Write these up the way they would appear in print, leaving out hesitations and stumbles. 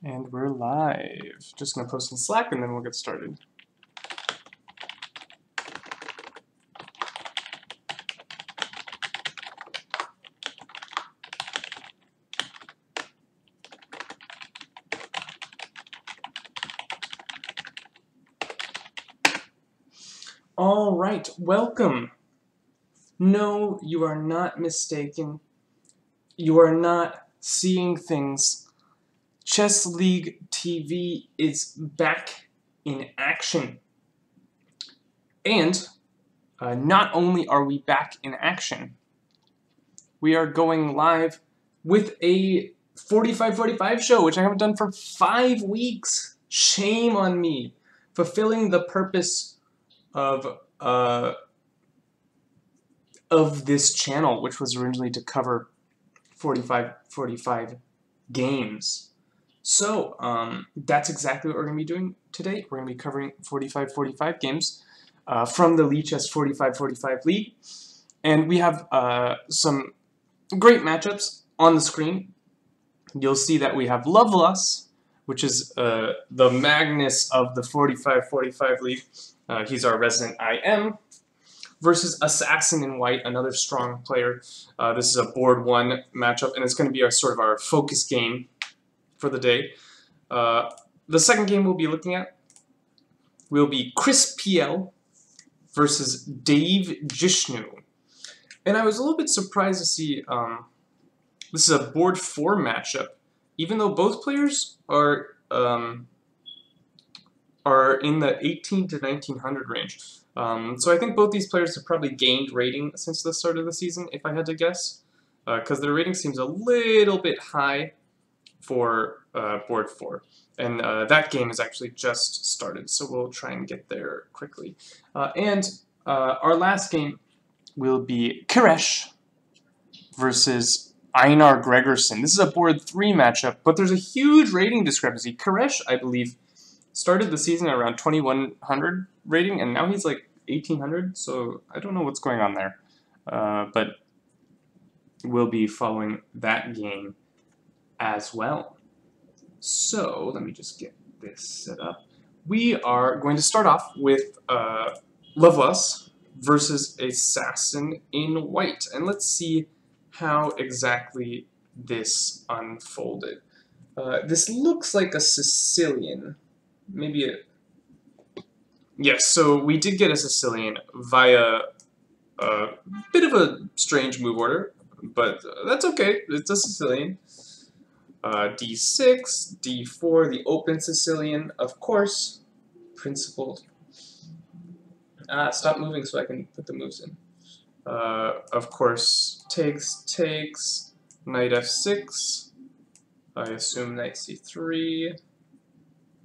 And we're live. Just gonna post in Slack and then we'll get started. All right, welcome. No, you are not mistaken. You are not seeing things. Chess League TV is back in action. And not only are we back in action, we are going live with a 4545 show, which I haven't done for 5 weeks. Shame on me. Fulfilling the purpose of this channel, which was originally to cover 4545 games. So that's exactly what we're going to be doing today. We're going to be covering 4545 games from the Lichess4545 League. And we have some great matchups on the screen. You'll see that we have Loveless, which is the Magnus of the 4545 League. He's our resident IM. Versus Assassin in White, another strong player. This is a board 1 matchup, and it's going to be our sort of our focus game for the day. The second game we'll be looking at will be Chris PL versus Dave Jishnu. And I was a little bit surprised to see this is a board 4 matchup, even though both players are in the 18 to 1900 range. So I think both these players have probably gained rating since the start of the season, if I had to guess, because their rating seems a little bit high for board 4. And that game has actually just started, so we'll try and get there quickly. And our last game will be Kiresh versus Einar Gregerson. This is a board 3 matchup, but there's a huge rating discrepancy. Kiresh, I believe, started the season at around 2100 rating, and now he's like 1800, so I don't know what's going on there. But we'll be following that game as well. So let me just get this set up. We are going to start off with Loveless versus Assassin in White, and let's see how exactly this unfolded. This looks like a Sicilian. Maybe a... Yes, so we did get a Sicilian via a bit of a strange move order, but that's okay. It's a Sicilian. D6, D4, the open Sicilian, of course, principled. Stop moving so I can put the moves in. Of course, takes, knight F6, I assume knight C3.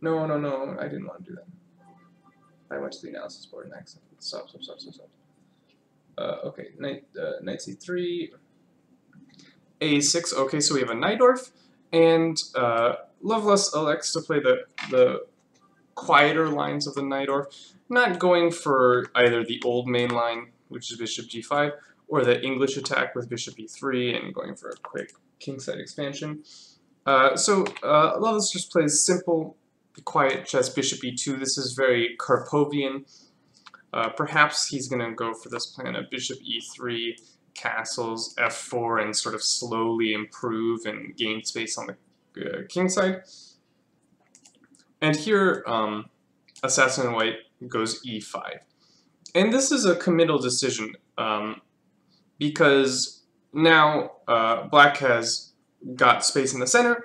No, I didn't want to do that. I went to the analysis board next. Stop. Okay, knight C3, A6. Okay, so we have a Najdorf, and Loveless elects to play the quieter lines of the Najdorf, not going for either the old main line, which is bishop G5, or the English attack with bishop E3, and going for a quick kingside expansion. So Loveless just plays simple, quiet chess, bishop E2. This is very Karpovian. Perhaps he's going to go for this plan of bishop E3, castles, F4, and sort of slowly improve and gain space on the king side. And here, Assassin in White goes E5. And this is a committal decision, because now Black has got space in the center,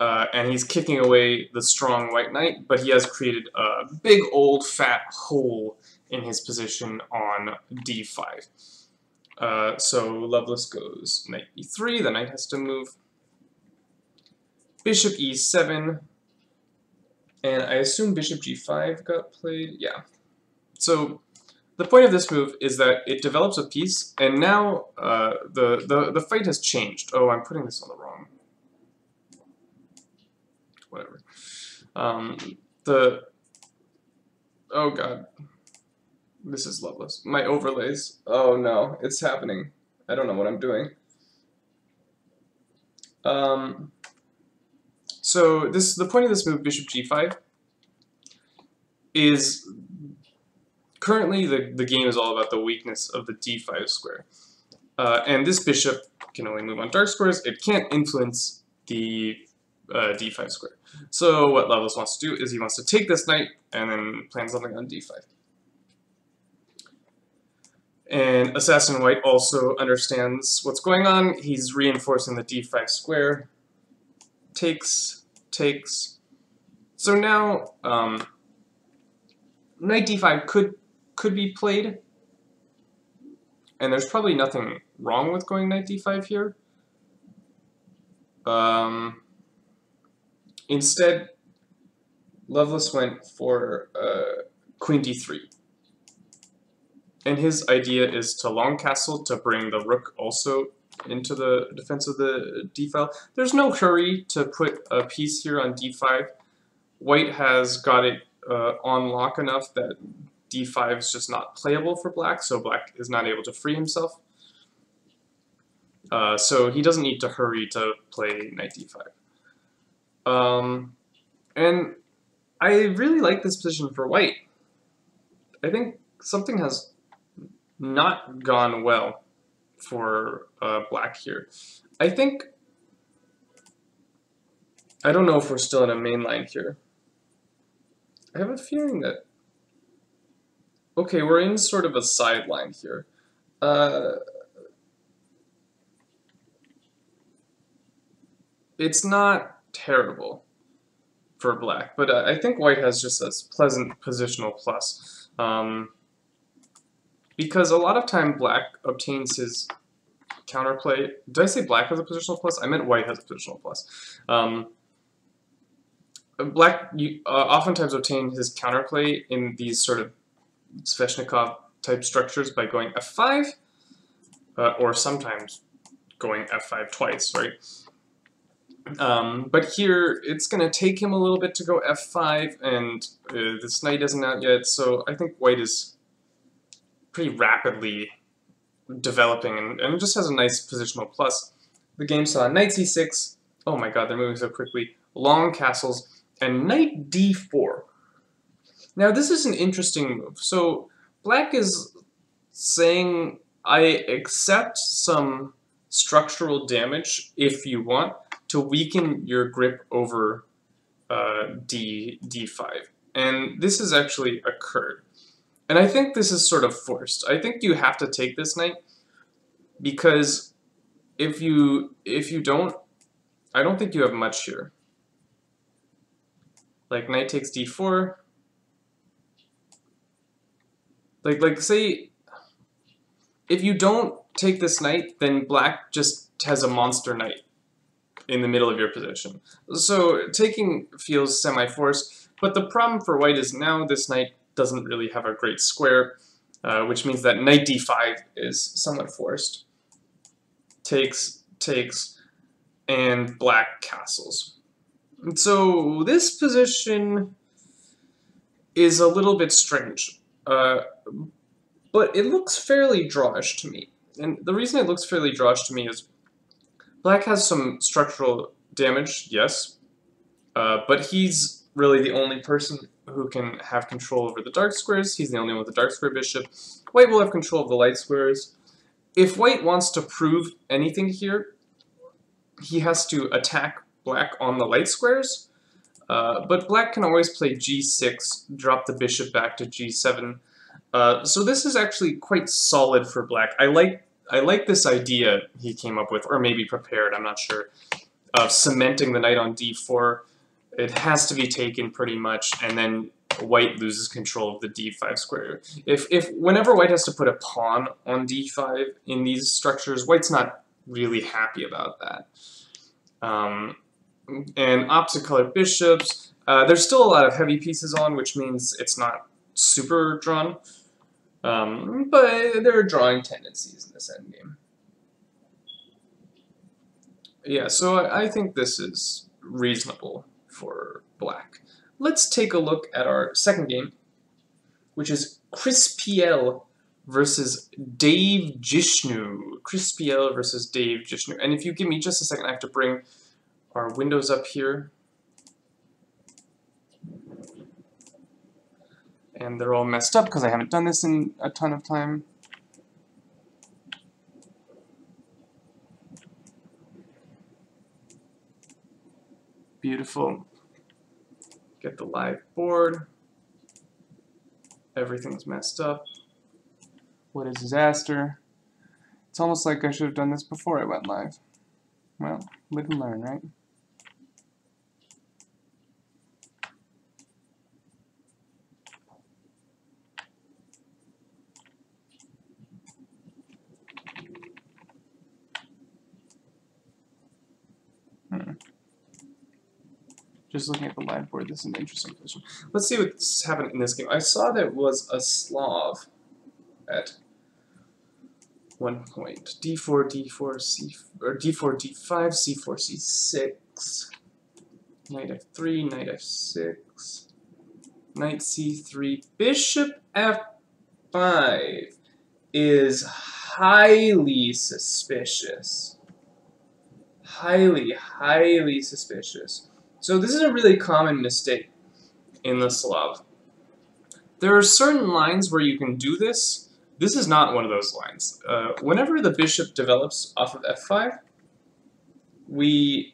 and he's kicking away the strong white knight, but he has created a big old fat hole in his position on D5. So Loveless goes knight E3, the knight has to move. Bishop E7, and I assume bishop G5 got played, yeah. So the point of this move is that it develops a piece, and now the fight has changed. Oh, I'm putting this on the wrong. Whatever. Oh god. This is Loveless. My overlays. Oh no, it's happening. I don't know what I'm doing. So the point of this move, bishop g5, is currently the game is all about the weakness of the d5 square. And this bishop can only move on dark squares. It can't influence the d5 square. So what Lovelace wants to do is he wants to take this knight and then plan something on d5. And Assassin White also understands what's going on. He's reinforcing the d5 square. Takes. So now knight d5 could be played. And there's probably nothing wrong with going knight d5 here. Instead, Lovelace went for queen d3. And his idea is to long castle to bring the rook also into the defense of the d file. There's no hurry to put a piece here on d5. White has got it on lock enough that d5 is just not playable for black, so black is not able to free himself. So he doesn't need to hurry to play knight d5. And I really like this position for white. I think something has not gone well for black here. I don't know if we're still in a main line here. I have a feeling that, okay, we're in sort of a sideline here. It's not terrible for black, but I think white has just a pleasant positional plus. Because a lot of time black obtains his counterplay. Did I say black has a positional plus? I meant white has a positional plus. Black oftentimes obtain his counterplay in these sort of Sveshnikov type structures by going f5, or sometimes going f5 twice, right? But here it's going to take him a little bit to go f5, and this knight isn't out yet, so I think white is pretty rapidly developing and just has a nice positional plus. The game saw knight c6, oh my god, they're moving so quickly, long castles, and knight d4. Now this is an interesting move. So black is saying, I accept some structural damage if you want to weaken your grip over d5. And this has actually occurred. And I think this is sort of forced. I think you have to take this knight because if you don't, I don't think you have much here. Like knight takes d4. Like say, if you don't take this knight, then black just has a monster knight in the middle of your position. So taking feels semi-forced, but the problem for white is now this knight doesn't really have a great square, which means that knight d5 is somewhat forced. Takes, and black castles. And so this position is a little bit strange, but it looks fairly drawish to me. And the reason it looks fairly drawish to me is black has some structural damage, yes, but he's really the only person who can have control over the dark squares. He's the only one with the dark square bishop. White will have control of the light squares. If white wants to prove anything here, he has to attack black on the light squares, but black can always play g6, drop the bishop back to g7. So this is actually quite solid for black. I like this idea he came up with, or maybe prepared, I'm not sure, of cementing the knight on d4. It has to be taken pretty much, and then white loses control of the d5 square. Whenever white has to put a pawn on d5 in these structures, white's not really happy about that. And opposite colored bishops, there's still a lot of heavy pieces on, which means it's not super drawn. But there are drawing tendencies in this endgame. Yeah, so I think this is reasonable for black. Let's take a look at our second game, which is Chris PL versus Dave Jishnu. Chris PL versus Dave Jishnu. And if you give me just a second, I have to bring our windows up here. And they're all messed up because I haven't done this in a ton of time. Beautiful. Get the live board. Everything's messed up. What a disaster. It's almost like I should have done this before I went live. Well, live and learn, right? Just looking at the live board, this is an interesting position. Let's see what's happened in this game. I saw there was a Slav at one point. D4, D4, C, or D4, D5, C4, C6. Knight F3, Knight F6. Knight C3. Bishop F5 is highly suspicious. Highly suspicious. So this is a really common mistake in the Slav. There are certain lines where you can do this. This is not one of those lines. Whenever the bishop develops off of f5, we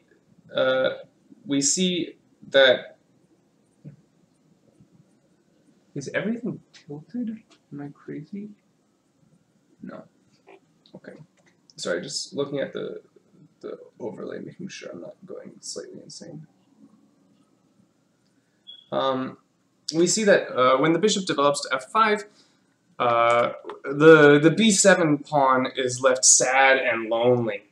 see that... Is everything tilted? Am I crazy? No. Okay. Sorry, just looking at the overlay, making sure I'm not going slightly insane. We see that when the bishop develops to f5, the b7 pawn is left sad and lonely.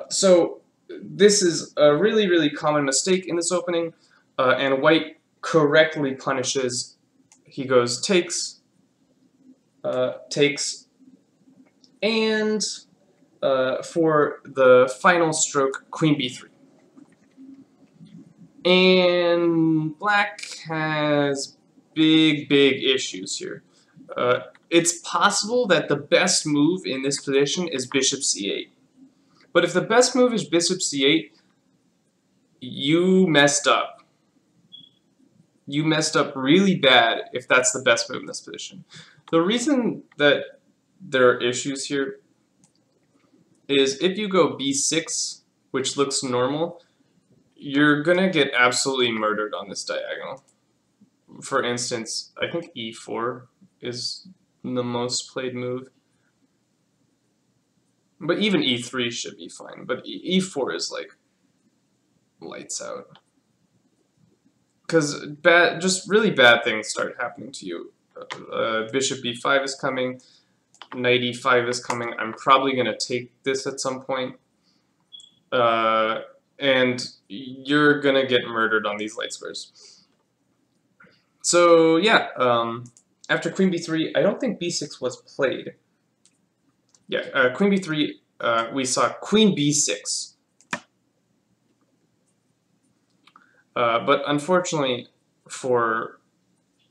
So this is a really common mistake in this opening, and white correctly punishes. He goes takes, takes, and for the final stroke, queen b3. And black has big issues here. It's possible that the best move in this position is bishop c8. But if the best move is bishop c8, you messed up. You messed up really bad if that's the best move in this position. The reason that there are issues here is if you go b6, which looks normal, you're gonna get absolutely murdered on this diagonal. For instance, I think e4 is the most played move. But even e3 should be fine. But e4 is like lights out. Because just really bad things start happening to you. Bishop b5 is coming. Knight e5 is coming. I'm probably going to take this at some point. And you're going to get murdered on these light squares. So yeah, after queen b3, I don't think b6 was played. Yeah, queen b3, we saw queen b6. But unfortunately for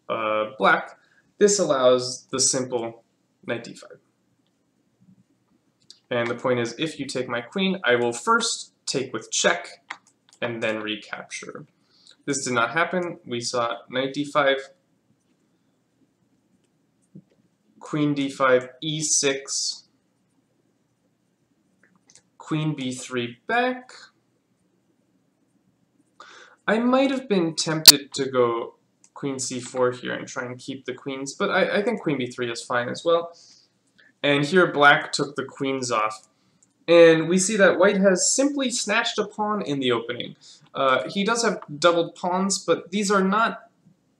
black, this allows the simple knight d5. And the point is, if you take my queen, I will first take with check and then recapture. This did not happen. We saw knight d5, queen d5, e6, queen b3 back. I might have been tempted to go queen c4 here and try and keep the queens, but I think queen b3 is fine as well. And here black took the queens off. And we see that white has simply snatched a pawn in the opening. He does have doubled pawns, but these are not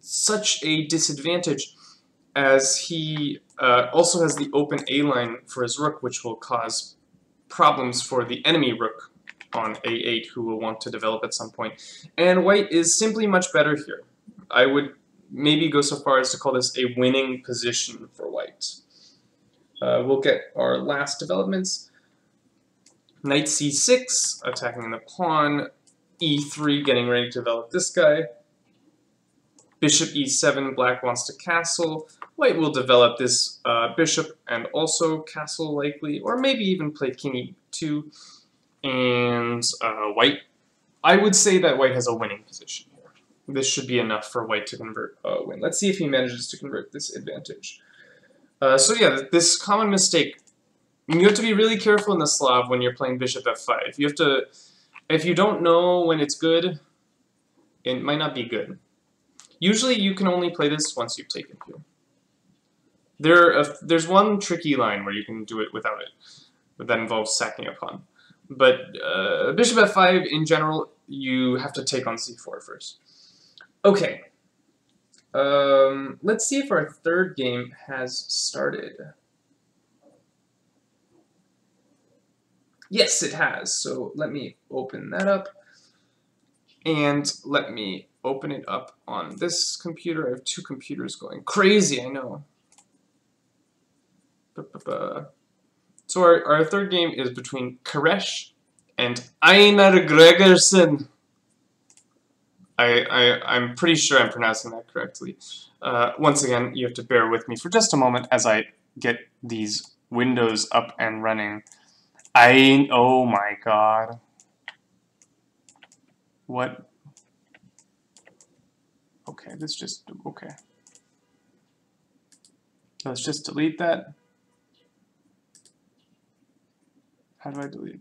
such a disadvantage, as he also has the open A-line for his rook, which will cause problems for the enemy rook on a8, who will want to develop at some point. And white is simply much better here. I would maybe go so far as to call this a winning position for white. We'll get our last developments. Knight c6, attacking the pawn. e3, getting ready to develop this guy. Bishop e7, black wants to castle. White will develop this bishop and also castle likely, or maybe even play king e2. And white, I would say that white has a winning position here. this should be enough for white to convert a win. Let's see if he manages to convert this advantage. So yeah, this common mistake, you have to be really careful in the Slav when you're playing bishop f5. You have to, if you don't know when it's good, it might not be good. Usually you can only play this once you've taken here. There's one tricky line where you can do it without it, but that involves sacking a pawn. But bishop f5, in general, you have to take on c4 first. Okay. Let's see if our third game has started. Yes, it has. So let me open that up. And let me open it up on this computer. I have two computers going crazy, I know. So our third game is between Koresh and Einar Gregersen. I'm pretty sure I'm pronouncing that correctly. Once again, you have to bear with me for just a moment as I get these windows up and running. Oh my god. What? Okay, okay. Let's just delete that. How do I delete?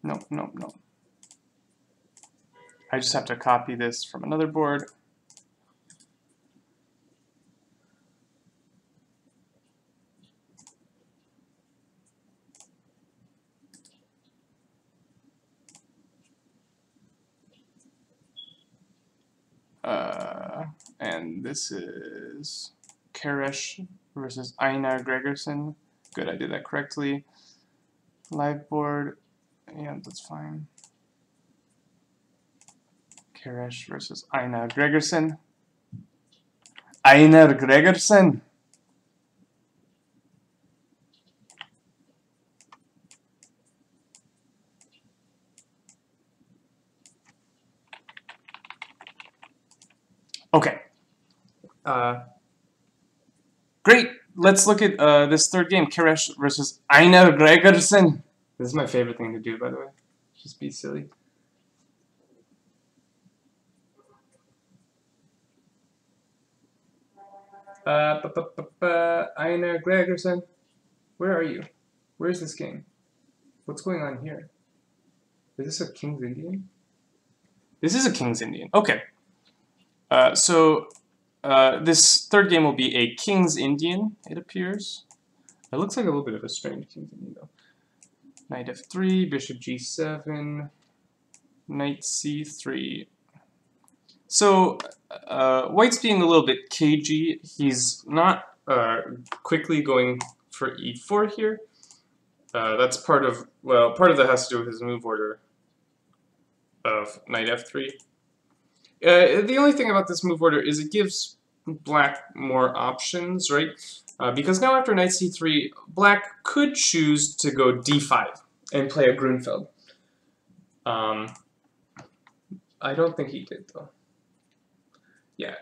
No. I just have to copy this from another board. And this is Koresh versus Einar Gregersen. Good, I did that correctly. Live board, yeah, that's fine. Koresh versus Einar Gregersen. Einar Gregersen! Okay. Great. Let's look at this third game, Koresh versus Einar Gregersen. This is my favorite thing to do, by the way. Just be silly. Einar Gregersen. Where are you? Where's this game? What's going on here? Is this a King's Indian? This is a King's Indian. Okay. This third game will be a King's Indian, it appears. It looks like a little bit of a strange King's Indian, though. Knight f3, bishop g7, knight c3. So, white's being a little bit cagey. He's not quickly going for e4 here. That's part of that has to do with his move order of knight f3. The only thing about this move order is it gives black more options, right? Because now after knight c3, black could choose to go d5 and play a Grunfeld. I don't think he did, though. Yeah,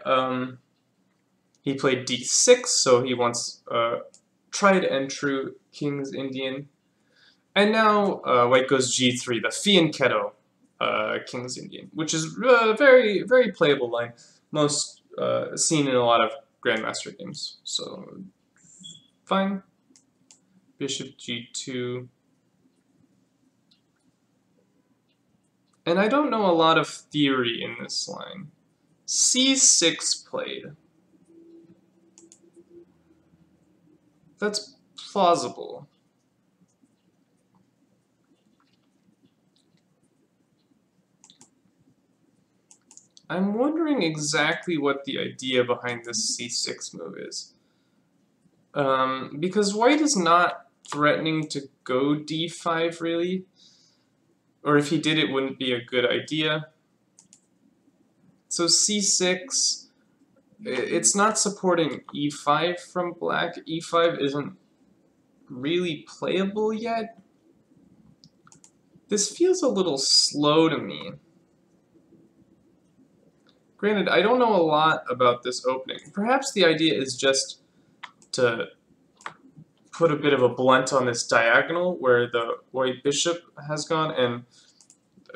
he played d6, so he wants tried and true King's Indian. And now white goes g3, the fianchetto King's Indian, which is a very, very playable line. Most seen in a lot of Grandmaster games. So, fine. Bishop g2. And I don't know a lot of theory in this line. c6 played. That's plausible. I'm wondering exactly what the idea behind this c6 move is. Because white is not threatening to go d5, really. Or if he did, it wouldn't be a good idea. So c6, it's not supporting e5 from black. e5 isn't really playable yet. This feels a little slow to me. Granted, I don't know a lot about this opening. Perhaps the idea is just to put a bit of a blunt on this diagonal where the white bishop has gone and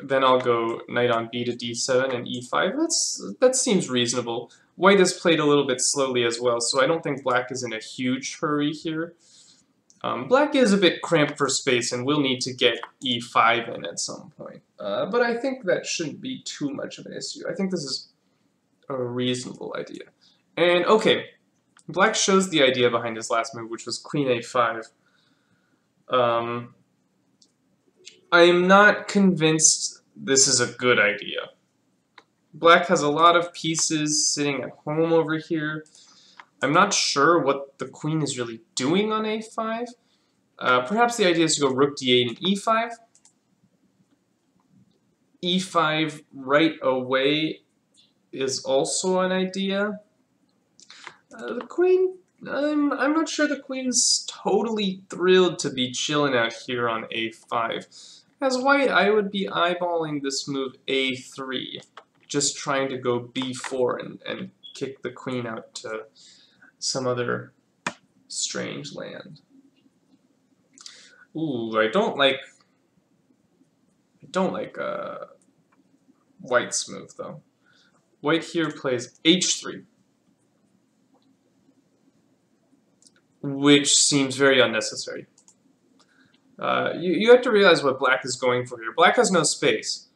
Then I'll go knight on b to d7 and e5. That seems reasonable. White has played a little bit slowly as well, so I don't think black is in a huge hurry here. Black is a bit cramped for space and will need to get e5 in at some point. But I think that shouldn't be too much of an issue. I think this is a reasonable idea. And okay, black shows the idea behind his last move, which was queen a5. I'm not convinced this is a good idea. Black has a lot of pieces sitting at home over here. I'm not sure what the queen is really doing on a5. Perhaps the idea is to go rook d8 and e5. e5 right away is also an idea. The queen, I'm not sure the queen's totally thrilled to be chilling out here on a5. As white, I would be eyeballing this move a3, just trying to go b4 and kick the queen out to some other strange land. Ooh, I don't like white's move though. White here plays h3, which seems very unnecessary. You have to realize what black is going for here. Black has no space,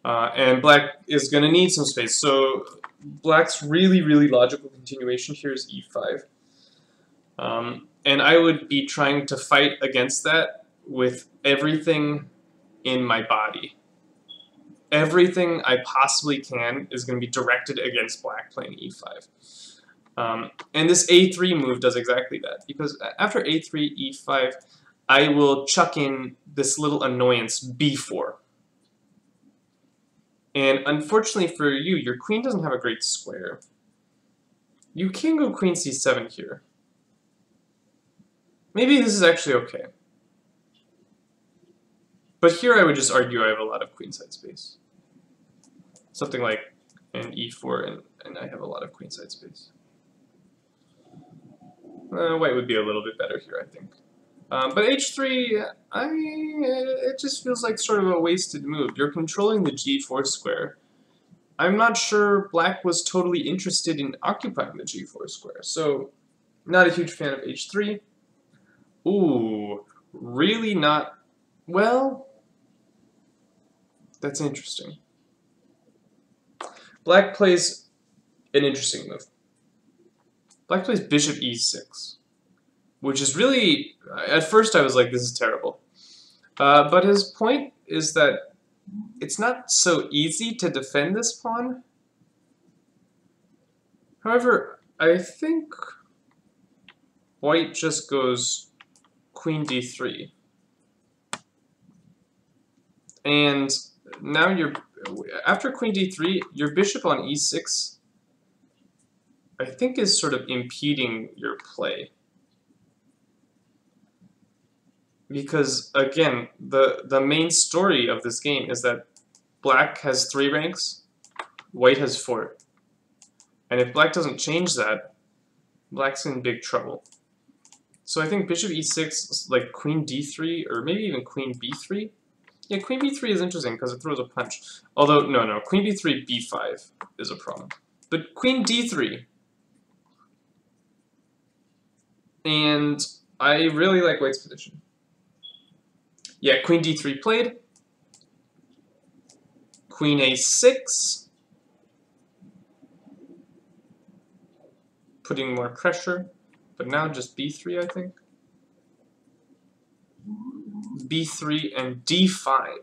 and black is going to need some space. So black's really logical continuation here is e5. And I would be trying to fight against that with everything in my body. Everything I possibly can is going to be directed against black playing e5. And this a3 move does exactly that, because after a3, e5, I will chuck in this little annoyance b4. And unfortunately for you, your queen doesn't have a great square. You can go queen c7 here. Maybe this is actually okay. But here I would just argue I have a lot of queenside space. Something like an e4, and I have a lot of queenside space. White would be a little bit better here, I think. But h3, it just feels like sort of a wasted move. You're controlling the g4 square. I'm not sure black was totally interested in occupying the g4 square, so not a huge fan of h3. Ooh, really not... Well, that's interesting. Black plays an interesting move. Black plays bishop e6, which is really... At first I was like, this is terrible. But his point is that it's not so easy to defend this pawn. However, I think white just goes queen d3. And now you're... After queen d3, your bishop on e6, I think, is sort of impeding your play. Because, again, the main story of this game is that black has 3 ranks, white has 4. And if black doesn't change that, black's in big trouble. So I think bishop e6, like queen d3, or maybe even queen b3. Yeah, queen b3 is interesting because it throws a punch. Although, no, queen b3, b5 is a problem. But queen d3. And I really like white's position. Yeah, queen d3 played. Queen a6. Putting more pressure. But now just b3, I think. b3 and d5.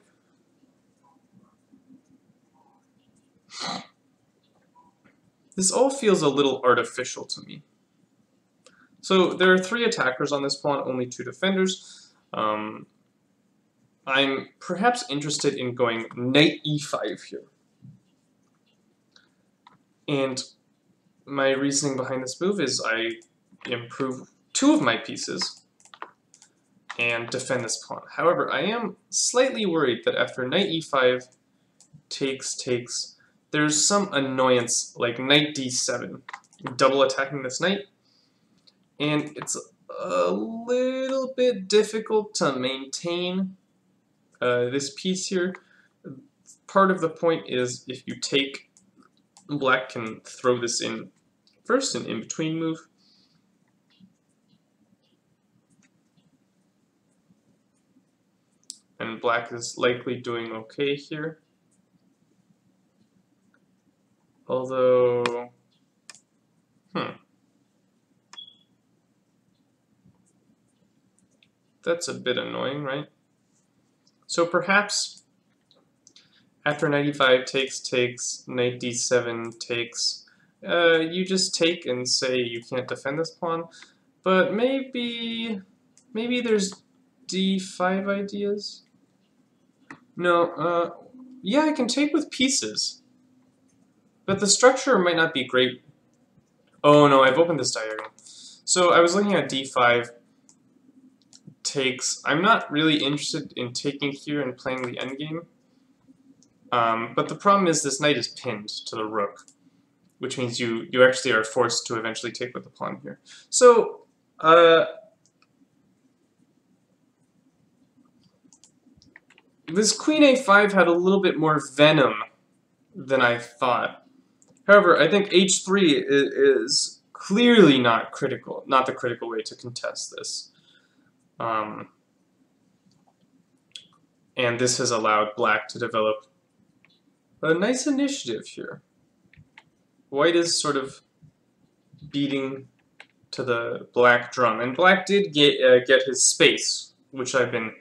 This all feels a little artificial to me. So there are 3 attackers on this pawn, only 2 defenders. I'm perhaps interested in going knight e5 here. And my reasoning behind this move is I improve 2 of my pieces and defend this pawn. However, I am slightly worried that after knight e5 takes, there's some annoyance like knight d7, double attacking this knight, and it's a little bit difficult to maintain this piece here. part of the point is if you take, black can throw this in first, an in-between move. And black is likely doing okay here. Although, that's a bit annoying, right? So perhaps after 95 takes, knight d7 takes, you just take and say you can't defend this pawn. But maybe there's d5 ideas? No, yeah, I can take with pieces. But the structure might not be great. Oh no, I've opened this diagonal. So I was looking at d5 takes. I'm not really interested in taking here and playing the endgame. But the problem is this knight is pinned to the rook, which means you actually are forced to eventually take with the pawn here. So, this queen a5 had a little bit more venom than I thought. However, I think h3 is clearly not critical, not the critical way to contest this. And this has allowed black to develop a nice initiative here. White is sort of beating to the black drum, and black did get his space, which I've been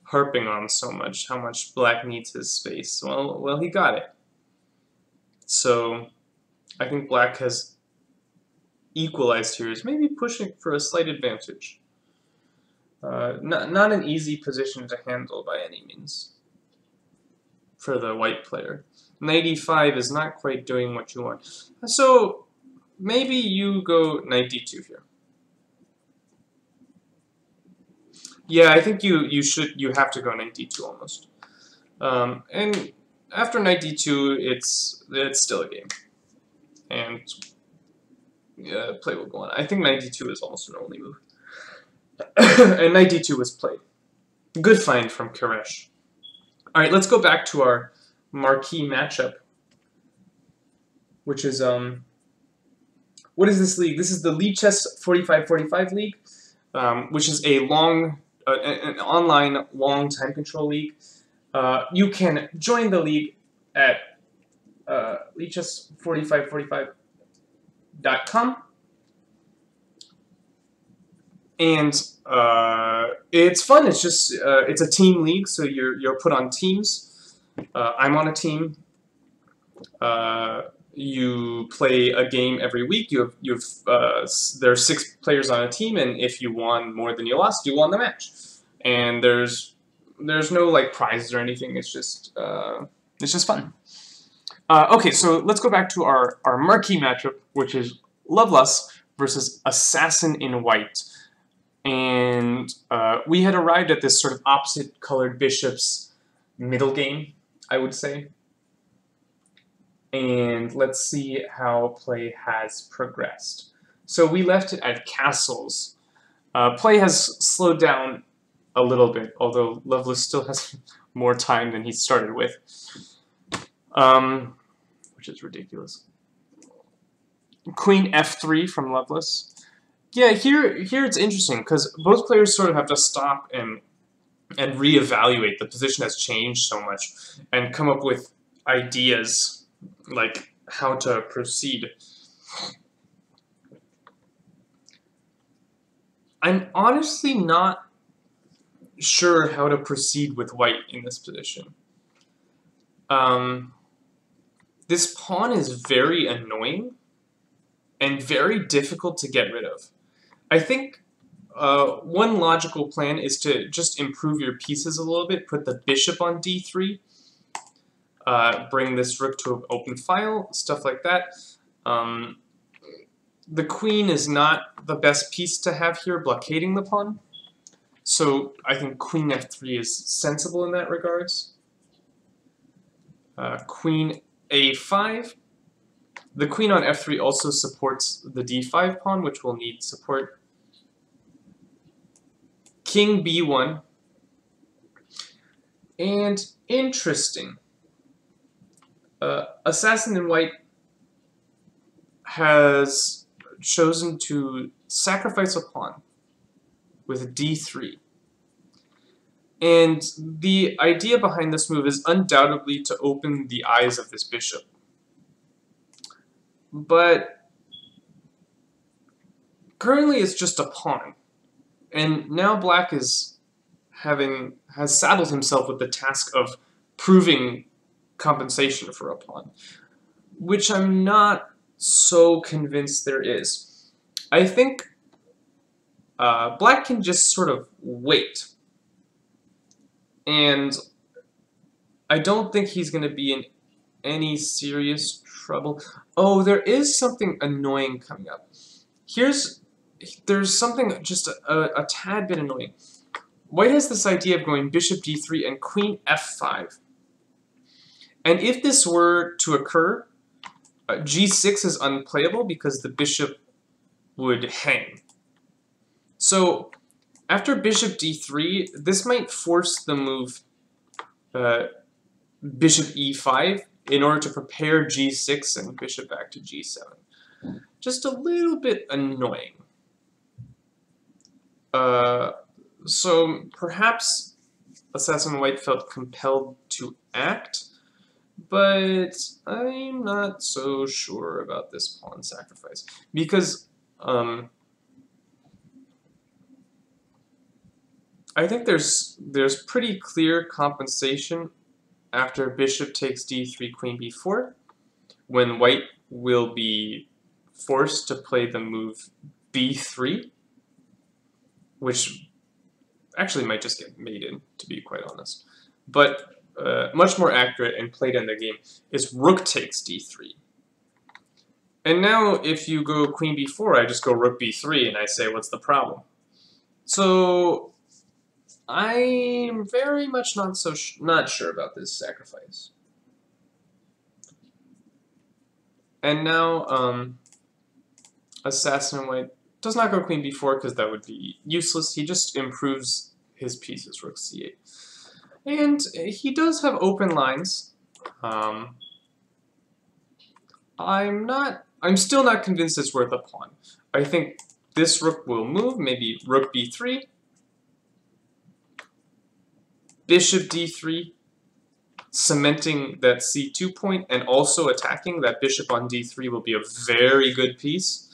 harping on so much, how much black needs his space. Well, he got it. So I think black has equalized here, is maybe pushing for a slight advantage. Not an easy position to handle by any means for the white player. Knight e5 is not quite doing what you want. So maybe you go knight d2 here. Yeah, I think you have to go knight d2 almost. And after knight d2, it's still a game, and play will go on. I think knight d2 is almost an only move, and knight d2 was played. Good find from Koresh. All right, let's go back to our marquee matchup, which is what is this league? This is the Lichess4545 league, which is a an online long time control league. You can join the league at Lichess4545.com, and it's fun. It's just it's a team league, so you're put on teams. I'm on a team. You play a game every week. There are 6 players on a team, and if you won more than you lost, you won the match. And there's no like prizes or anything. It's just fun. Okay, so let's go back to our marquee matchup, which is Loveless versus Assassin in White. And we had arrived at this sort of opposite colored bishops middle game, I would say. And let's see how play has progressed. So we left it at castles. Play has slowed down a little bit, although Loveless still has more time than he started with, which is ridiculous. Queen f3 from Loveless. Yeah, here it's interesting because both players sort of have to stop and reevaluate. The position has changed so much, and come up with ideas like how to proceed. I'm honestly not sure how to proceed with white in this position. This pawn is very annoying and very difficult to get rid of. I think one logical plan is to just improve your pieces a little bit, put the bishop on d3, bring this rook to an open file, stuff like that. The queen is not the best piece to have here, blockading the pawn. So I think queen f3 is sensible in that regards. Queen a5. The queen on f3 also supports the d5 pawn, which will need support. King b1. And interesting. Assassin in white has chosen to sacrifice a pawn with d3. And the idea behind this move is undoubtedly to open the eyes of this bishop. But currently it's just a pawn. And now black has saddled himself with the task of proving compensation for a pawn, which I'm not so convinced there is. I think black can just sort of wait. And I don't think he's going to be in any serious trouble. Oh, there is something annoying coming up. There's something just a tad bit annoying. White has this idea of going bishop d3 and queen f5. And if this were to occur, g6 is unplayable because the bishop would hang. So after bishop d3, this might force the move bishop e5 in order to prepare g6 and bishop back to g7. Just a little bit annoying. So perhaps Assassin White felt compelled to act, but I'm not so sure about this pawn sacrifice, because I think there's pretty clear compensation after bishop takes d3, queen b4, when white will be forced to play the move b3, which actually might just get mated, to be quite honest. But much more accurate and played in the game is rook takes d3. And now if you go queen b4, I just go rook b3 and I say, what's the problem? So I'm very much not sure about this sacrifice. And now Assassin White does not go queen b4 because that would be useless. He just improves his pieces, rook c8. And he does have open lines. I'm still not convinced it's worth a pawn. I think this rook will move, maybe rook b3, bishop d3, cementing that c2 point, and also attacking that bishop on d3 will be a very good piece.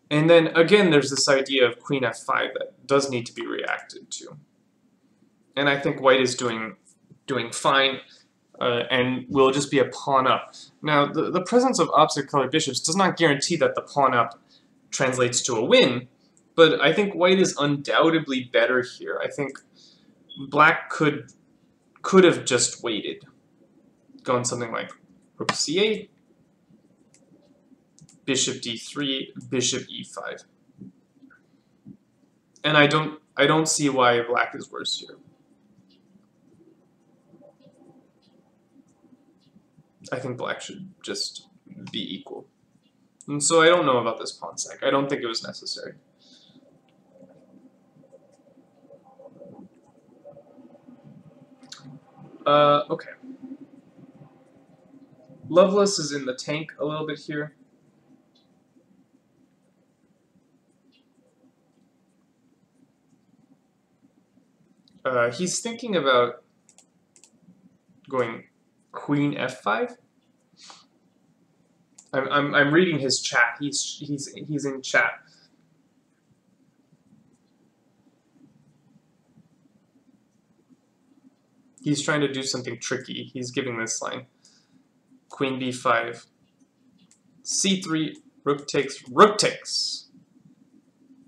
And then again, there's this idea of queen f5 that does need to be reacted to. And I think white is doing fine, and will just be a pawn up. Now, the presence of opposite colored bishops does not guarantee that the pawn up translates to a win, but I think white is undoubtedly better here. I think black could have just waited, gone something like rook c8, bishop d3, bishop e5. And I don't see why black is worse here. I think black should just be equal. And so I don't know about this pawn sack. I don't think it was necessary. Okay. Loveless is in the tank a little bit here. He's thinking about going queen f5. I'm reading his chat. He's in chat. He's trying to do something tricky. He's giving this line: queen b5, c3, rook takes,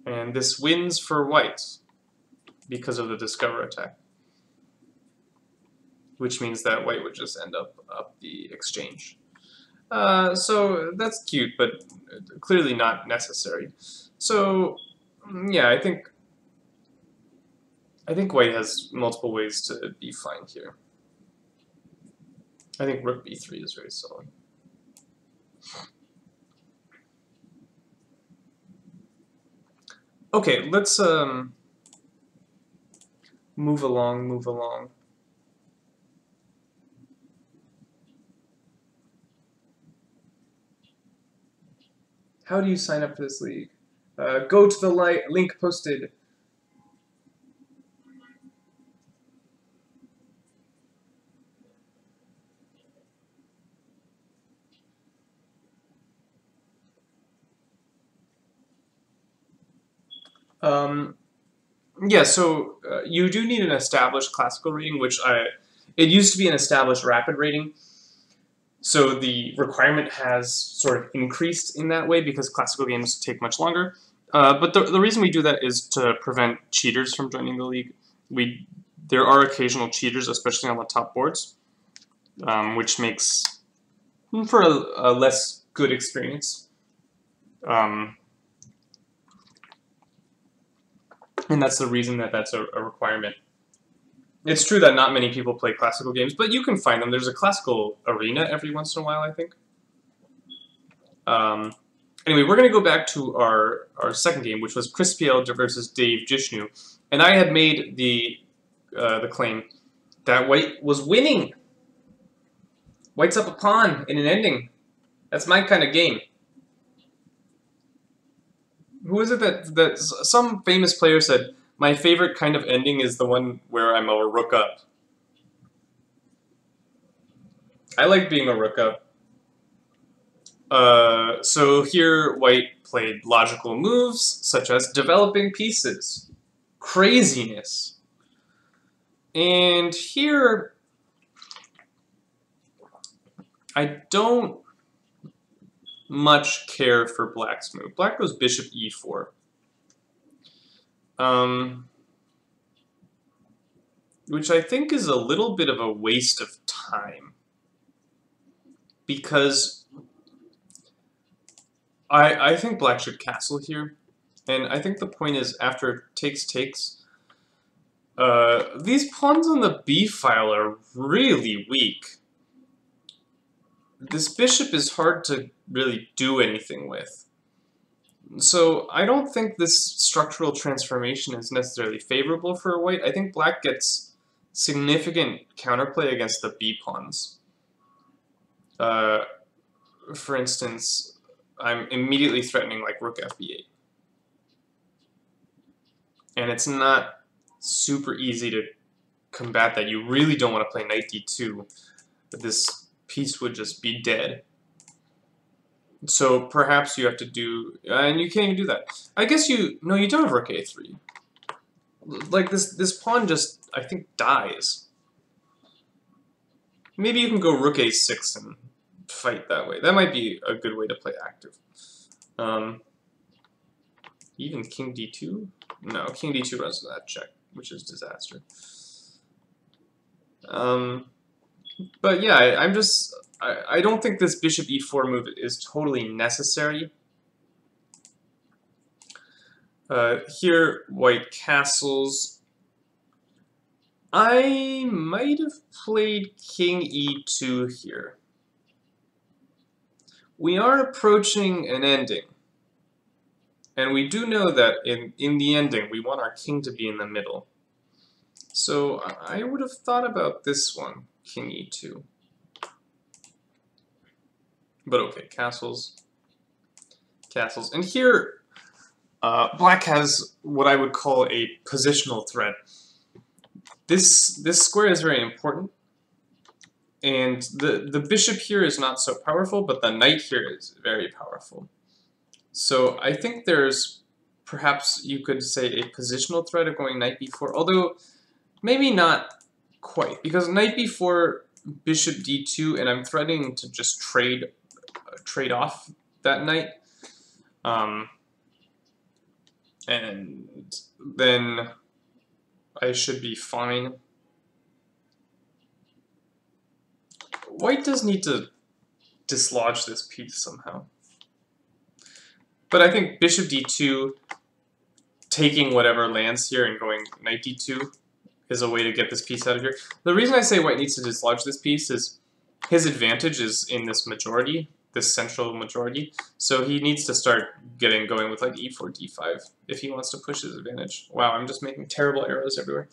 and this wins for white because of the discover attack, which means that white would just end up the exchange. So that's cute, but clearly not necessary. So yeah, I think white has multiple ways to be fine here. I think rook b3 is very solid. Okay, let's move along. How do you sign up for this league? Go to the link posted. Yeah, so you do need an established classical rating, it used to be an established rapid rating. So the requirement has sort of increased in that way because classical games take much longer. But the reason we do that is to prevent cheaters from joining the league. There are occasional cheaters, especially on the top boards, which makes for a less good experience. And that's the reason that that's a requirement. It's true that not many people play classical games, but you can find them. There's a classical arena every once in a while, I think. Anyway, we're going to go back to our second game, which was Chris Piel versus Dave Jishnu. And I had made the claim that White was winning. White's up a pawn in an ending. That's my kind of game. Who is it that some famous player said, my favorite kind of ending is the one where I'm a rook up. I like being a rook up. So here White played logical moves, such as developing pieces. Craziness. And here, I don't much care for Black's move. Black goes bishop e4. Which I think is a little bit of a waste of time. Because I think Black should castle here. And I think the point is, after takes, these pawns on the b file are really weak. This bishop is hard to really do anything with. So I don't think this structural transformation is necessarily favorable for White. I think Black gets significant counterplay against the b pawns. For instance, I'm immediately threatening like rook fb8. And it's not super easy to combat that. You really don't want to play knight d2. This piece would just be dead. So perhaps you have to do, and you can't even do that. I guess you don't have rook a3. Like this pawn just, I think, dies. Maybe you can go rook a6 and fight that way. That might be a good way to play active. Even king d2? No, king d2 runs to that check, which is disaster. But yeah, I don't think this bishop e4 move is totally necessary. Here, White castles. I might have played king e2 here. We are approaching an ending. And we do know that in the ending, we want our king to be in the middle. So I would have thought about this one, king e2. But okay, castles. Castles. And here, Black has what I would call a positional threat. This square is very important. And the bishop here is not so powerful, but the knight here is very powerful. So I think there's, perhaps you could say, a positional threat of going knight b4, although maybe not quite, because knight b4, bishop d2, and I'm threatening to just trade off that knight. And then I should be fine. White does need to dislodge this piece somehow. But I think bishop d2, taking whatever lands here and going knight d2 is a way to get this piece out of here. The reason I say White needs to dislodge this piece is his advantage is in this majority, this central majority. So he needs to start going with like e4, d5 if he wants to push his advantage. Wow, I'm just making terrible arrows everywhere.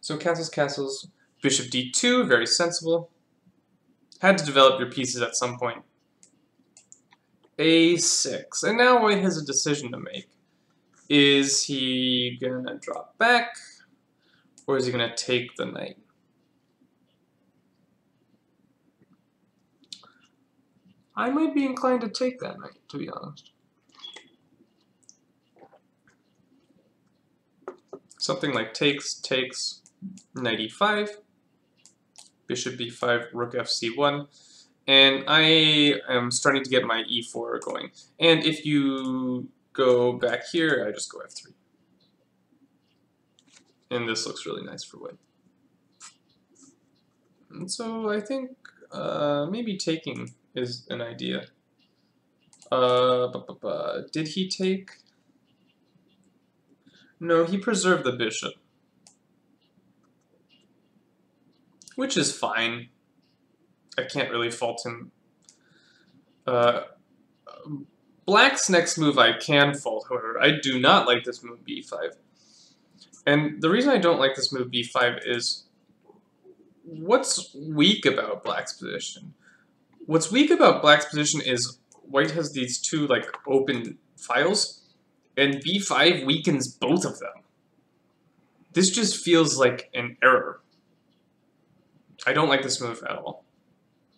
So castles, castles, bishop d2, very sensible. Had to develop your pieces at some point. a6. And now white has a decision to make. Is he gonna drop back, or is he gonna take the knight? I might be inclined to take that knight, to be honest. Something like takes, knight e5, bishop b5, rook fc1, and I am starting to get my e4 going. And if you go back here, I just go f3. And this looks really nice for white. And so I think maybe taking is an idea. Did he take? No, he preserved the bishop. Which is fine. I can't really fault him. Black's next move I can fault, however. I do not like this move b5. And the reason I don't like this move b5 is what's weak about Black's position? What's weak about Black's position is white has these two like open files, and b5 weakens both of them. This just feels like an error. I don't like this move at all.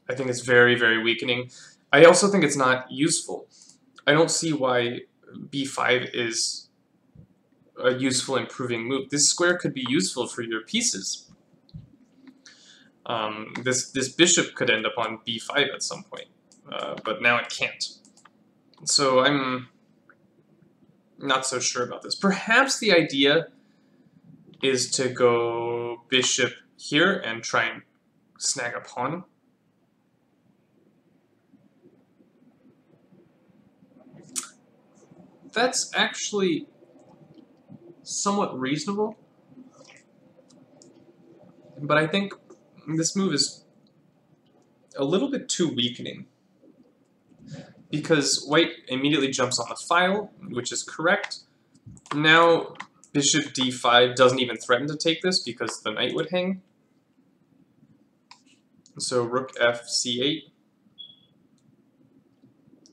I think it's very, very weakening. I also think it's not useful. I don't see why b5 is a useful improving move. This square could be useful for your pieces. This bishop could end up on b5 at some point, but now it can't. So I'm not so sure about this. Perhaps the idea is to go bishop here and try and snag a pawn. That's actually somewhat reasonable, but I think this move is a little bit too weakening because white immediately jumps on the file, which is correct. Now bishop d5 doesn't even threaten to take this because the knight would hang. So rook f c8.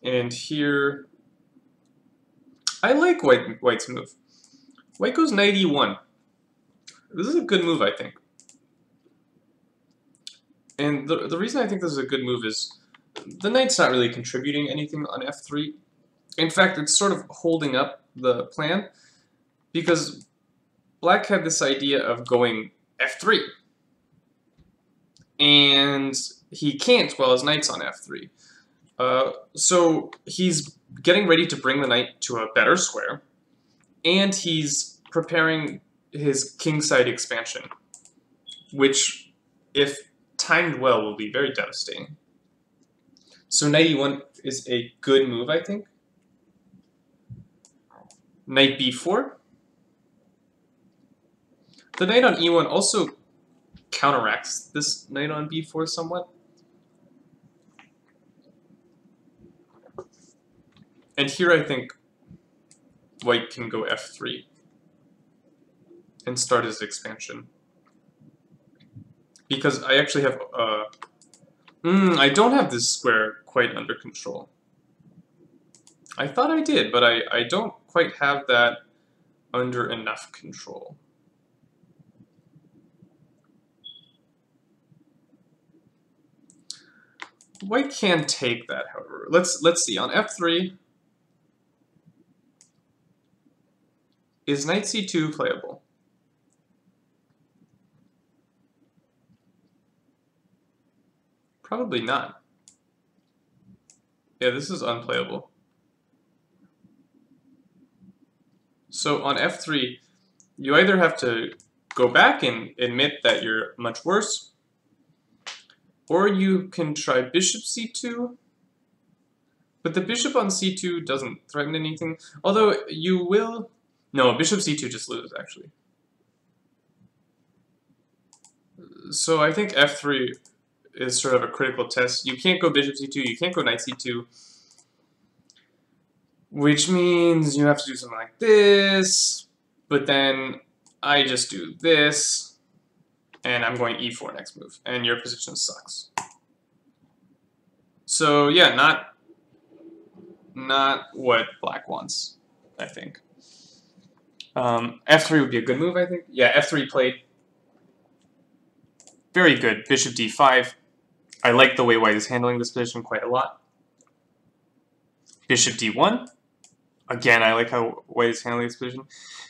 And here, I like white's move. White goes knight e1. This is a good move, I think. And the reason I think this is a good move is the knight's not really contributing anything on f3. In fact, it's sort of holding up the plan because black had this idea of going f3. And he can't while his knight's on f3. So he's getting ready to bring the knight to a better square, and he's preparing his kingside expansion, which, if timed well, will be very devastating. So knight e1 is a good move, I think. Knight b4. The knight on e1 also counteracts this knight on b4 somewhat. And here I think white can go f3 and start his expansion. Because I actually have I don't have this square quite under control. I thought I did, but I don't quite have that under enough control. White can take that, however. Let's see. On f3, is knight c2 playable? Probably not. Yeah, this is unplayable. So on f3, you either have to go back and admit that you're much worse, or you can try bishop c2, but the bishop on c2 doesn't threaten anything, although you will... No, bishop c2 just loses, actually. So I think f3 is sort of a critical test. You can't go bishop c2, you can't go knight c2, which means you have to do something like this, but then I just do this, and I'm going e4 next move, and your position sucks. So yeah, not what black wants, I think. F3 would be a good move, I think. Yeah, F3 played. Very good. Bishop d5. I like the way white is handling this position quite a lot. Bishop d1. Again, I like how white is handling this position.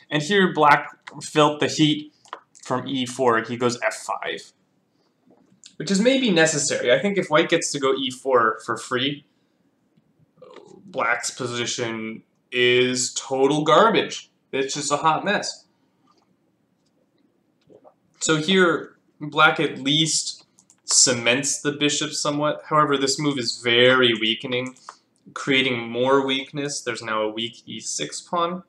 And here black felt the heat from e4. He goes f5. Which is maybe necessary. I think if white gets to go e4 for free, black's position is total garbage. It's just a hot mess. So here, black at least cements the bishop somewhat. However, this move is very weakening, creating more weakness. There's now a weak e6 pawn.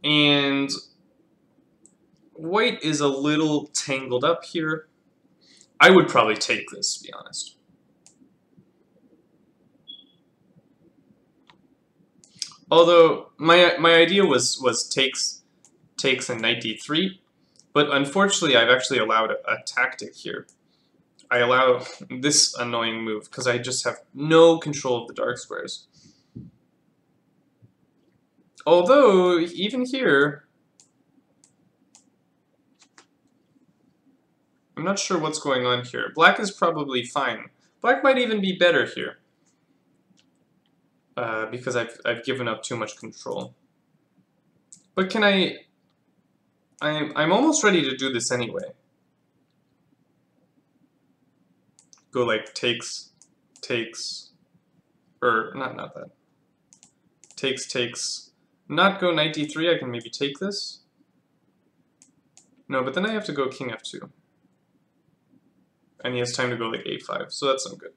And white is a little tangled up here. I would probably take this, to be honest. Although my idea was takes and knight d3, but unfortunately I've actually allowed a tactic here. I allow this annoying move because I just have no control of the dark squares. Although even here, I'm not sure what's going on here. Black is probably fine. Black might even be better here. Because I've given up too much control. But can I'm almost ready to do this anyway. Go like takes, or not that. Takes. Not go knight d3, I can maybe take this. No, but then I have to go king f2. And he has time to go like a5, so that's no good.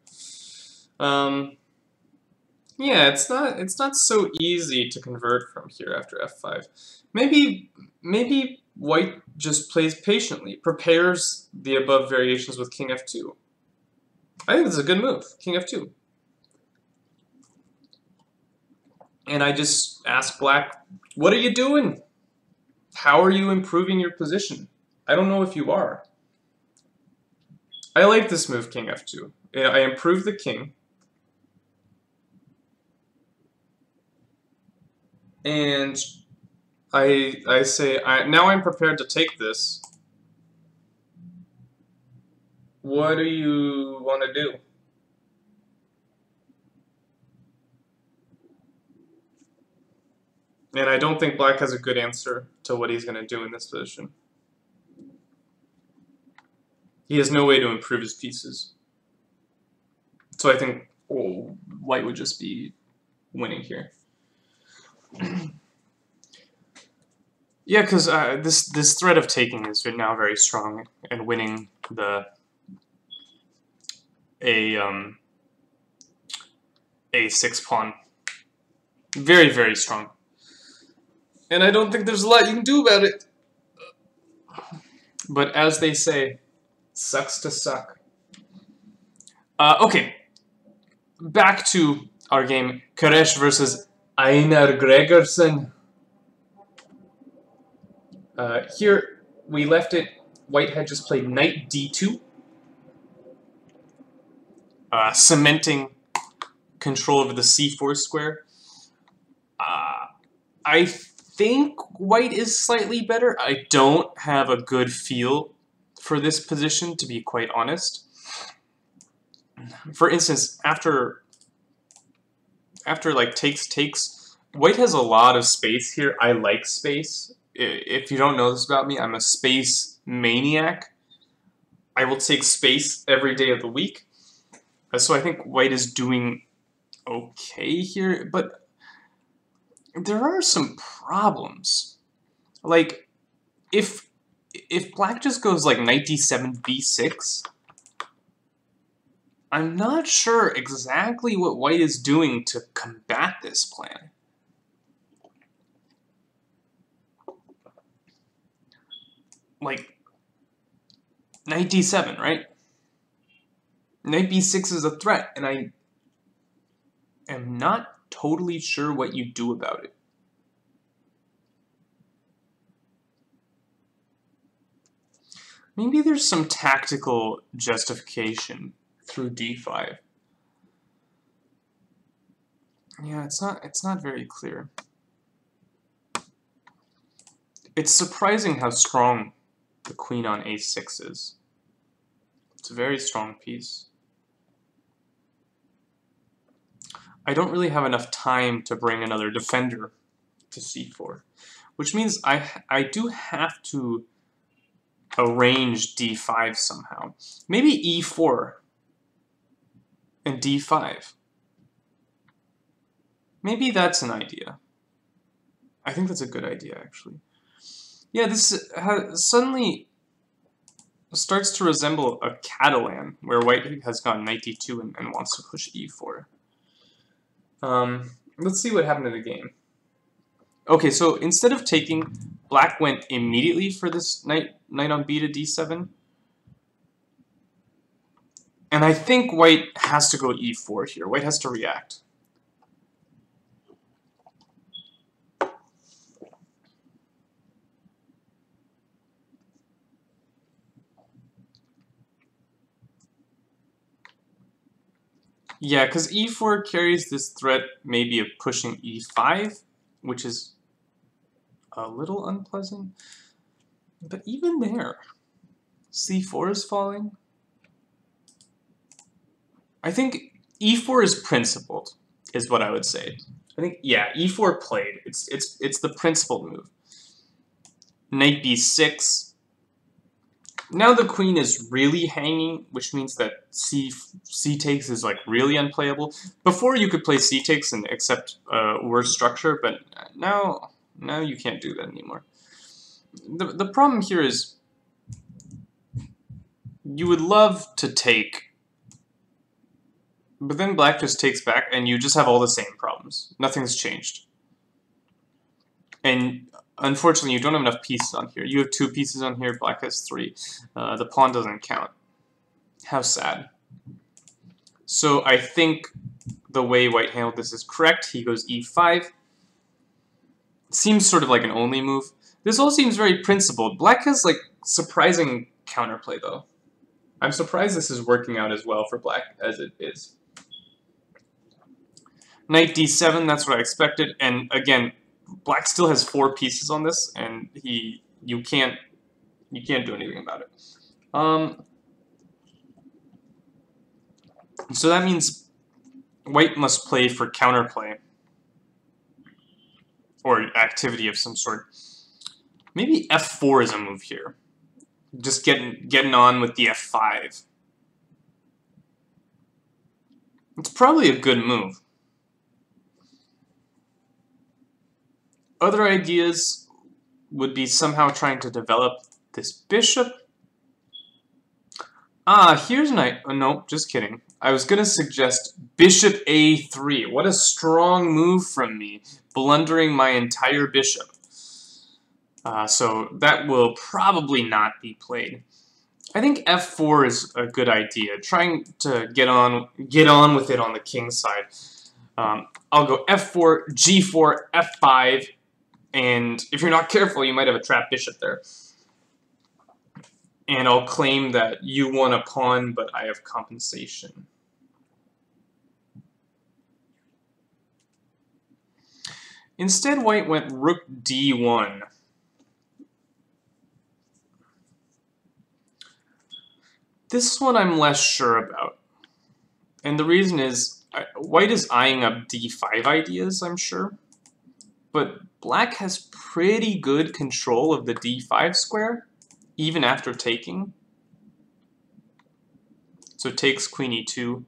Yeah, it's not so easy to convert from here after f5. Maybe white just plays patiently, prepares the above variations with king f2. I think this is a good move, king f2. And I just ask black, what are you doing? How are you improving your position? I don't know if you are. I like this move, king f2. I improve the king. And I say, now I'm prepared to take this. What do you want to do? And I don't think black has a good answer to what he's going to do in this position. He has no way to improve his pieces. So I think white would just be winning here. Yeah, because this threat of taking is now very strong, and winning the a6 pawn, very, very strong. And I don't think there's a lot you can do about it. But as they say, sucks to suck. Okay, back to our game, Koresh versus Einar Gregersen. Here, we left it, white had just played knight d2, cementing control over the c4 square. I think white is slightly better. I don't have a good feel for this position, to be quite honest. For instance, after like takes, white has a lot of space here. I like space. If you don't know this about me, I'm a space maniac. I will take space every day of the week. So I think white is doing okay here, but there are some problems. Like, if black just goes like knight d7, b6, I'm not sure exactly what white is doing to combat this plan. Like, knight d7, right? Knight b6 is a threat, and I am not totally sure what you do about it. Maybe there's some tactical justification through d5. Yeah, it's not very clear. It's surprising how strong the queen on a6 is. It's a very strong piece. I don't really have enough time to bring another defender to c4, which means I do have to arrange d5 somehow. Maybe e4 and d5. Maybe that's an idea. I think that's a good idea, actually. Yeah, this suddenly starts to resemble a Catalan, where white has gone knight d2 and wants to push e4. Let's see what happened in the game. Okay, so instead of taking, black went immediately for this knight on b to d7. And I think white has to go e4 here. White has to react. Yeah, because e4 carries this threat maybe of pushing e5, which is a little unpleasant. But even there, c4 is falling. I think e4 is principled, is what I would say. I think, yeah, e4 played. It's the principled move. Knight b6. Now the queen is really hanging, which means that c takes is like really unplayable. Before you could play c takes and accept worse structure, but now you can't do that anymore. The problem here is you would love to take, but then black just takes back and you just have all the same problems. Nothing's changed. And unfortunately, you don't have enough pieces on here. You have 2 pieces on here, black has 3. The pawn doesn't count. How sad. So I think the way white handled this is correct. He goes e5. Seems sort of like an only move. This all seems very principled. Black has like surprising counterplay though. I'm surprised this is working out as well for black as it is. Knight d7, that's what I expected. And again, black still has 4 pieces on this, and you can't do anything about it. So that means white must play for counterplay or activity of some sort. Maybe f4 is a move here. Just getting on with the f5. It's probably a good move. Other ideas would be somehow trying to develop this bishop. Here's knight. Oh, no, just kidding. I was going to suggest bishop a3. What a strong move from me, blundering my entire bishop. So that will probably not be played. I think f4 is a good idea. Trying to get on with it on the king side. I'll go f4, g4, f5, and if you're not careful, you might have a trapped bishop there. And I'll claim that you won a pawn, but I have compensation. Instead, white went rook d1. This one I'm less sure about. And the reason is, white is eyeing up d5 ideas, I'm sure. But black has pretty good control of the d5 square, even after taking. So it takes queen e2.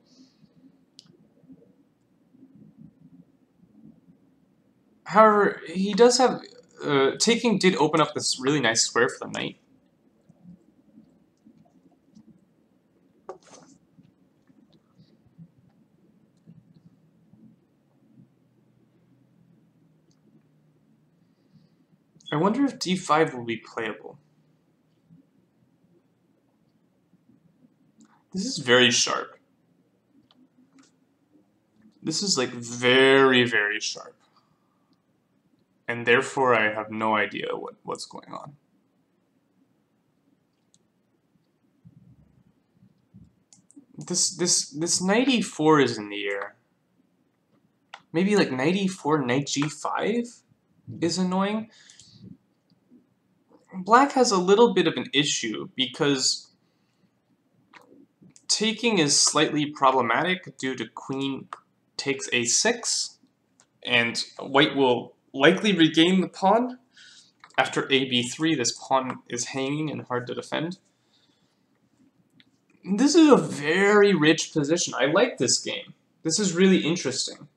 However, he does have... taking did open up this really nice square for the knight. I wonder if d5 will be playable. This is very sharp. This is like very, very sharp. And therefore I have no idea what's going on. This knight e4 is in the air. maybe like knight e4, knight g5 is annoying. Black has a little bit of an issue because taking is slightly problematic due to queen takes a6, and white will likely regain the pawn. After a b3, this pawn is hanging and hard to defend. This is a very rich position. I like this game. This is really interesting.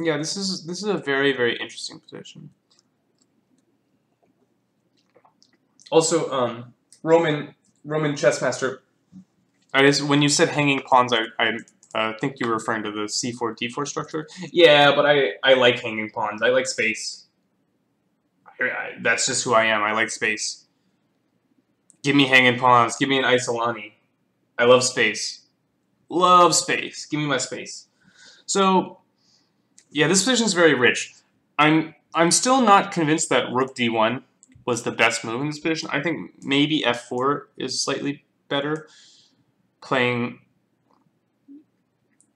Yeah, this is a very, very interesting position. Also, Roman chess master. When you said hanging pawns, I think you were referring to the c4 d4 structure. Yeah, but I like hanging pawns. I like space. That's just who I am. I like space. Give me hanging pawns. Give me an Isolani. I love space. Love space. Give me my space. So, yeah, this position is very rich. I'm still not convinced that rook d1 was the best move in this position. I think maybe f4 is slightly better. Playing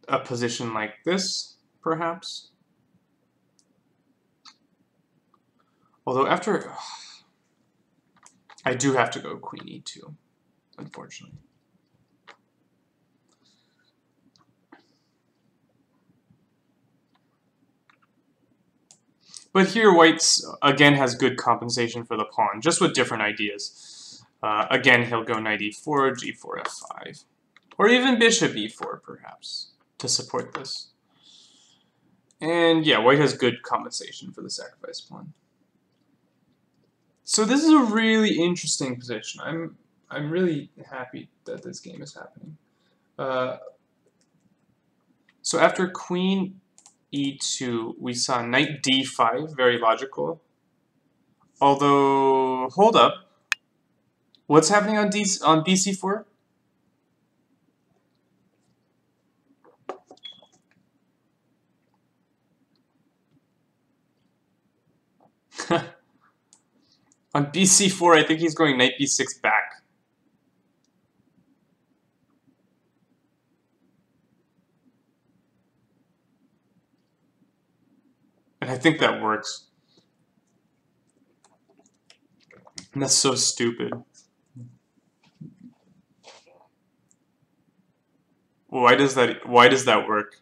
a position like this, perhaps. Although after... I do have to go queen e2, unfortunately. But here, white's, again, has good compensation for the pawn, just with different ideas. Again, he'll go knight e4, g4, f5. Or even bishop e4, perhaps, to support this. And yeah, white has good compensation for the sacrifice pawn. So this is a really interesting position. I'm really happy that this game is happening. So after queen e2, we saw knight d5, very logical. Although, hold up. What's happening on bc4? On bc4, I think he's going knight b6 back. And I think that works. And that's so stupid. Why does that work?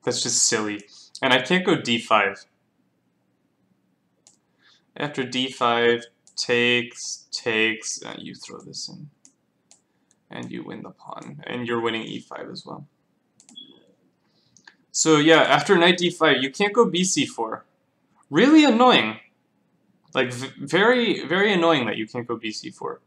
That's just silly. And I can't go d5. After d5 takes, you throw this in. And you win the pawn. And you're winning e5 as well. So yeah, after knight d5, you can't go bc4. Really annoying. Like, very, very annoying that you can't go bc4.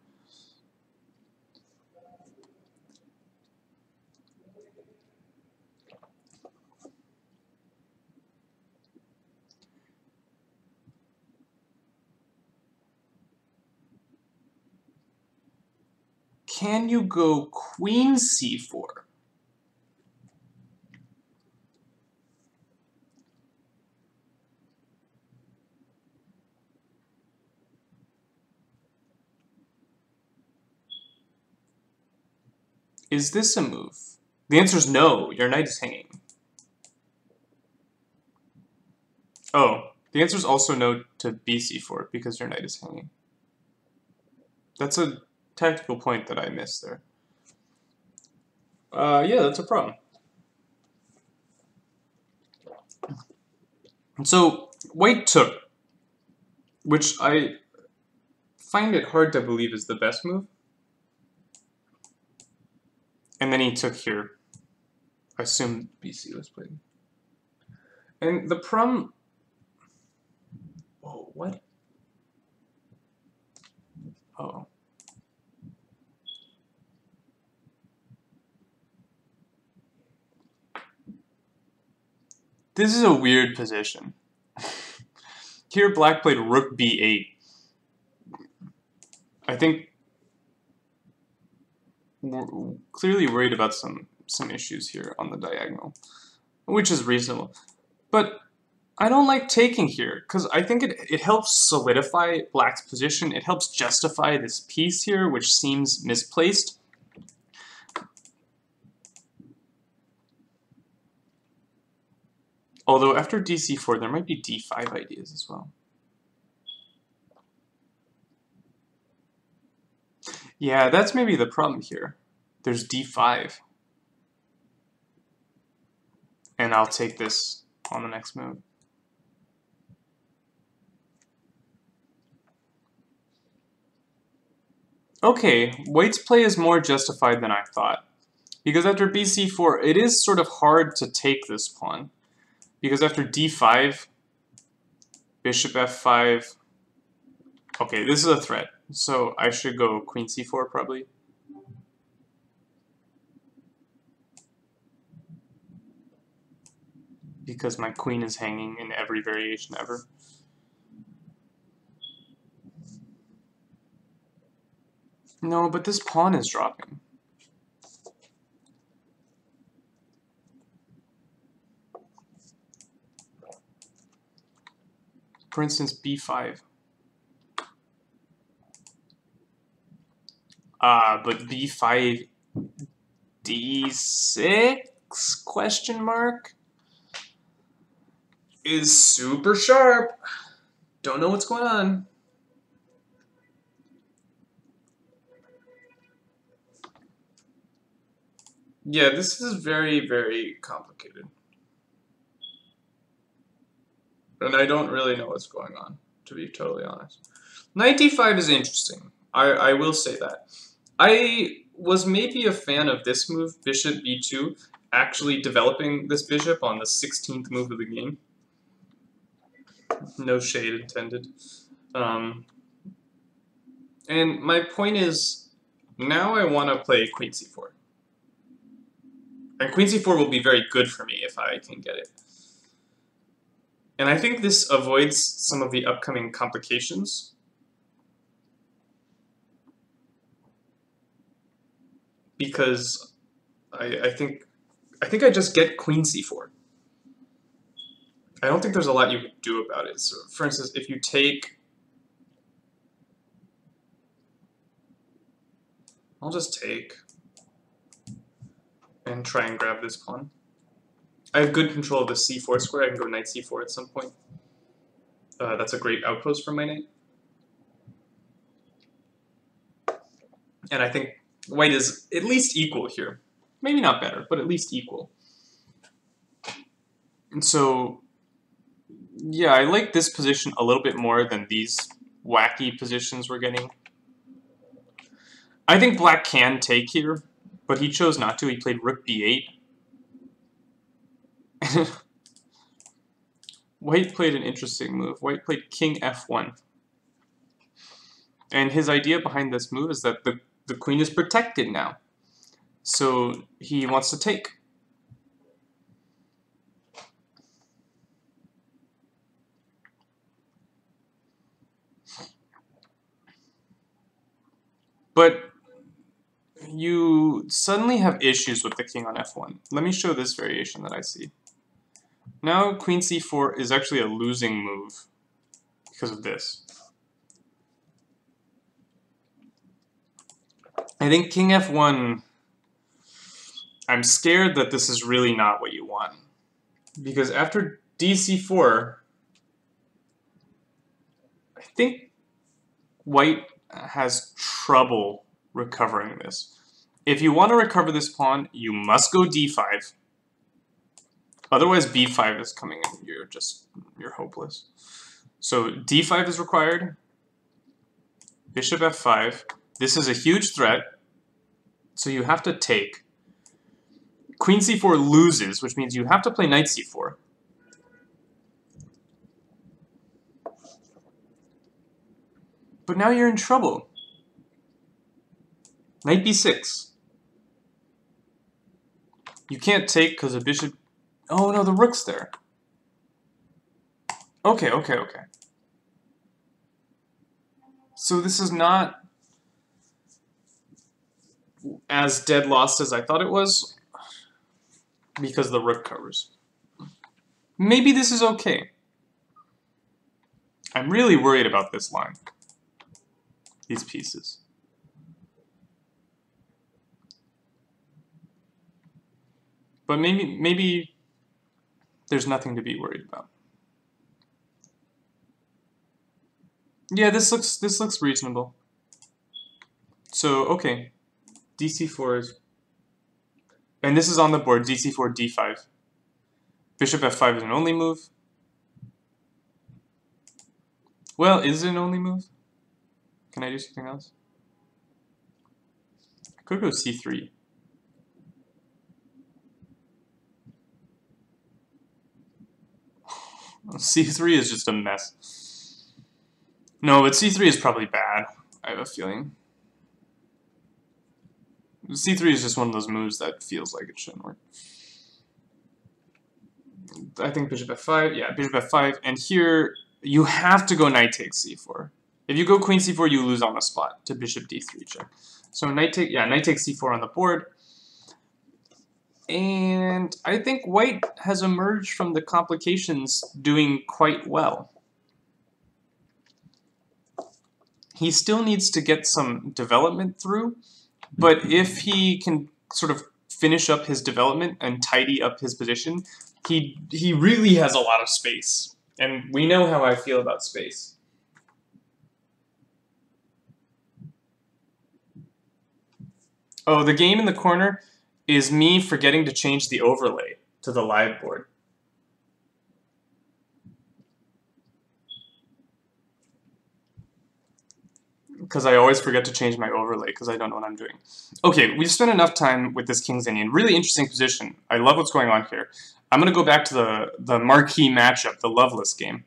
Can you go queen c4? Is this a move? The answer is no. Your knight is hanging. Oh, the answer is also no to bc4 because your knight is hanging. That's a tactical point that I missed there. Yeah, that's a problem. So white took, which I find it hard to believe is the best move. And then he took here. I assume BC was played. And the problem... Oh, what? Oh. This is a weird position. Here black played rook b8. I think we're clearly worried about some issues here on the diagonal, which is reasonable. But I don't like taking here, because I think it helps solidify black's position. It helps justify this piece here, which seems misplaced. Although after dc4, there might be d5 ideas as well. Yeah, that's maybe the problem here. There's d5. And I'll take this on the next move. Okay, white's play is more justified than I thought. Because after bc4, it is sort of hard to take this pawn. Because after d5, bishop f5... Okay, this is a threat. So I should go queen c4 probably. Because my queen is hanging in every variation ever. No, but this pawn is dropping. For instance, b5. But b5, d6, question mark, is super sharp. Don't know what's going on. Yeah, this is very, very complicated. And I don't really know what's going on, to be totally honest. Knight d5 is interesting. I will say that. I was maybe a fan of this move, bishop b2, actually developing this bishop on the 16th move of the game. No shade intended. And my point is, now I want to play queen c4. And queen c4 will be very good for me if I can get it. And I think this avoids some of the upcoming complications. Because I think I just get queen c4. I don't think there's a lot you can do about it. So, for instance, if you take... I'll just take and try and grab this pawn. I have good control of the c4 square. I can go knight c4 at some point. That's a great outpost for my knight. And I think white is at least equal here. Maybe not better, but at least equal. And so, yeah, I like this position a little bit more than these wacky positions we're getting. I think black can take here, but he chose not to. He played rook b8. White played an interesting move. White played king f1. And his idea behind this move is that the queen is protected now. So he wants to take. But you suddenly have issues with the king on f1. Let me show this variation that I see. Now queen c4 is actually a losing move because of this. I think king f1, I'm scared that this is really not what you want. Because after dc4, I think white has trouble recovering this. If you want to recover this pawn, you must go d5. Otherwise, b5 is coming in. You're hopeless. So d5 is required. Bishop f5. This is a huge threat. So you have to take. Queen c4 loses, which means you have to play knight c4. But now you're in trouble. Knight b6. You can't take because the bishop... Oh no, the rook's there. Okay. So this is not as dead lost as I thought it was, because the rook covers. Maybe this is okay. I'm really worried about this line. These pieces. But maybe there's nothing to be worried about. Yeah, this looks reasonable. So okay, DC4 is, and this is on the board. DC4, D5. Bishop F5 is an only move. Well, is it an only move? Can I do something else? I could go C3. C3 is just a mess. No, but C3 is probably bad, I have a feeling. C3 is just one of those moves that feels like it shouldn't work. I think Bishop F5, yeah, Bishop F5, and here you have to go Knight takes C4. If you go Queen C4, you lose on the spot to Bishop D3 check. So Knight takes C4 on the board. And I think White has emerged from the complications doing quite well. He still needs to get some development through, but if he can sort of finish up his development and tidy up his position, he really has a lot of space. And we know how I feel about space. Oh, the game in the corner is me forgetting to change the overlay to the live board. Because I always forget to change my overlay because I don't know what I'm doing. Okay, we've spent enough time with this King's Indian. Really interesting position. I love what's going on here. I'm going to go back to the marquee matchup, the Loveless game.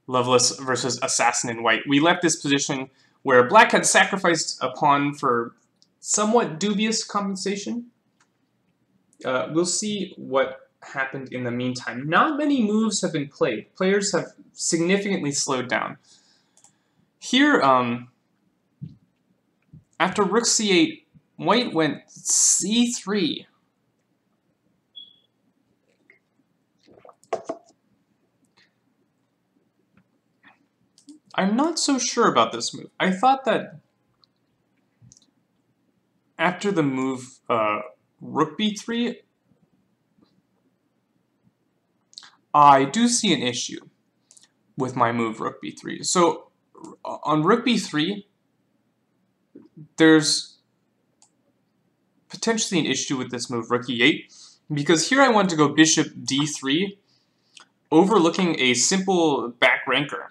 Loveless versus Assassin in White. We left this position where Black had sacrificed a pawn for somewhat dubious compensation. We'll see what happened in the meantime. Not many moves have been played. Players have significantly slowed down. Here, after Rook C8, White went C3. I'm not so sure about this move. I thought that after the move Rook B3, I do see an issue with my move Rook B3. So on Rook B3, there's potentially an issue with this move Rook E8, because here I want to go Bishop D3, overlooking a simple back ranker.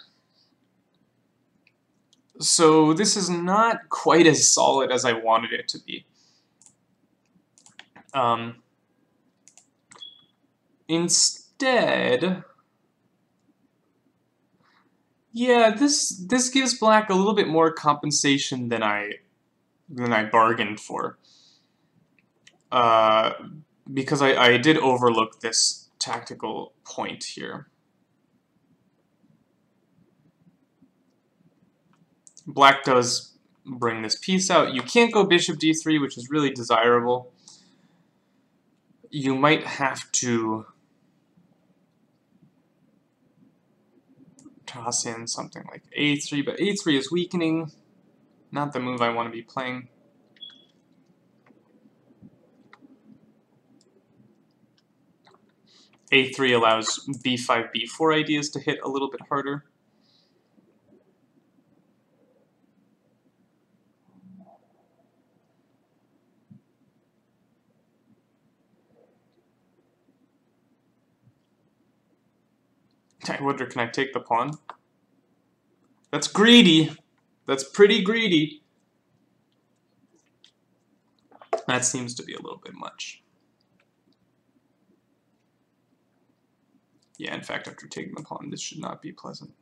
So this is not quite as solid as I wanted it to be. Instead, yeah, this gives Black a little bit more compensation than I bargained for. Because I did overlook this tactical point here. Black does bring this piece out. You can't go Bishop D3, which is really desirable. You might have to toss in something like A3, but A3 is weakening. Not the move I want to be playing. A3 allows B5, B4 ideas to hit a little bit harder. I wonder, can I take the pawn? That's greedy. That's pretty greedy. That seems to be a little bit much. Yeah, in fact, after taking the pawn, this should not be pleasant.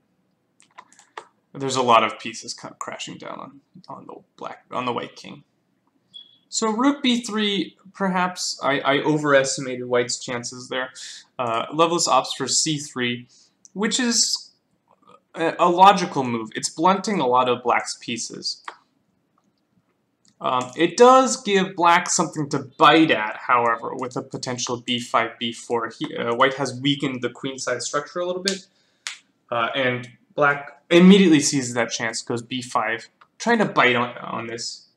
There's a lot of pieces kind of crashing down on the white king. So Rook B3, perhaps I overestimated White's chances there. Loveless opts for C3, which is a logical move. It's blunting a lot of Black's pieces. It does give Black something to bite at, however, with a potential B5, B4. White has weakened the queenside structure a little bit. And black immediately seizes that chance, goes b5, trying to bite on this.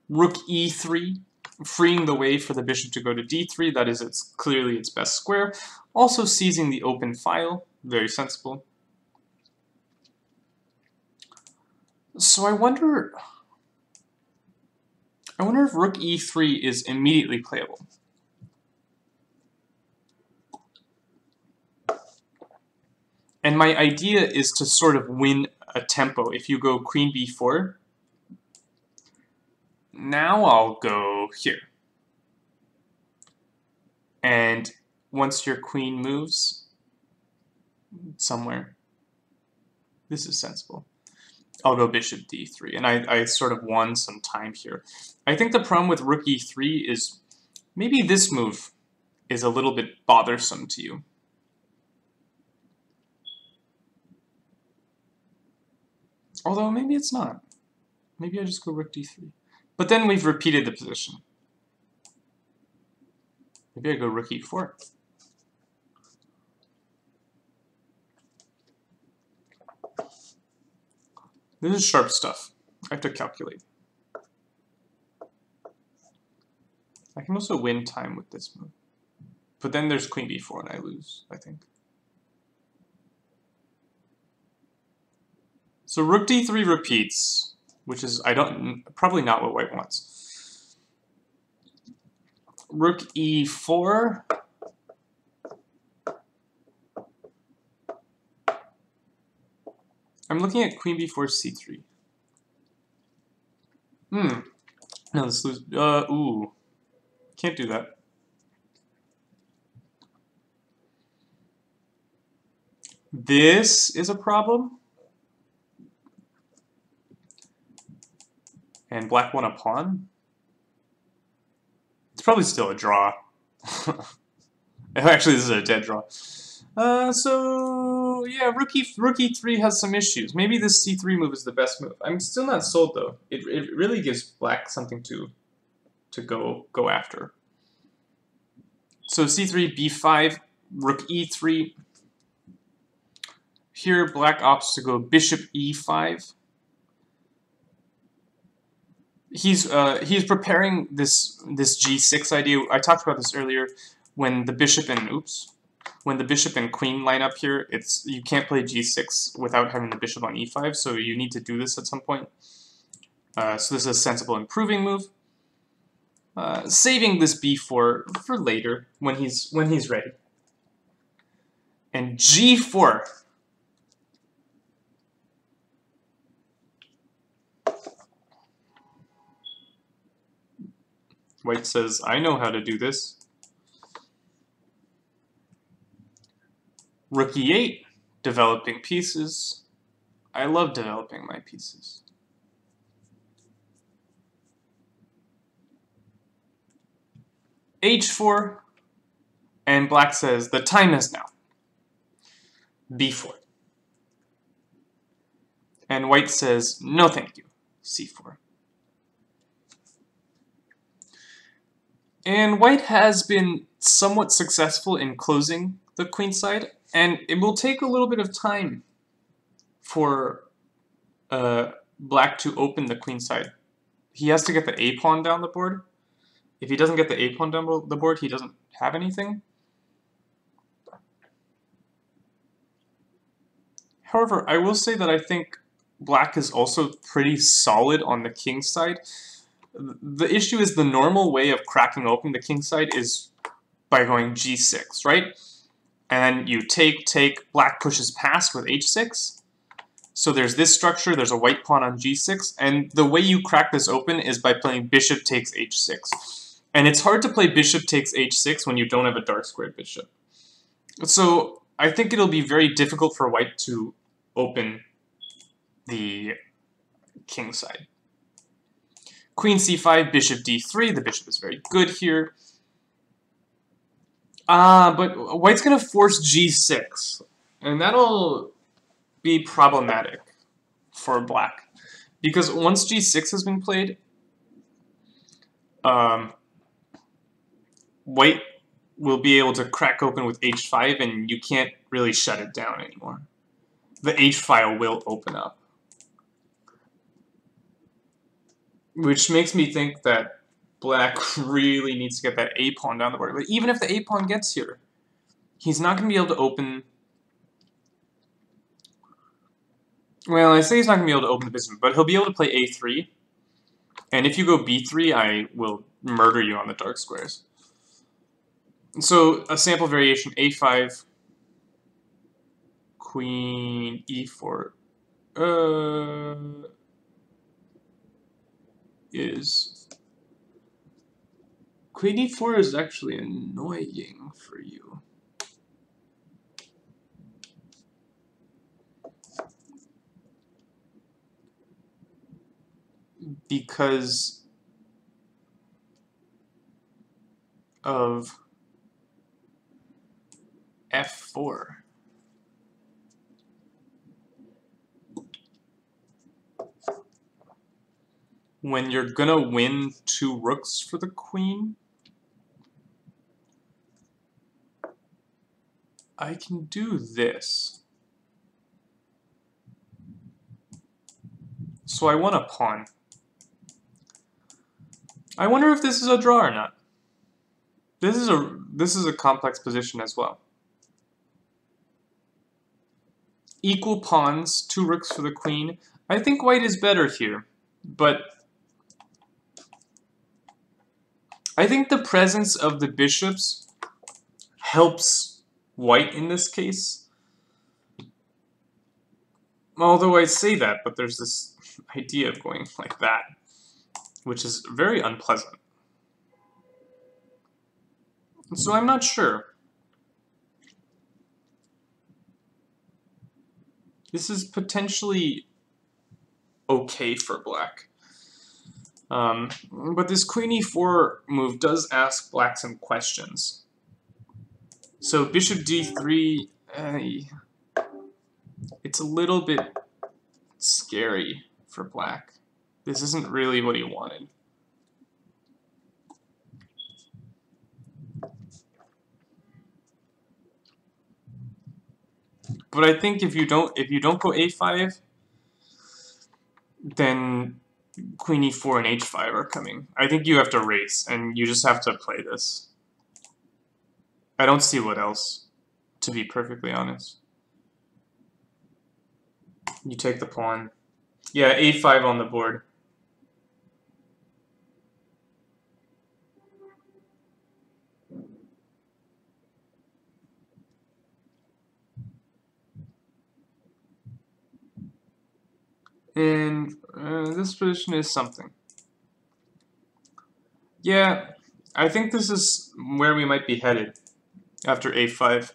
Rook e3, freeing the way for the bishop to go to d3. That is clearly its best square. Also seizing the open file, very sensible. So I wonder if rook e3 is immediately playable. And my idea is to sort of win a tempo. If you go queen b4, now I'll go here. And once your queen moves somewhere, this is sensible. I'll go bishop d3, and I sort of won some time here. I think the problem with rook e3 is maybe this move is a little bit bothersome to you. Although maybe it's not. Maybe I just go rook d3. But then we've repeated the position. Maybe I go rook e4. This is sharp stuff. I have to calculate. I can also win time with this move. But then there's queen b4 and I lose, I think. So rook d3 repeats, which is probably not what white wants. Rook e4. I'm looking at queen b4 c3. No, this lose. Ooh, can't do that. This is a problem. And black won a pawn. It's probably still a draw. Actually, this is a dead draw. So yeah, rook e3 has some issues. Maybe this c3 move is the best move. I'm still not sold though. It really gives black something to go after. So c3, b5, rook e3. Here, black opts to go bishop e5. He's preparing this g6 idea. I talked about this earlier. When the bishop and queen line up here, you can't play g6 without having the bishop on e5. So you need to do this at some point. So this is a sensible improving move. Saving this b4 for later when he's ready. And g4. White says, I know how to do this. Rook e8, developing pieces. I love developing my pieces. h4, and black says, the time is now. b4. And white says, no thank you, c4. And white has been somewhat successful in closing the queen side, and it will take a little bit of time for black to open the queen side. He has to get the a pawn down the board. If he doesn't get the a pawn down the board, he doesn't have anything. However, I will say that I think black is also pretty solid on the king side. The issue is the normal way of cracking open the king side is by going g6, right? And you take, black pushes past with h6. So there's this structure, there's a white pawn on g6, and the way you crack this open is by playing bishop takes h6. And it's hard to play bishop takes h6 when you don't have a dark squared bishop. So I think it'll be very difficult for white to open the king side. Queen c5, bishop d3. The bishop is very good here. But white's going to force g6. And that'll be problematic for black. Because once g6 has been played, white will be able to crack open with h5, and you can't really shut it down anymore. The h file will open up. Which makes me think that black really needs to get that a-pawn down the board. But even if the a-pawn gets here, he's not going to be able to open... Well, I say he's not going to be able to open the bishop, but he'll be able to play a3. And if you go b3, I will murder you on the dark squares. So, a sample variation, a5, queen, e4, is... Queen e4 is actually annoying for you. Because of f4. When you're gonna win 2 rooks for the queen, I can do this. So I want a pawn. I wonder if this is a draw or not. This is a complex position as well. Equal pawns, 2 rooks for the queen. I think white is better here, but I think the presence of the bishops helps white in this case. Although I say that, but there's this idea of going like that, which is very unpleasant. So I'm not sure. This is potentially okay for black. But this queen e4 move does ask black some questions. So bishop d3, it's a little bit scary for black. This isn't really what he wanted. But I think if you don't go a5, then queen e4 and h5 are coming. I think you have to race, and you just have to play this. I don't see what else, to be perfectly honest. You take the pawn. Yeah, a5 on the board. And this position is something. Yeah, I think this is where we might be headed after a5.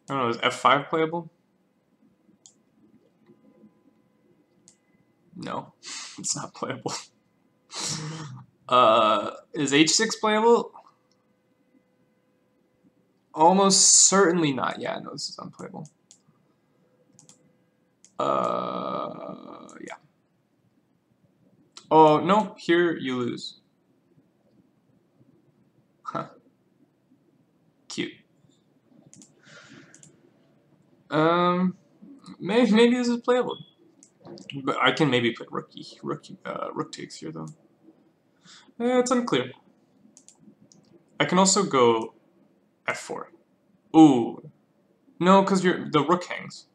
I don't know, is f5 playable? No, it's not playable. Is h6 playable? Almost certainly not. Yeah, no, this is unplayable. Yeah. Oh, no, here you lose. Huh. Cute. Maybe this is playable. But I can maybe put rook takes here, though. It's unclear. I can also go f4. Ooh. No, because the rook hangs.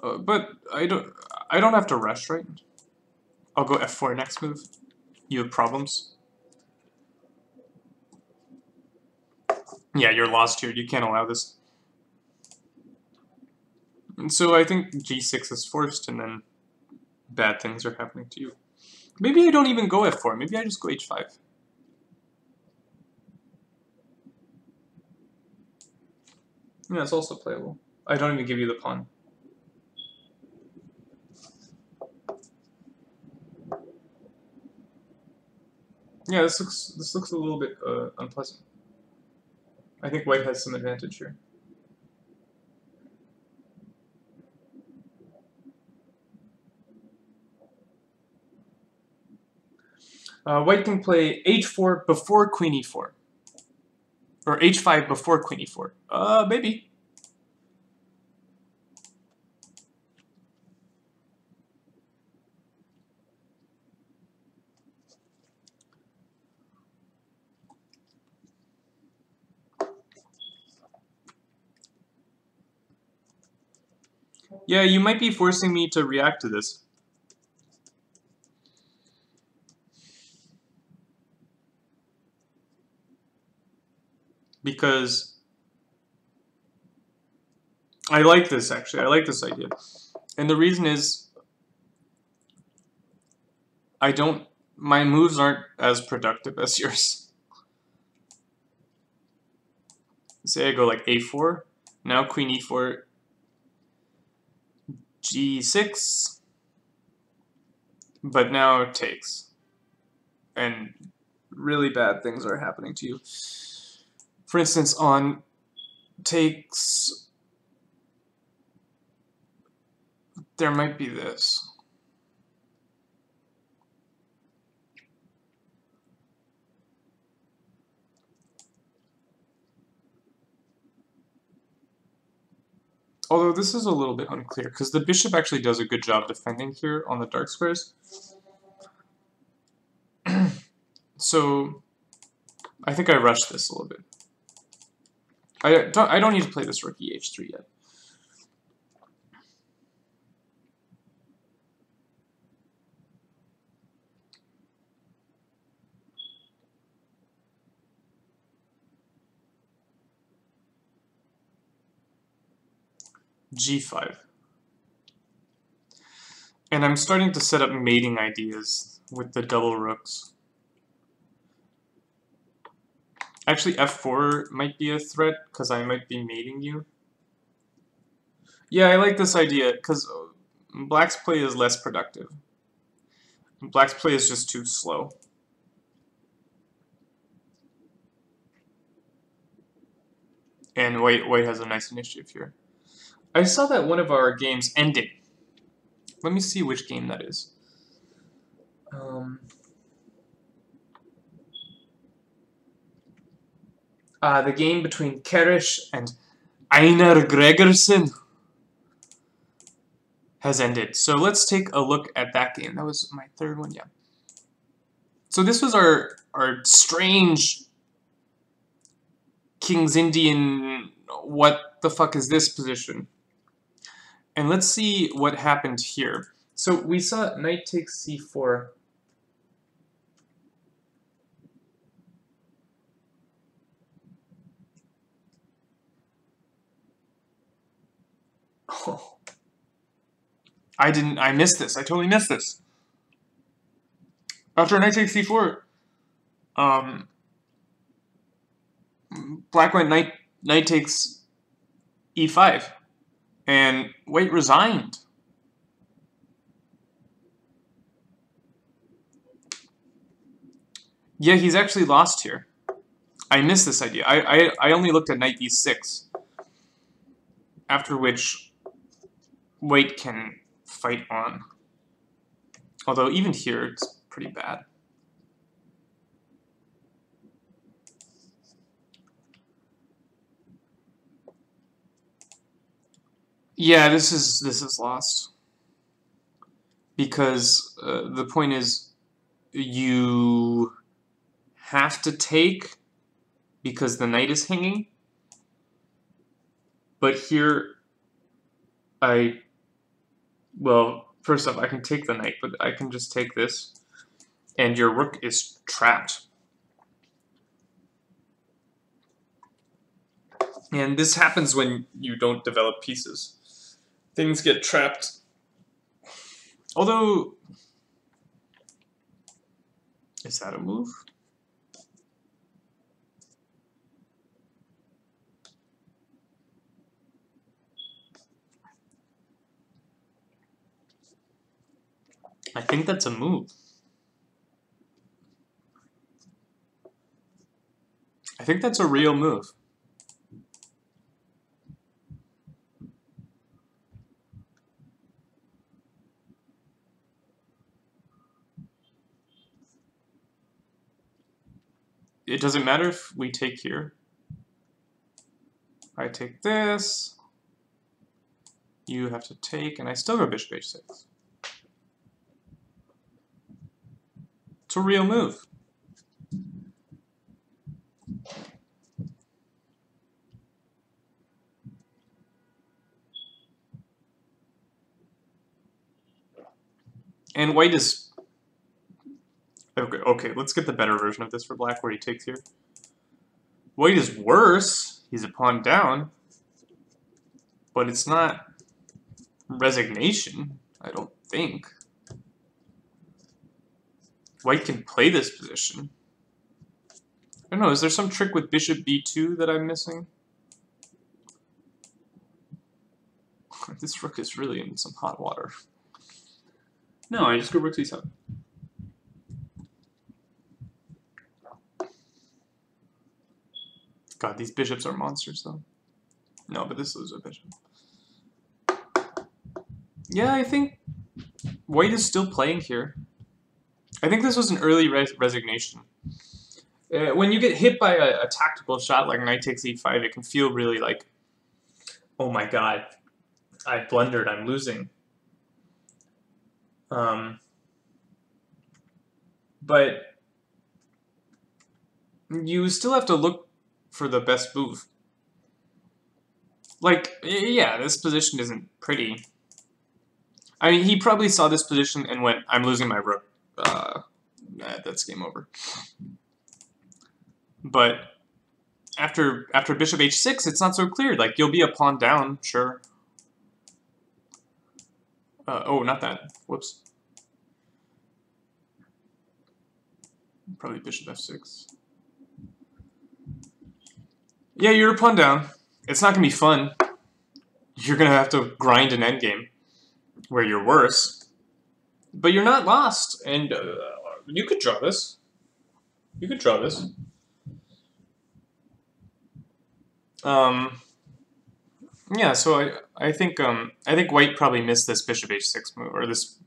But I don't have to rush, right? I'll go f4 next move. You have problems? Yeah, you're lost here. You can't allow this. And so I think g6 is forced, and then bad things are happening to you. Maybe I don't even go f4. Maybe I just go h5. Yeah, it's also playable. I don't even give you the pawn. Yeah, this looks a little bit unpleasant. I think white has some advantage here. White can play h4 before queen e4. Or h5 before queen e4. Maybe. Yeah, you might be forcing me to react to this. Because I like this, actually. I like this idea. And the reason is my moves aren't as productive as yours. Say I go like a4, now queen e4, g6, but now it takes. And really bad things are happening to you. For instance, on takes, there might be this. Although this is a little bit unclear, because the bishop actually does a good job defending here on the dark squares. So I think I rushed this a little bit. I don't need to play this rook e3 yet. g5. And I'm starting to set up mating ideas with the double rooks. Actually, f4 might be a threat, because I might be mating you. Yeah, I like this idea, because black's play is less productive. Black's play is just too slow. And white has a nice initiative here. I saw that one of our games ended. Let me see which game that is. The game between Kerish and Einar Gregersen has ended. So let's take a look at that game. That was my third one, yeah. So this was our strange King's Indian, what the fuck is this position? And let's see what happened here. So we saw knight takes c4. Oh. I missed this. I totally missed this. After knight takes c4, black went knight takes e5, and white resigned. Yeah, he's actually lost here. I missed this idea. I only looked at knight e6, after which white can fight on. Although even here, it's pretty bad. Yeah, this is lost. Because the point is, you have to take because the knight is hanging. But here, well, first off, I can take the knight, but I can just take this, and your rook is trapped. And this happens when you don't develop pieces. Things get trapped. Although, is that a move? I think that's a move. I think that's a real move. it doesn't matter if we take here. I take this. You have to take, and I still go bishop h6. It's a real move. And white is... Okay, let's get the better version of this for black, where he takes here. White is worse. He's a pawn down. But it's not resignation, I don't think. White can play this position. I don't know, is there some trick with bishop b2 that I'm missing? This rook is really in some hot water. No, I just go rook c7. God, these bishops are monsters, though. No, but this is a bishop. Yeah, I think white is still playing here. I think this was an early resignation. When you get hit by a tactical shot like knight takes e5, it can feel really like, oh my god, I blundered, I'm losing. But you still have to look for the best move. Like, yeah, this position isn't pretty. I mean, he probably saw this position and went, I'm losing my rook. That's game over. But after bishop h6, it's not so clear. Like, you'll be a pawn down, sure. Oh, not that. Whoops. Probably bishop f6. Yeah, you're a pawn down. It's not going to be fun. You're going to have to grind an endgame where you're worse. But you're not lost. And you could draw this. You could draw this. Yeah, so I think white probably missed this bishop h6 move, or this.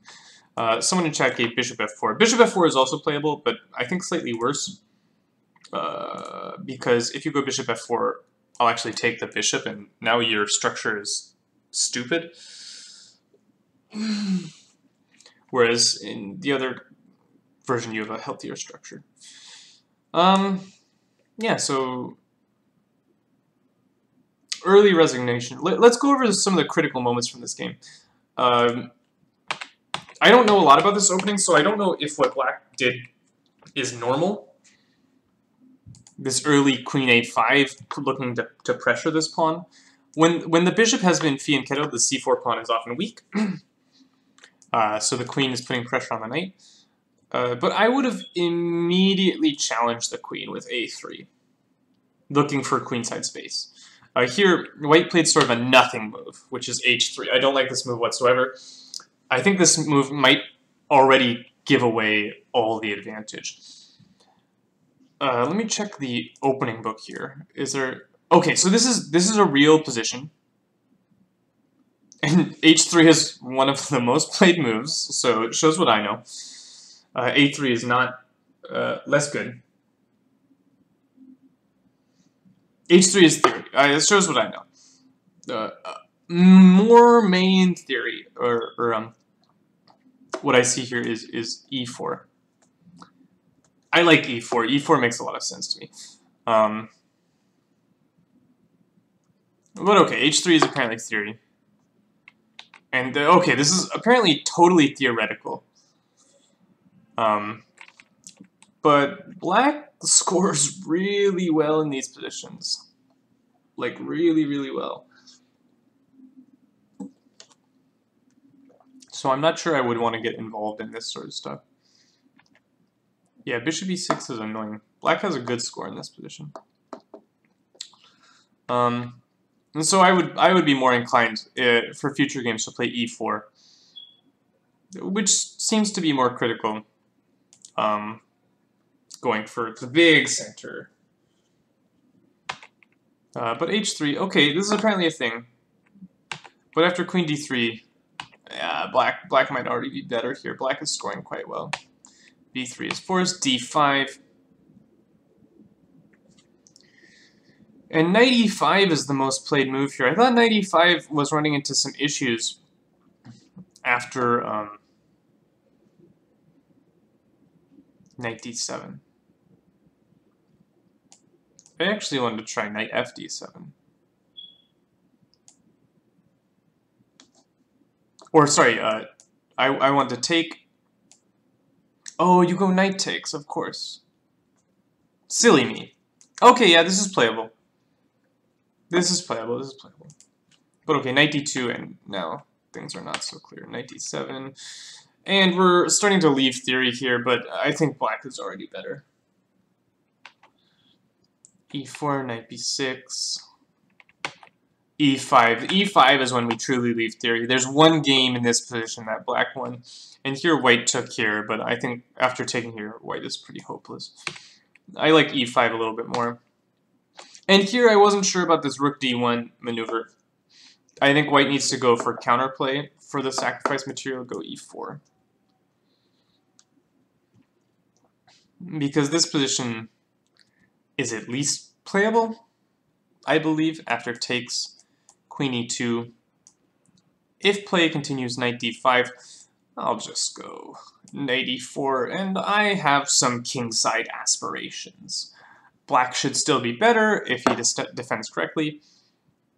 Someone in chat gave bishop f4. Bishop f4 is also playable, but I think slightly worse. Because if you go bishop f4, I'll actually take the bishop, and now your structure is stupid. Whereas in the other version, you have a healthier structure. Yeah, so early resignation. Let's go over some of the critical moments from this game. I don't know a lot about this opening, so I don't know if what black did is normal. This early queen a5 looking to pressure this pawn. When the bishop has been fianchettoed, the c4 pawn is often weak. So the queen is putting pressure on the knight. But I would have immediately challenged the queen with a3, looking for queenside space. Here, white played sort of a nothing move, which is h3. I don't like this move whatsoever. I think this move might already give away all the advantage. Let me check the opening book here. Is there... Okay, so this is a real position. And h3 is one of the most played moves, so it shows what I know. a3 is not less good. h3 is theory. It shows what I know. More main theory, or what I see here is e4. I like e4. e4 makes a lot of sense to me. But okay, h3 is apparently theory. And okay, this is apparently totally theoretical. But black scores really well in these positions. Like, really, really well. So I'm not sure I would want to get involved in this sort of stuff. Yeah, bishop e6 is annoying. Black has a good score in this position. And so I would be more inclined for future games to play e4, which seems to be more critical. Going for the big center. But h3, okay, this is apparently a thing. But after queen d3, yeah, black might already be better here. Black is scoring quite well. b3 is forced, d5. And knight e5 is the most played move here. I thought knight e5 was running into some issues after knight d7. I actually wanted to try knight fd7. Or, sorry, I want to take... Oh, you go knight takes, of course. Silly me. Okay, yeah, this is playable. This is playable, this is playable. But okay, knight d2, and now things are not so clear. Knight d7. And we're starting to leave theory here, but I think black is already better. e4, knight b6, e5. e5 is when we truly leave theory. There's one game in this position that black won, and here white took here, but I think after taking here, white is pretty hopeless. I like e5 a little bit more. And here I wasn't sure about this rook d1 maneuver. I think white needs to go for counterplay. For the sacrifice material, go e4. Because this position is at least playable, I believe, after takes queen e2. If play continues knight d5, I'll just go knight e4, and I have some kingside aspirations. Black should still be better if he defends correctly,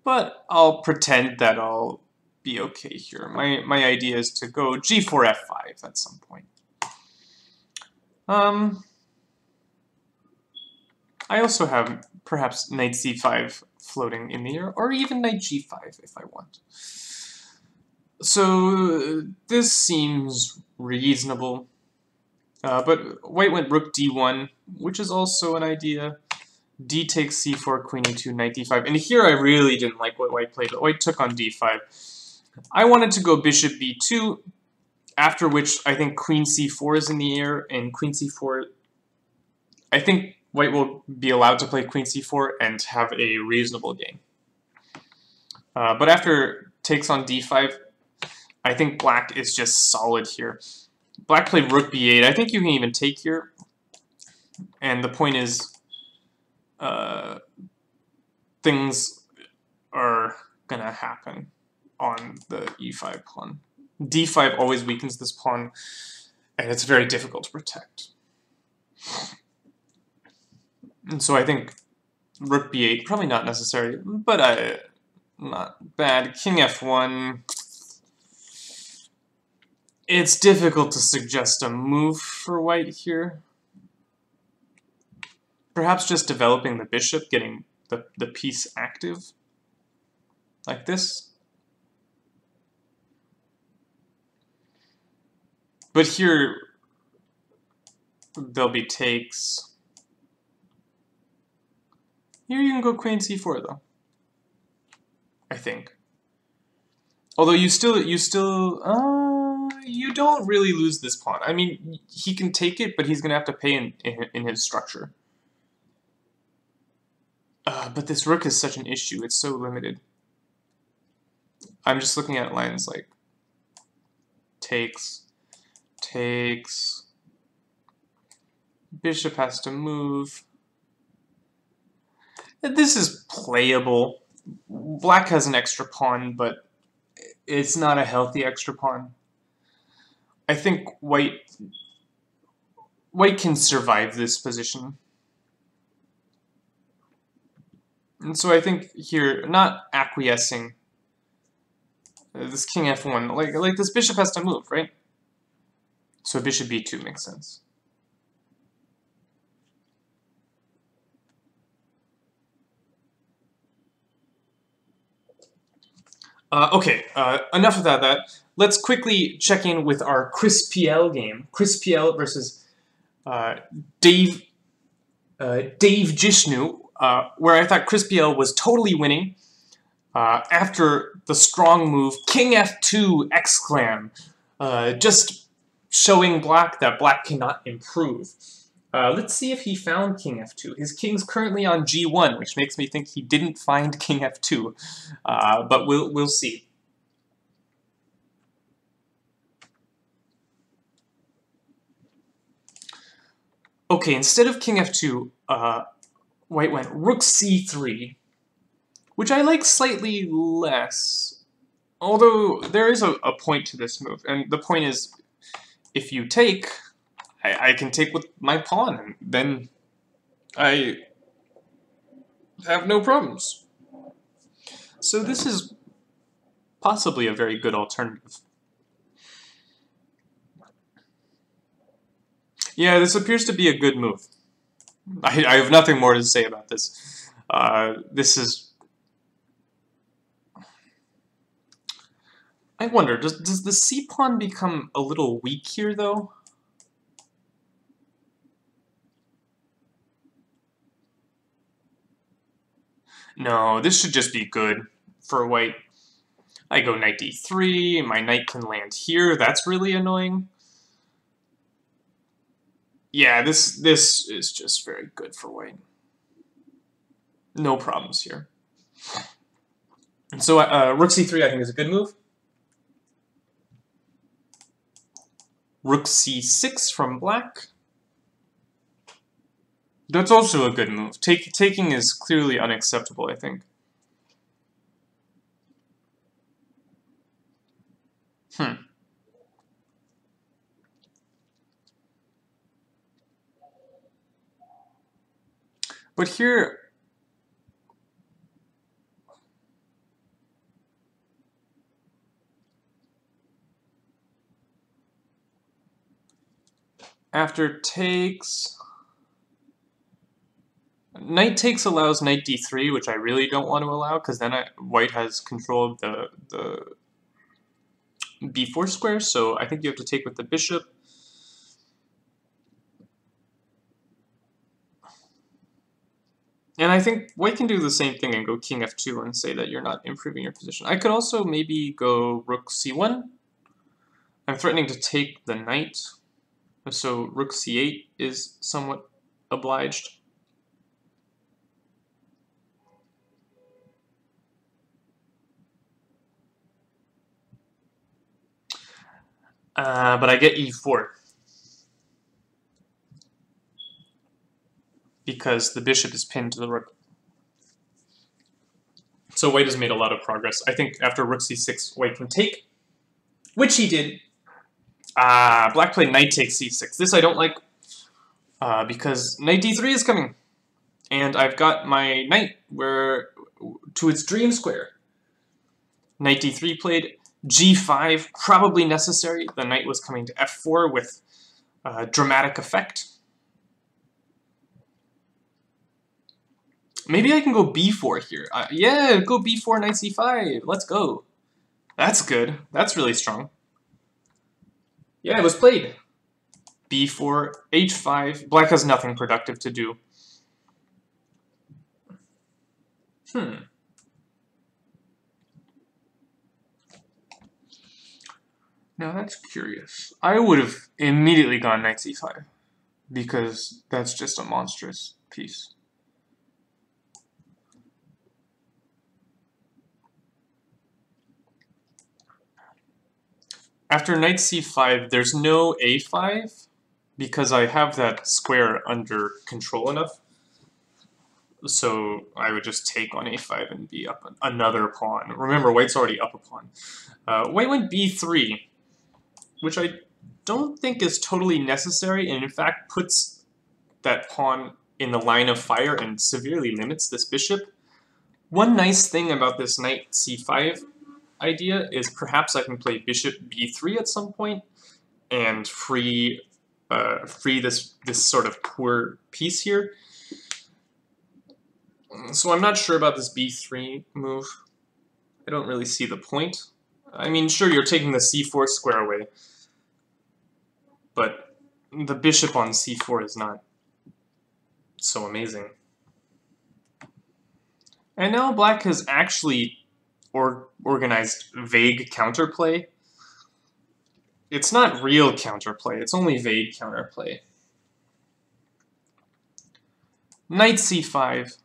but I'll pretend that I'll be okay here. My idea is to go g4 f5 at some point. I also have perhaps knight c5 floating in the air, or even knight g5 if I want. So this seems reasonable. But white went rook d1, which is also an idea. D takes c4, queen e2, knight d5. And here I really didn't like what white played, but white took on d5. I wanted to go bishop b2, after which I think queen c4 is in the air, and queen c4... I think white will be allowed to play queen c4 and have a reasonable game. But after takes on d5, I think black is just solid here. Black played rook b8. I think you can even take here. And the point is, things are gonna happen on the e5 pawn. d5 always weakens this pawn, and it's very difficult to protect. And so I think rook b8, probably not necessary, but not bad. King f1. It's difficult to suggest a move for white here. Perhaps just developing the bishop, getting the piece active, like this. But here, there'll be takes. Here you can go queen c4 though, I think. Although you don't really lose this pawn. I mean, he can take it, but he's gonna have to pay in his structure. But this rook is such an issue. It's so limited. I'm just looking at lines like takes, bishop has to move. This is playable. Black has an extra pawn, but it's not a healthy extra pawn. I think white can survive this position. And so I think here, not acquiescing, this king f1, like this bishop has to move, right? So bishop b2 makes sense. Okay, enough of that. Let's quickly check in with our Chris PL game. Chris PL versus Dave Jishnu, where I thought Chris PL was totally winning after the strong move, King F2 exclam, just showing black that black cannot improve. Let's see if he found King F2. His king's currently on G1, which makes me think he didn't find King F2, but we'll see. Okay, instead of King F2, white went Rook C3, which I like slightly less. Although there is a point to this move, and the point is, if you take, I can take with my pawn, and then I have no problems. So this is possibly a very good alternative. Yeah, this appears to be a good move. I have nothing more to say about this. This is... I wonder, does the c-pawn become a little weak here, though? No, this should just be good for white. I go knight d3, my knight can land here, that's really annoying. Yeah, this is just very good for white. No problems here. And so rook c3 I think is a good move. Rook c6 from black. That's also a good move. Taking is clearly unacceptable, I think. But here... After takes... Knight takes allows knight d3, which I really don't want to allow, because then white has control of the b4 square, so I think you have to take with the bishop. And I think white can do the same thing and go king f2 and say that you're not improving your position. I could also maybe go rook c1. I'm threatening to take the knight, so rook c8 is somewhat obliged. But I get e4. Because the bishop is pinned to the rook. So white has made a lot of progress. I think after rook c6, white can take, which he did. Black played knight takes c6. This I don't like, because knight d3 is coming. And I've got my knight to its dream square. Knight d3 played, g5, probably necessary. The knight was coming to f4 with dramatic effect. Maybe I can go b4 here. Yeah, go b4, knight c5. Let's go. That's good. That's really strong. Yeah, it was played. b4, h5. Black has nothing productive to do. Now that's curious. I would have immediately gone knight c5, because that's just a monstrous piece. After knight c5, there's no a5, because I have that square under control enough. So I would just take on a5 and be up another pawn. Remember, white's already up a pawn. White went b3, which I don't think is totally necessary, and in fact puts that pawn in the line of fire and severely limits this bishop. One nice thing about this knight c5 idea is perhaps I can play bishop b3 at some point and free this sort of poor piece here. So I'm not sure about this b3 move. I don't really see the point. I mean, sure, you're taking the c4 square away, but the bishop on c4 is not so amazing. And now black has actually organized vague counterplay. It's not real counterplay, it's only vague counterplay. Knight c5.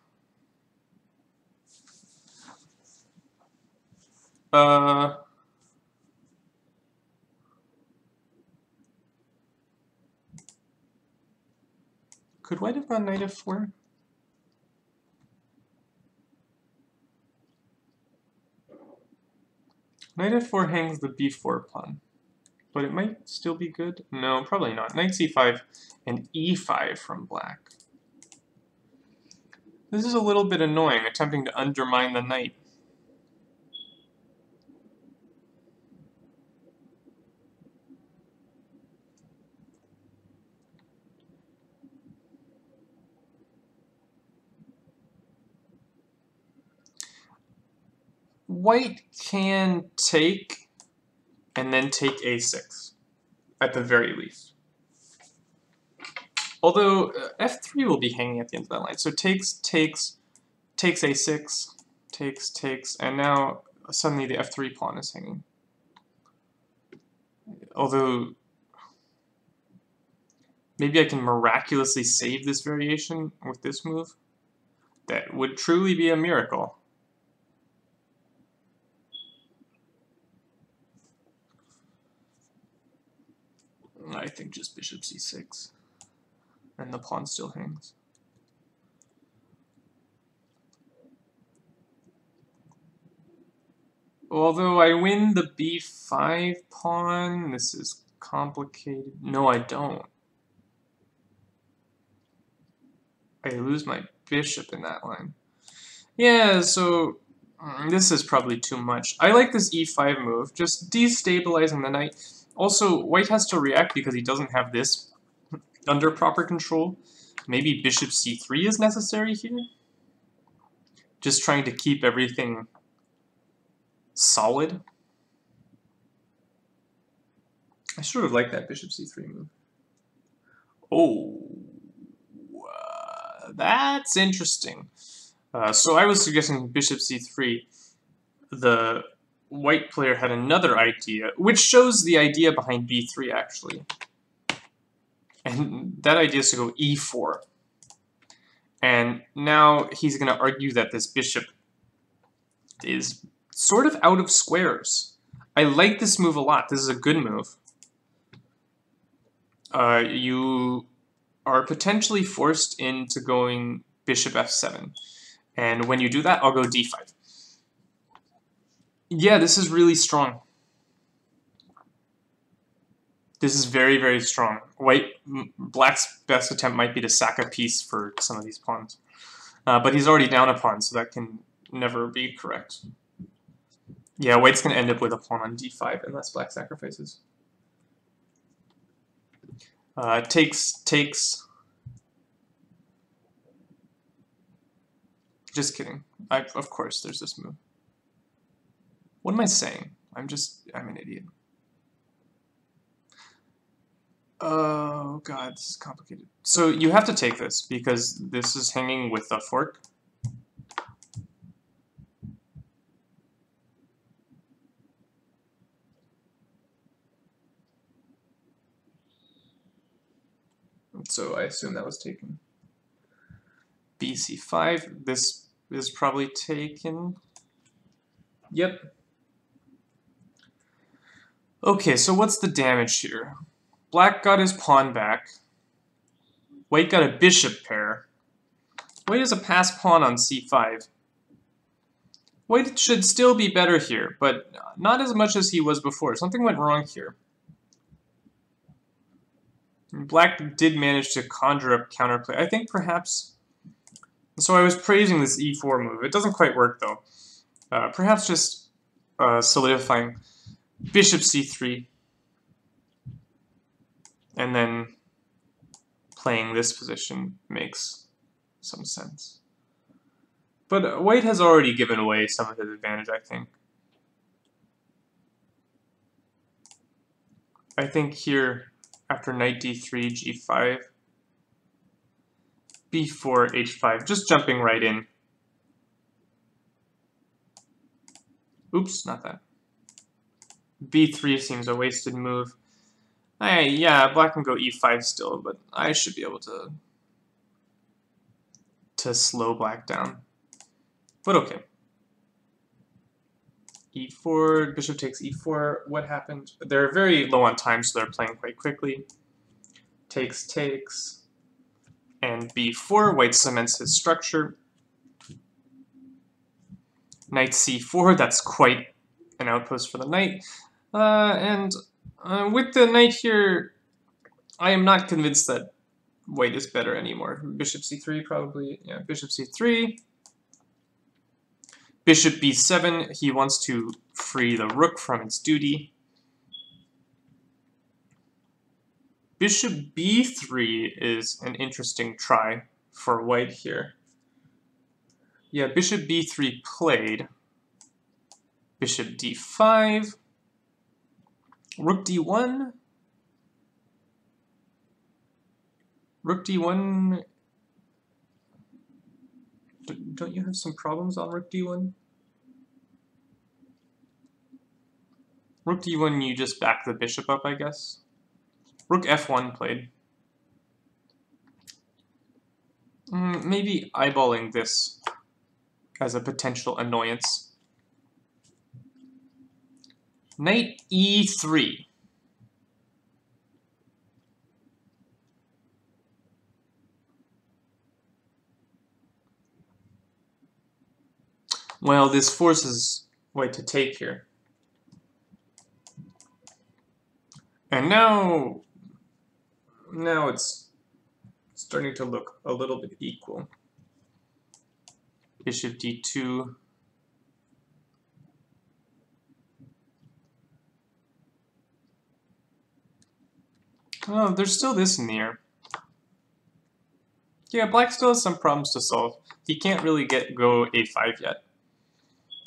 Could white have gone knight f4? Knight f4 hangs the b4 pawn. But it might still be good. No, probably not. Knight c5 and e5 from black. This is a little bit annoying, attempting to undermine the knight. White can take and then take a6, at the very least. Although f3 will be hanging at the end of that line. So takes a6, takes, and now suddenly the f3 pawn is hanging. Although, maybe I can miraculously save this variation with this move. That would truly be a miracle. I think just bishop c6. And the pawn still hangs. Although I win the b5 pawn, this is complicated. No, I don't. I lose my bishop in that line. Yeah, so this is probably too much. I like this e5 move, just destabilizing the knight. Also, white has to react because he doesn't have this under proper control. Maybe bishop c3 is necessary here. Just trying to keep everything solid. I sort of like that bishop c3 move. Oh, that's interesting. So I was suggesting bishop c3. The white player had another idea, which shows the idea behind b3, actually. And that idea is to go e4. And now he's going to argue that this bishop is sort of out of squares. I like this move a lot. This is a good move. You are potentially forced into going bishop f7. And when you do that, I'll go d5. Yeah, this is really strong. This is very, very strong. Black's best attempt might be to sack a piece for some of these pawns. But he's already down a pawn, so that can never be correct. Yeah, white's going to end up with a pawn on d5 unless black sacrifices. Takes. Just kidding. Of course, there's this move. What am I saying? I'm an idiot. Oh god, this is complicated. So you have to take this because this is hanging with a fork. So I assume that was taken. bc5, this is probably taken. Yep. Okay, so what's the damage here? Black got his pawn back. White got a bishop pair. White has a passed pawn on c5. White should still be better here, but not as much as he was before. Something went wrong here. Black did manage to conjure up counterplay. I think perhaps... So I was praising this e4 move. It doesn't quite work, though. Perhaps just solidifying bishop c3. And then playing this position makes some sense. But white has already given away some of his advantage, I think. I think here, after knight d3, g5, b4, h5, just jumping right in. Oops, not that. b3 seems a wasted move. Yeah, black can go e5 still, but I should be able to slow black down. But okay. e4, bishop takes e4. What happened? They're very low on time, so they're playing quite quickly. Takes, and b4, white cements his structure. Knight c4, that's quite an outpost for the knight. And with the knight here, I am not convinced that white is better anymore. Bishop c3 probably, yeah, bishop c3. Bishop b7, he wants to free the rook from its duty. Bishop b3 is an interesting try for white here. Yeah, bishop b3 played. Bishop d5. Rook d1. Rook d1. Don't you have some problems on rook d1? Rook d1, you just back the bishop up, I guess. Rook f1 played. Maybe eyeballing this as a potential annoyance. Knight e3. Well, this forces white to take here. And now it's starting to look a little bit equal. Bishop d2. Oh, there's still this in the air. Yeah, black still has some problems to solve. He can't really go a5 yet.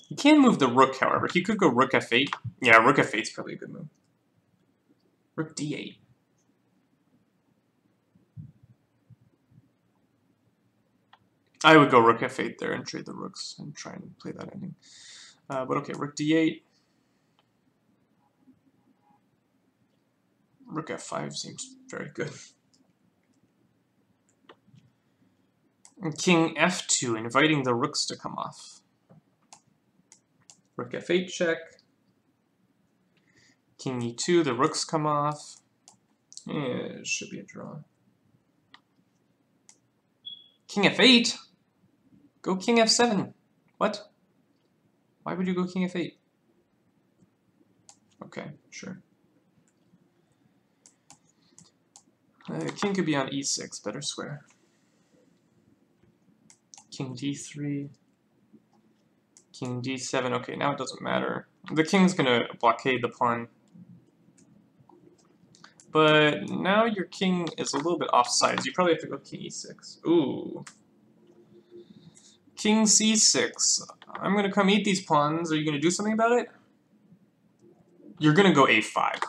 He can move the rook, however. He could go rook f8. Yeah, rook f8 is probably a good move. Rook d8. I would go rook f8 there and trade the rooks and try and play that ending. But okay, rook d8. Rook f5 seems very good. And king f2, inviting the rooks to come off. Rook f8 check. King e2, the rooks come off. Yeah, it should be a draw. King f8? Go king f7. What? Why would you go king f8? Okay, sure. King could be on e6, better square. King d3. King d7. Okay, now it doesn't matter. The king's gonna blockade the pawn. But now your king is a little bit offsides. You probably have to go king e6. Ooh. King c6. I'm gonna come eat these pawns. Are you gonna do something about it? You're gonna go a5.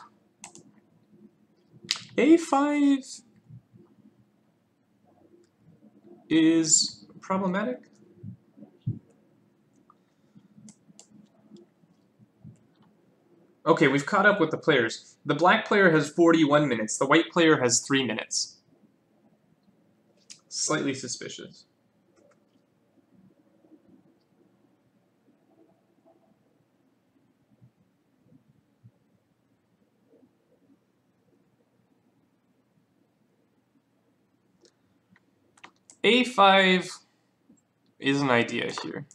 a5 is problematic. Okay, we've caught up with the players. The black player has 41 minutes. The white player has 3 minutes. Slightly suspicious. a5 is an idea here.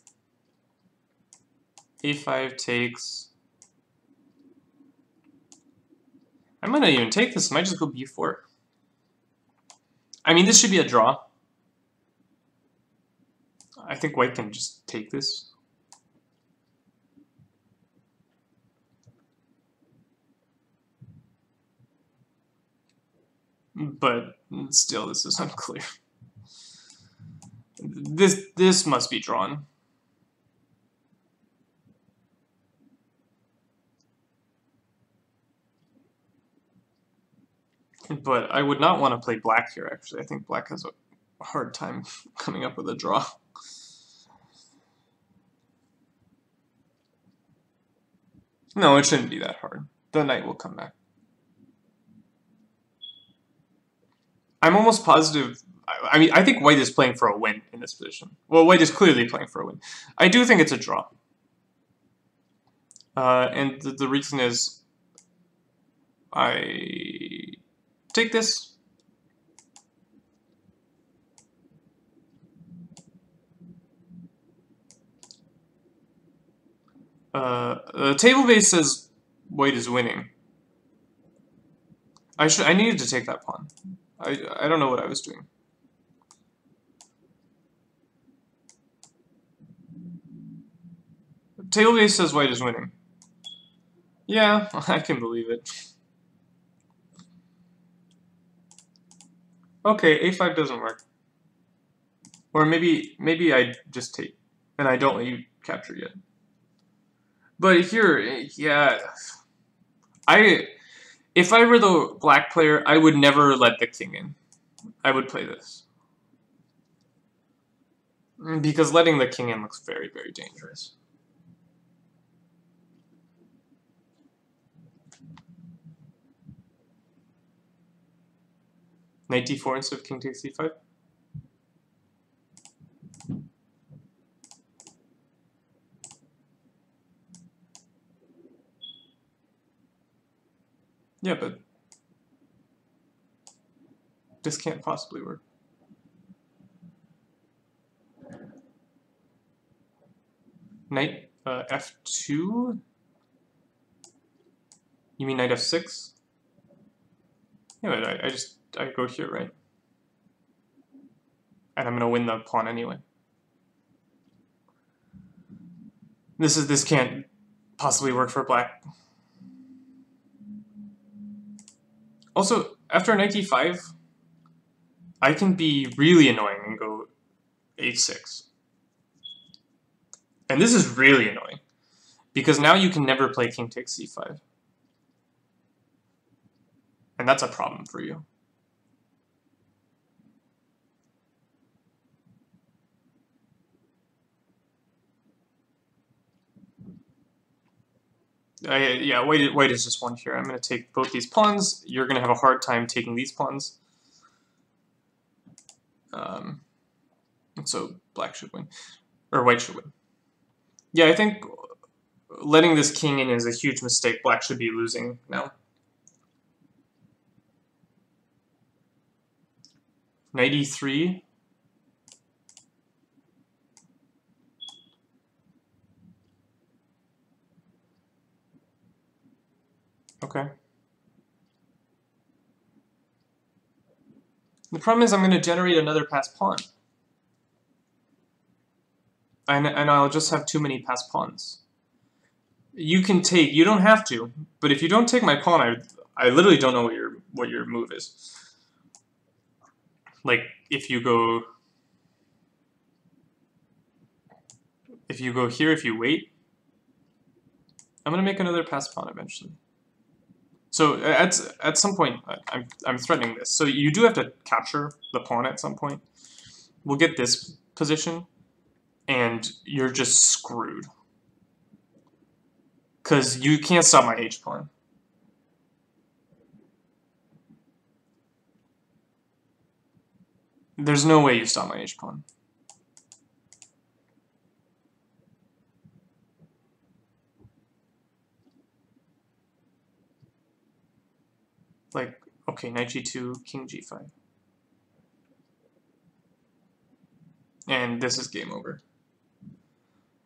a5 takes. I might not even take this. I might just go b4. I mean, this should be a draw. I think white can just take this. But still, this is unclear. This must be drawn. But I would not want to play black here, actually. I think black has a hard time coming up with a draw. No, it shouldn't be that hard. The knight will come back. I'm almost positive. I mean, I think white is playing for a win in this position. Well, white is clearly playing for a win. I do think it's a draw. And the reason is I take this. The table base says white is winning. I needed to take that pawn. I don't know what I was doing. Table base says white is winning. Yeah, I can believe it. Okay, a5 doesn't work. Or maybe I just take, and I don't let you capture yet. But here, yeah, if I were the black player, I would never let the king in. I would play this. Because letting the king in looks very, very dangerous. Knight d4 instead of king takes c5. Yeah, but this can't possibly work. Knight f2? You mean knight f6? Yeah, but I go here, right? And I'm gonna win the pawn anyway. This can't possibly work for black. Also, after knight d5, I can be really annoying and go h6. And this is really annoying, because now you can never play king takes c5. And that's a problem for you. Yeah, white is just one here. I'm going to take both these pawns. You're going to have a hard time taking these pawns. So black should win. Or white should win. Yeah, I think letting this king in is a huge mistake. Black should be losing now. Knight e3. Okay. The problem is I'm going to generate another passed pawn. And I'll just have too many passed pawns. You can take, you don't have to, but if you don't take my pawn, I literally don't know what your move is. Like, if you go here, if you wait, I'm going to make another passed pawn eventually. So at some point, I'm threatening this. So you do have to capture the pawn at some point. We'll get this position, and you're just screwed. Because you can't stop my h-pawn. There's no way you stop my h-pawn. Like, okay, knight g2, king g5. And this is game over.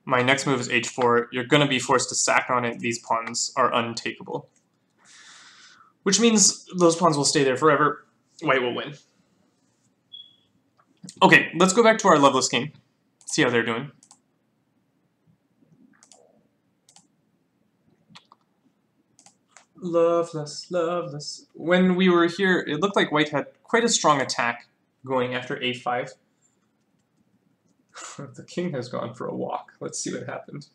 My next move is h4. You're going to be forced to sack on it. These pawns are untakeable. Which means those pawns will stay there forever. White will win. Okay, let's go back to our loveless game. See how they're doing. Loveless, loveless. When we were here, it looked like white had quite a strong attack going after a5. The king has gone for a walk. Let's see what happened.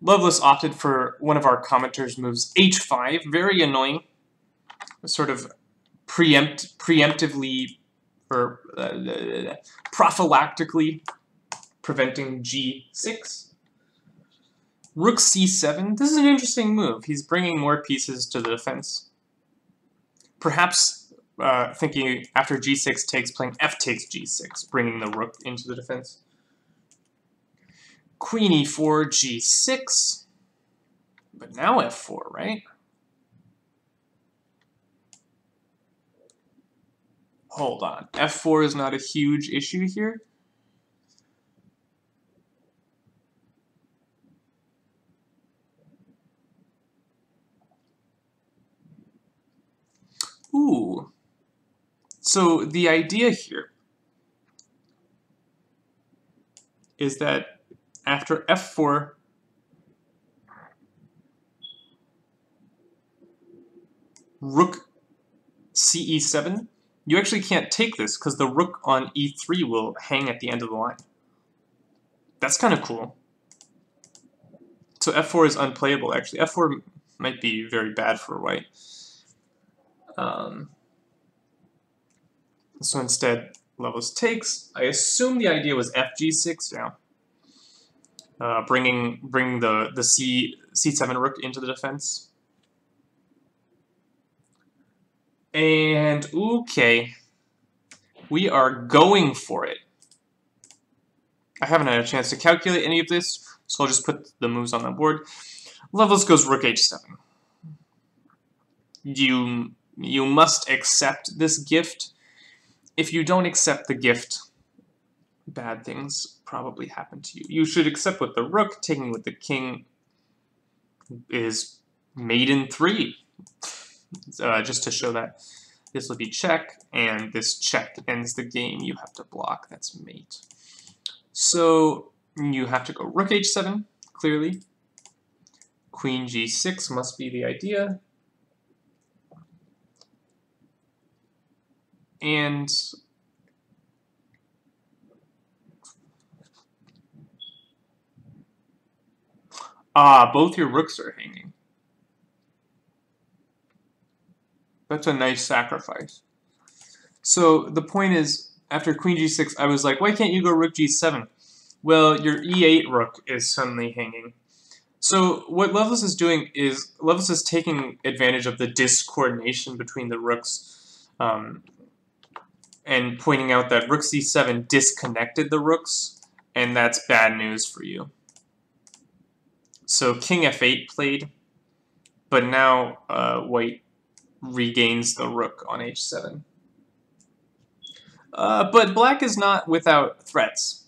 Loveless opted for one of our commenters' moves, h5. Very annoying. Sort of preemptively or prophylactically preventing g6. Rook c7. This is an interesting move. He's bringing more pieces to the defense. Perhaps thinking after g6 takes, playing f takes g6, bringing the rook into the defense. Queen e4, g6. But now f4, right? Hold on. f4 is not a huge issue here. So the idea here is that after f4, rook ce7, you actually can't take this because the rook on e3 will hang at the end of the line. That's kind of cool. So f4 is unplayable, actually. f4 might be very bad for white. So instead, Levels takes. I assume the idea was fg6, yeah. Bring the c7 rook into the defense. And okay, we are going for it. I haven't had a chance to calculate any of this, so I'll just put the moves on the board. Levels goes rook h7. You must accept this gift. If you don't accept the gift, bad things probably happen to you. You should accept with the rook, taking with the king is mate in 3. Just to show that this will be check, and this check ends the game. You have to block. That's mate. So you have to go rook h7, clearly. Queen g6 must be the idea. And both your rooks are hanging. That's a nice sacrifice. So the point is, after queen g6, I was like, why can't you go rook g7? Well, your e8 rook is suddenly hanging. So what Levels is doing is, Levels is taking advantage of the discoordination between the rooks, and pointing out that rook c7 disconnected the rooks, and that's bad news for you. So king f8 played, but now white regains the rook on h7. But black is not without threats.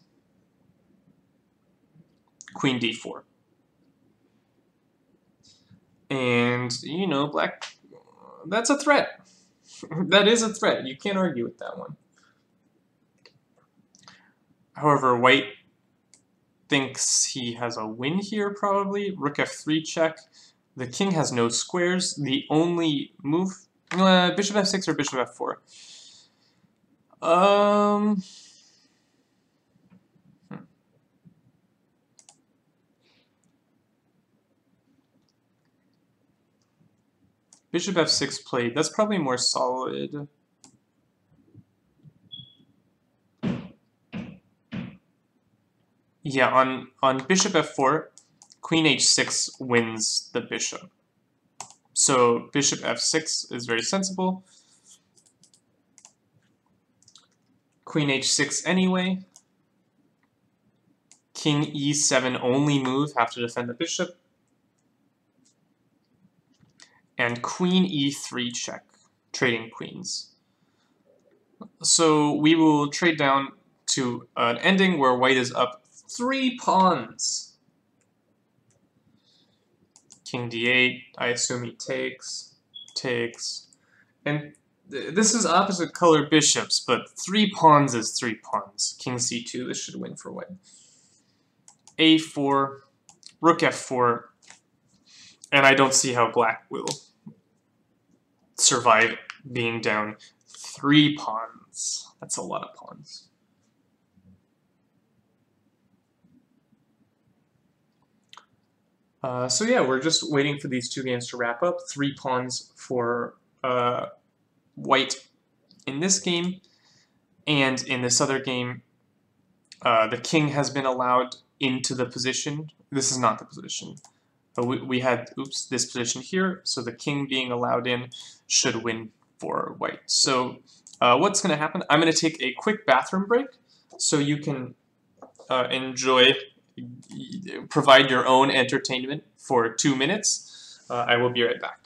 Queen d4. And, you know, black, that's a threat. That is a threat. You can't argue with that one. However, white thinks he has a win here, probably. Rook f3 check. The king has no squares. The only move... bishop f6 or bishop f4? Bishop f6 played. That's probably more solid. Yeah, on bishop f4, queen h6 wins the bishop. So bishop f6 is very sensible. Queen h6 anyway. King e7 only move, have to defend the bishop. And queen e3 check, trading queens. So we will trade down to an ending where white is up 3 pawns. King d8, I assume he takes, and this is opposite color bishops, but 3 pawns is 3 pawns. King c2, this should win for white. a4, rook f4, and I don't see how black will survive being down 3 pawns. That's a lot of pawns. So yeah, we're just waiting for these 2 games to wrap up. 3 pawns for white in this game, and in this other game, the king has been allowed into the position. This is not the position. We had, this position here, so the king being allowed in should win for white. So what's going to happen? I'm going to take a quick bathroom break so you can provide your own entertainment for 2 minutes. I will be right back.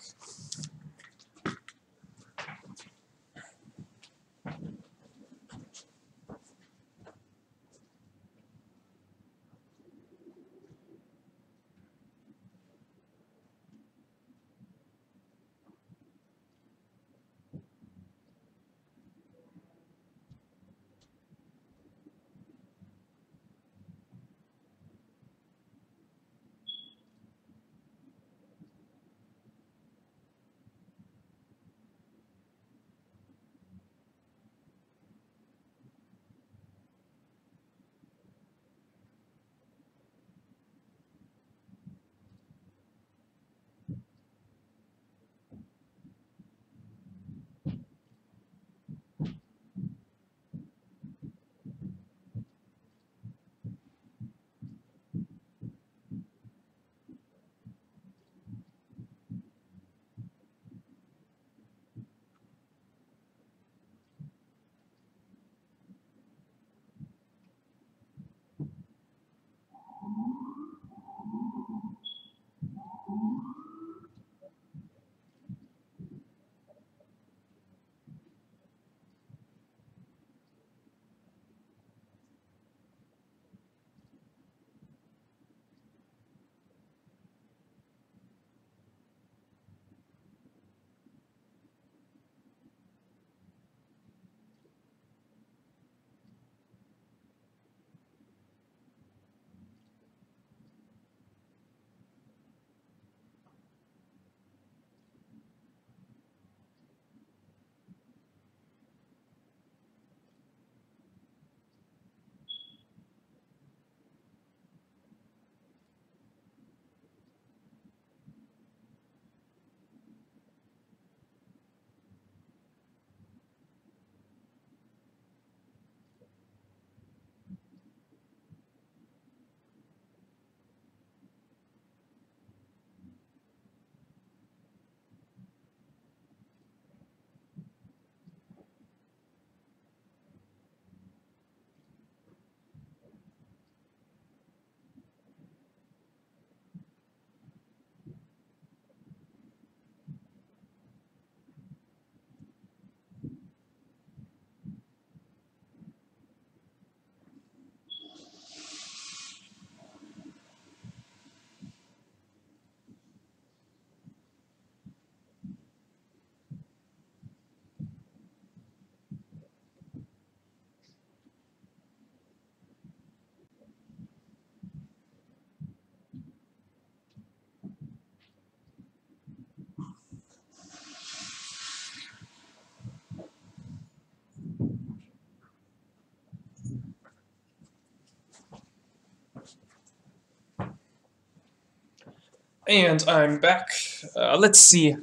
And I'm back. Let's see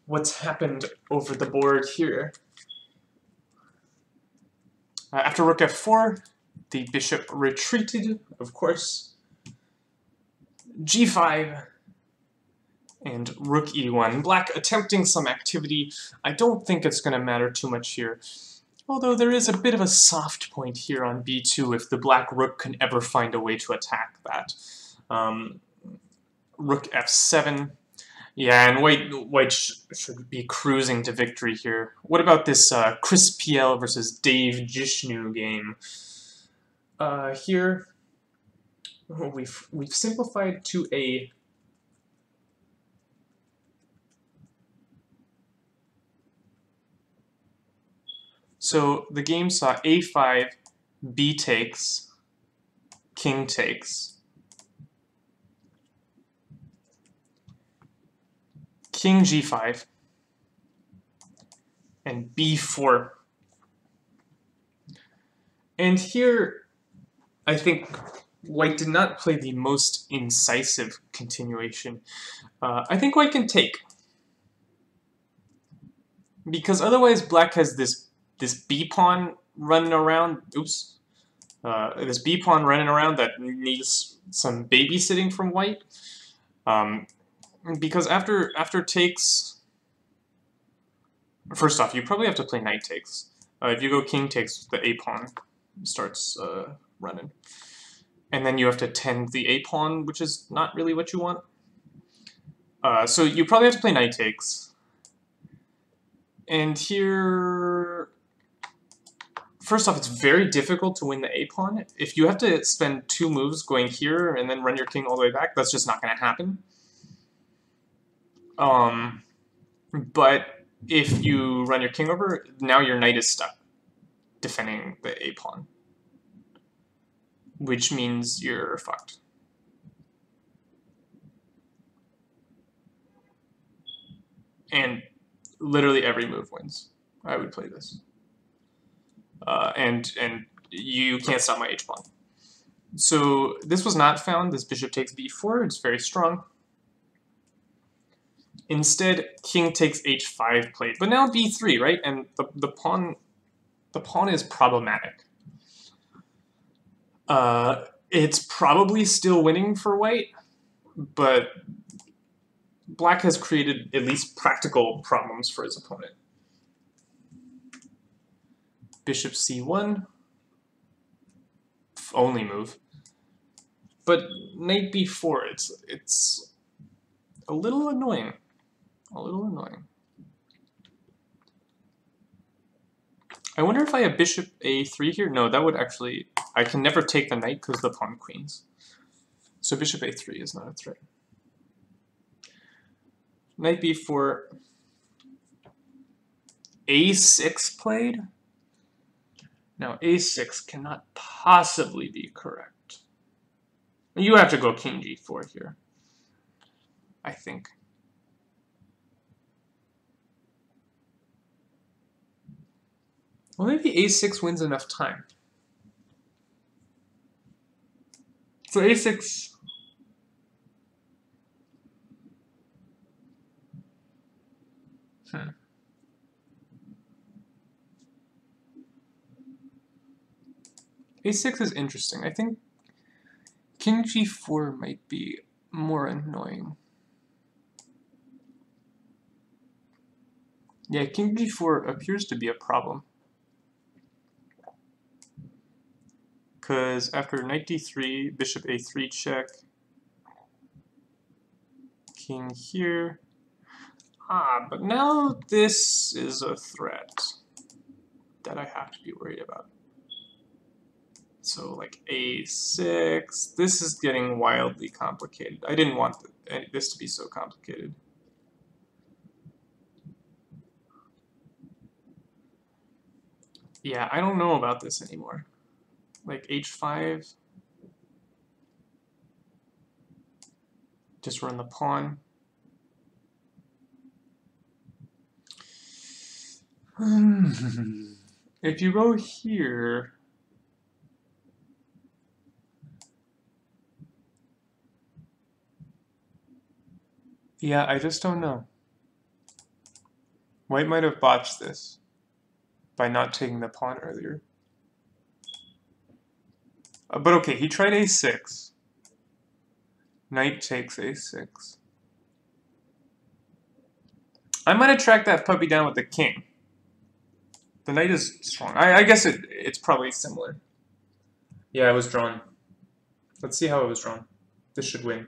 what's happened over the board here. After rook f4, the bishop retreated, of course. g5 and rook e1. Black attempting some activity. I don't think it's going to matter too much here. Although there is a bit of a soft point here on b2 if the black rook can ever find a way to attack that. Rook f7. Yeah, and white should be cruising to victory here. What about this Chris PL versus Dave Jishnu game? Here, we've simplified to a so the game saw a5, b takes, king takes, king g5, and b4. And here, I think white did not play the most incisive continuation. I think white can take. Because otherwise black has this b-pawn running around, oops, this b-pawn running around that needs some babysitting from white. Because after takes, first off, you probably have to play knight takes. If you go king takes, the a-pawn starts running. And then you have to tend the a-pawn, which is not really what you want. So you probably have to play knight takes. And here, first off, it's very difficult to win the a-pawn. If you have to spend 2 moves going here and then run your king all the way back, that's just not going to happen. But if you run your king over, now your knight is stuck defending the a-pawn, which means you're fucked. And literally every move wins. I would play this. And you can't stop my h-pawn. So this was not found. This bishop takes b4. It's very strong. Instead, king takes h5 played. But now b3, right? And the pawn is problematic. It's probably still winning for white, but black has created at least practical problems for his opponent. Bishop c1, only move. But knight b4, it's a little annoying. A little annoying. I wonder if I have bishop a3 here. No, that would actually... I can never take the knight because the pawn queens. So bishop a3 is not a threat. Knight b4. a6 played? Now a6 cannot possibly be correct. You have to go king g4 here, I think. Well, maybe a6 wins enough time. So a6... a6 is interesting. I think king g4 might be more annoying. Yeah, king g4 appears to be a problem. Because after knight d3, bishop a3 check, king here. But now this is a threat that I have to be worried about. So like a6, this is getting wildly complicated. I didn't want this to be so complicated. Yeah, I don't know about this anymore. Like h5, just run the pawn. If you go here, Yeah, I just don't know. White might have botched this by not taking the pawn earlier. But okay, he tried a6. Knight takes a6. I might have tracked that puppy down with the king. The knight is strong. I guess it's probably similar. Yeah, it was drawn. Let's see how it was drawn. This should win.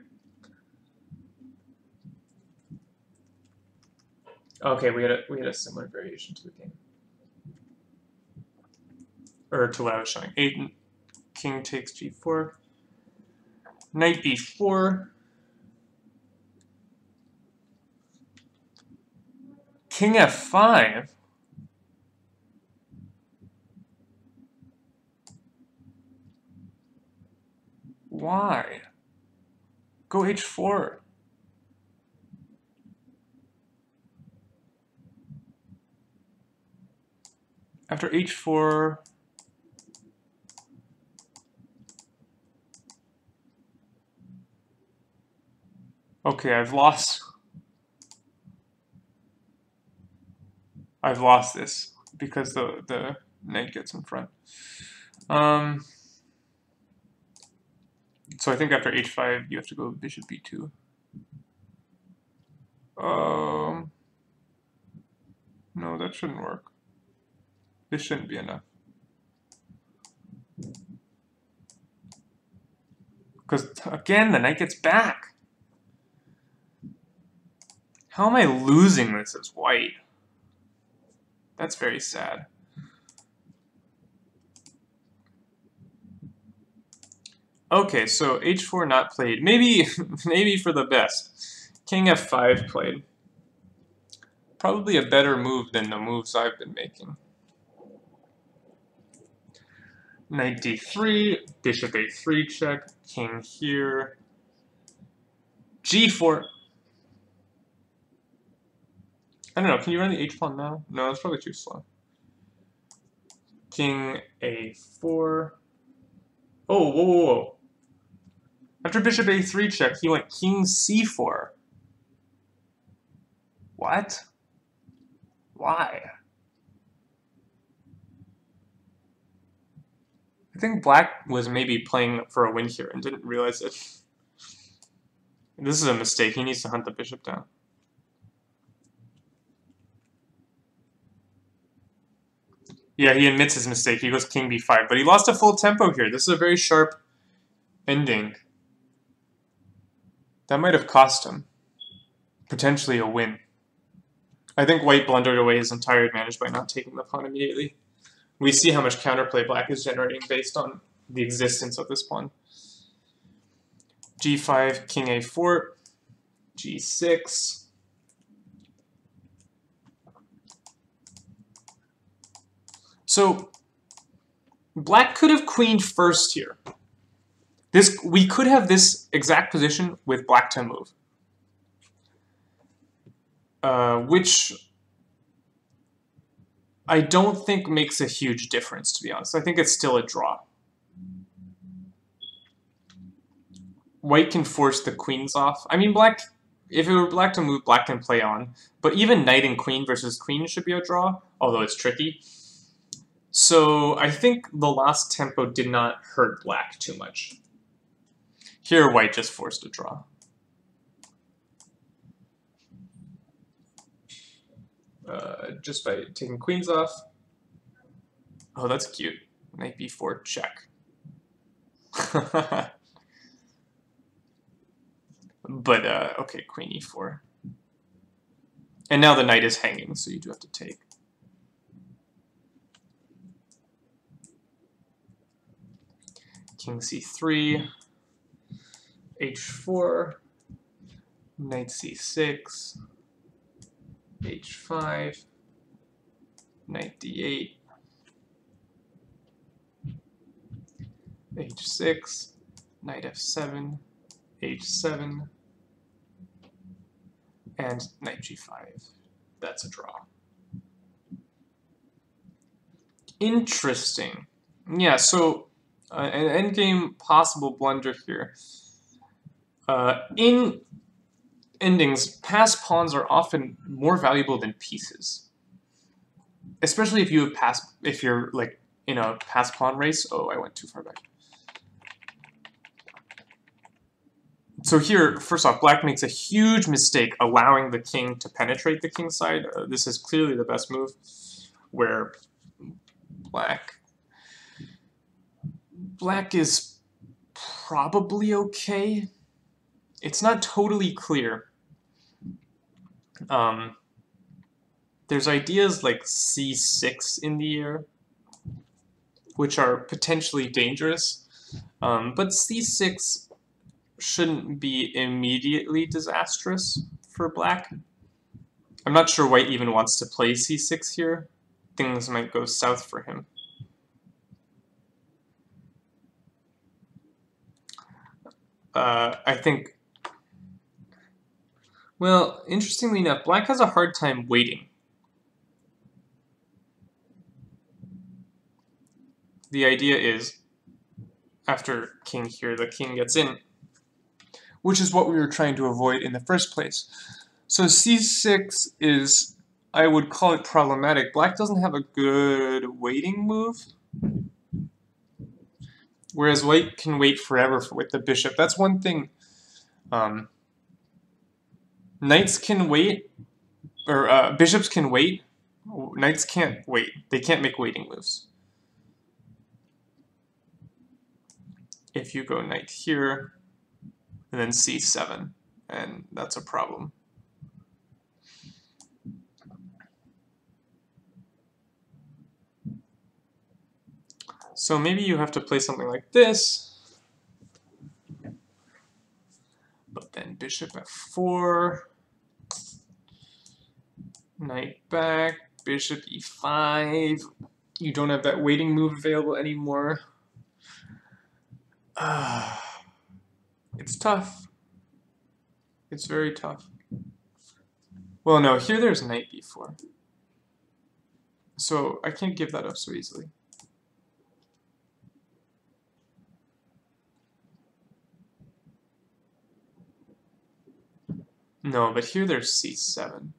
Okay, we had a similar variation to the game. Or to what I was showing. King takes g4. Knight b4. King f5. Why? Go h4. After h4... Okay, I've lost this because the knight gets in front. So I think after h5 you have to go bishop b2. No, that shouldn't work. This shouldn't be enough. Because again, the knight gets back. How am I losing this as white? That's very sad. Okay, so h4 not played. Maybe maybe for the best. King f5 played. Probably a better move than the moves I've been making. Knight d3, bishop a3 check, king here. g4. I don't know, can you run the h-pawn now? No, it's probably too slow. King a4. Oh, whoa, whoa, whoa. After bishop a3 check, he went king c4. What? Why? I think black was maybe playing for a win here and didn't realize it. This is a mistake. He needs to hunt the bishop down. Yeah, he admits his mistake. He goes king b5, but he lost a full tempo here. This is a very sharp ending. That might have cost him potentially a win. I think white blundered away his entire advantage by not taking the pawn immediately. We see how much counterplay black is generating based on the existence of this pawn. g5, king a4, g6. So black could have queened first here. We could have this exact position with black to move. Which I don't think makes a huge difference, to be honest. I think it's still a draw. White can force the queens off. I mean, black, if it were black to move, black can play on. But even knight and queen versus queen should be a draw, although it's tricky. So I think the last tempo did not hurt black too much. Here, white just forced a draw. Just by taking queens off. Oh, that's cute. Knight b4 check. But, okay, queen e4. And now the knight is hanging, so you do have to take. King c3, h4, knight c6, h5, knight d8, h6, knight f7, h7, and knight g5. That's a draw. Interesting. Yeah, so an endgame possible blunder here. In endings, pass pawns are often more valuable than pieces. Especially if you have if you're like in a pass pawn race. Oh, I went too far back. So here, first off, black makes a huge mistake allowing the king to penetrate the king side. This is clearly the best move, where black is probably okay. It's not totally clear. There's ideas like c6 in the air, which are potentially dangerous, but c6 shouldn't be immediately disastrous for black. I'm not sure white even wants to play c6 here. Things might go south for him. I think, well, interestingly enough, black has a hard time waiting. The idea is, after king here, the king gets in, which is what we were trying to avoid in the first place. So c6 is, I would call it problematic. Black doesn't have a good waiting move, whereas white can wait forever with the bishop. That's one thing. Knights can wait, or bishops can wait. Knights can't wait. They can't make waiting moves. If you go knight here, and then c7, and that's a problem. So maybe you have to play something like this, but then bishop f4, knight back, bishop e5. You don't have that waiting move available anymore. It's tough. It's very tough. Well, no, here there's knight b4. So I can't give that up so easily. No, but here there's c7.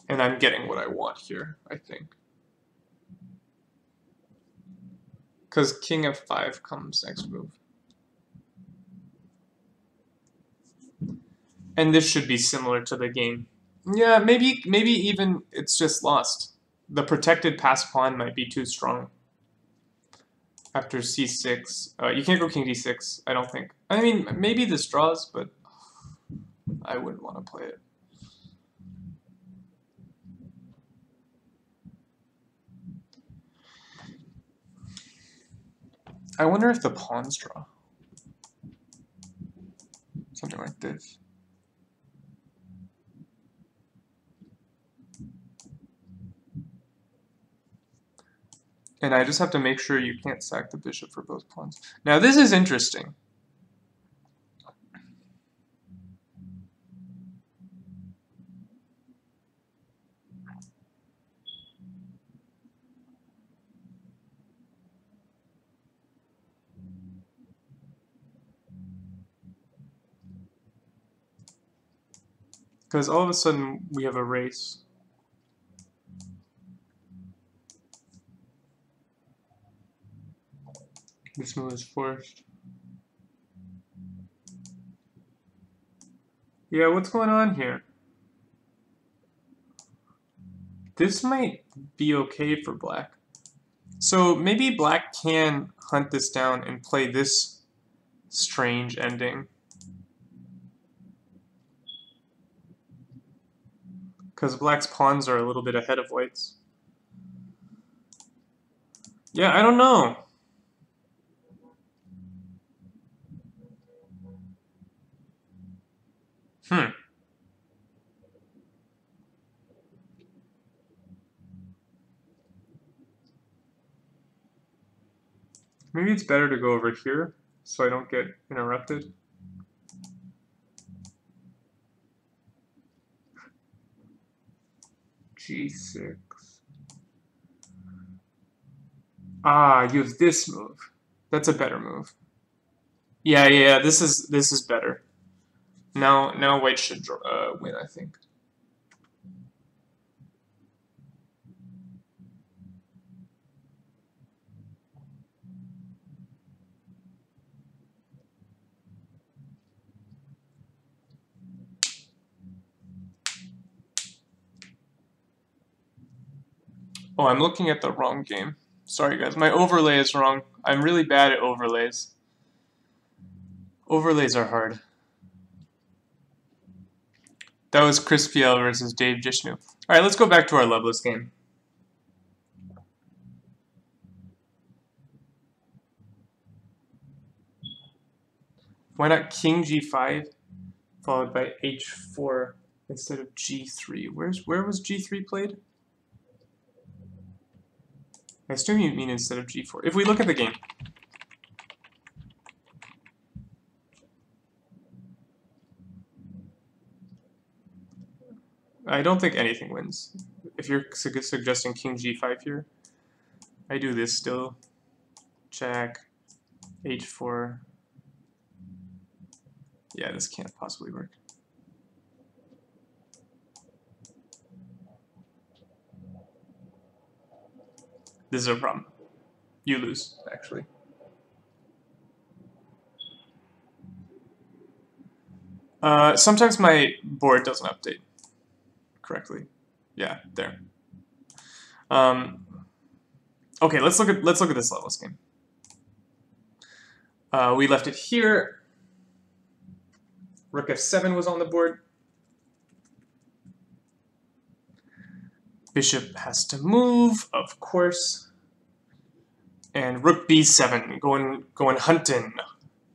And I'm getting what I want here, I think. Because king f5 comes next move. And this should be similar to the game. Yeah, maybe even it's just lost. The protected pass pawn might be too strong. After c6, you can't go king d6, I don't think. I mean, maybe this draws, but I wouldn't want to play it. I wonder if the pawns draw. Something like this. And I just have to make sure you can't sack the bishop for both pawns. Now this is interesting. Because all of a sudden we have a race. This move is forced. Yeah, what's going on here? This might be okay for black. So maybe black can hunt this down and play this strange ending. Because black's pawns are a little bit ahead of white's. Yeah, I don't know. Maybe it's better to go over here so I don't get interrupted. G6. Ah, you have this move. That's a better move. Yeah. This is better. Now white should win, I think. Oh, I'm looking at the wrong game. Sorry, guys. My overlay is wrong. I'm really bad at overlays. Overlays are hard. That was Chris PL versus Dave Jishnu. All right, let's go back to our Loveless game. Why not King G5 followed by H4 instead of G3? Where was G3 played? I assume you mean instead of G4. If we look at the game. I don't think anything wins. If you're suggesting King G5 here, I do this still. Jack, H4. Yeah, this can't possibly work. This is a problem. You lose, actually. Sometimes my board doesn't update correctly. Yeah, there. Okay, let's look at this Loveless game. We left it here. Rook F7 was on the board. Bishop has to move, of course. And Rook B7, going hunting.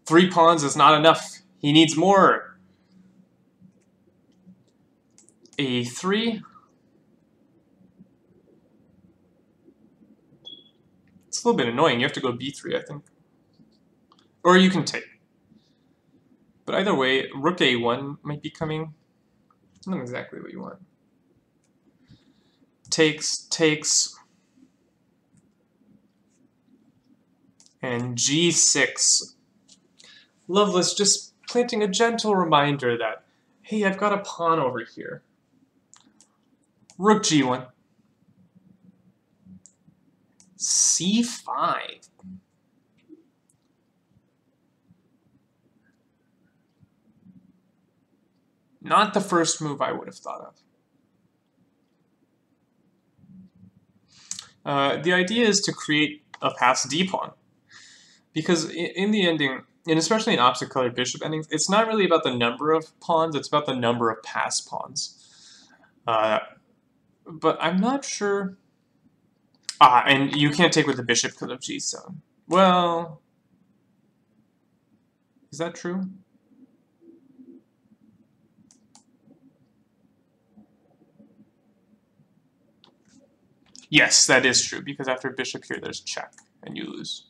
3 pawns is not enough. He needs more. A3. It's a little bit annoying. You have to go B3, I think. Or you can take. But either way, Rook A1 might be coming. Not exactly what you want. Takes. And G6. Loveless just planting a gentle reminder that, hey, I've got a pawn over here. Rook G1. C5. Not the first move I would have thought of. The idea is to create a passed D pawn. Because in the ending, and especially in opposite colored bishop endings, it's not really about the number of pawns, it's about the number of passed pawns. But I'm not sure. And you can't take with the bishop because of G7. Well, is that true? Yes, that is true, because after bishop here, there's check, and you lose.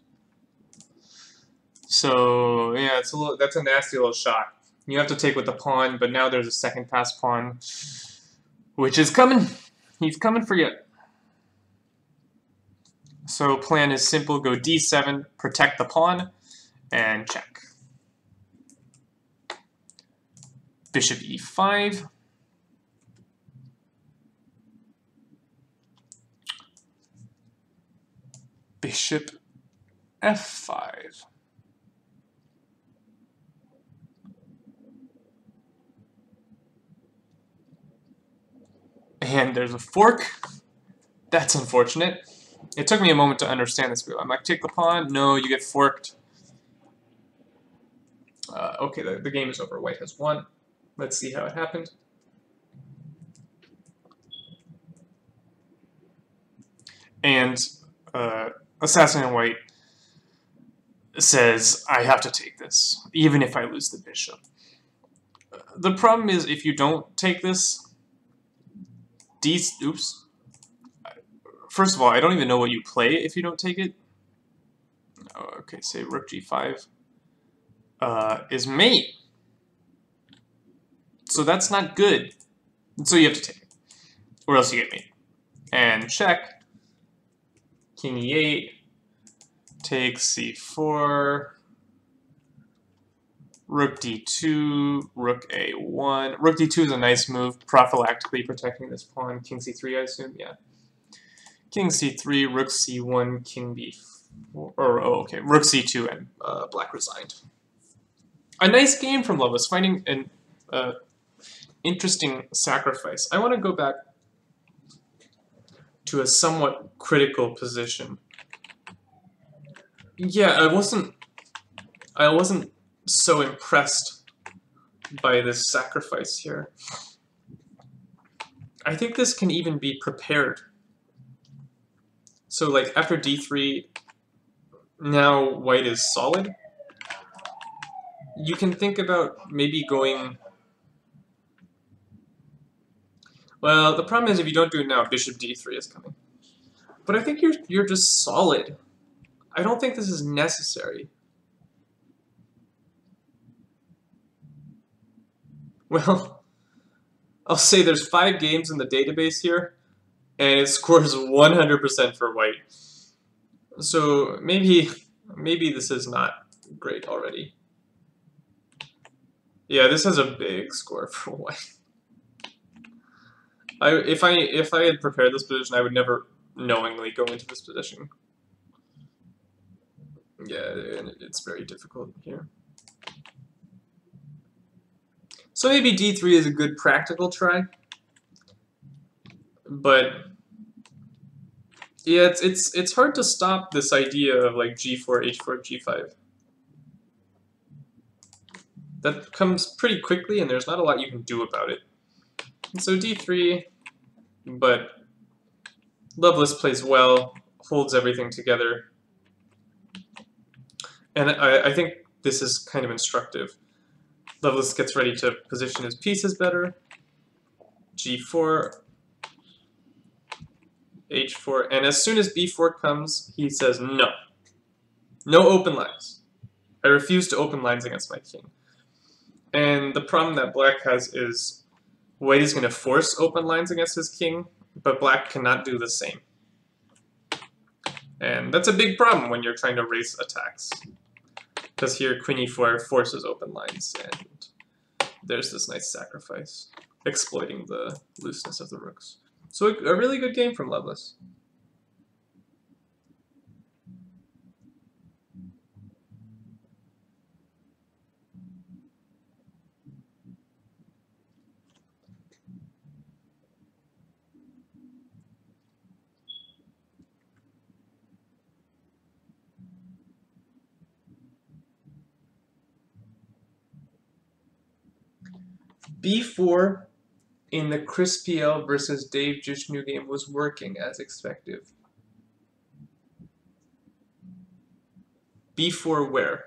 So, yeah, that's a nasty little shot. You have to take with the pawn, but now there's a second passed pawn, which is coming. He's coming for you. So plan is simple, go D7, protect the pawn, and check. Bishop E5. Bishop F5. And there's a fork. That's unfortunate. It took me a moment to understand this move. I'm like, take the pawn. No, you get forked. Okay, the game is over. White has won. Let's see how it happened. And Assassin in White says, I have to take this, even if I lose the bishop. The problem is, if you don't take this, oops. First of all, I don't even know what you play if you don't take it. Oh, okay, say Rook G5 is mate. So that's not good. So you have to take it, or else you get mate. And check. King E8. Take c4, rook d2, rook a1. Rook d2 is a nice move, prophylactically protecting this pawn. King c3, I assume, yeah. King c3, rook c1, king b4, or, oh, okay, rook c2, and black resigned. A nice game from Loveless, finding an interesting sacrifice. I want to go back to a somewhat critical position. Yeah, I wasn't so impressed by this sacrifice here. I think this can even be prepared. So like after d3, now white is solid. You can think about maybe going... Well, the problem is if you don't do it now, bishop d3 is coming. But I think you're just solid. I don't think this is necessary. Well, I'll say there's 5 games in the database here, and it scores 100% for white. So maybe this is not great already. Yeah, this has a big score for white. If I had prepared this position, I would never knowingly go into this position. Yeah, it's very difficult here. So maybe d3 is a good practical try, but yeah, it's hard to stop this idea of like g4, h4, g5. That comes pretty quickly, and there's not a lot you can do about it. And so d3, but Loveless plays well, holds everything together, and I think this is kind of instructive. Loveless gets ready to position his pieces better. g4, h4, and as soon as b4 comes, he says no. No open lines. I refuse to open lines against my king. And the problem that black has is white is going to force open lines against his king, but black cannot do the same. And that's a big problem when you're trying to race attacks. Because here queen e4 forces open lines, and there's this nice sacrifice, exploiting the looseness of the rooks. So a really good game from Loveless. b4 in the Chris PL versus Dave Jishnu game was working as expected. b4 where?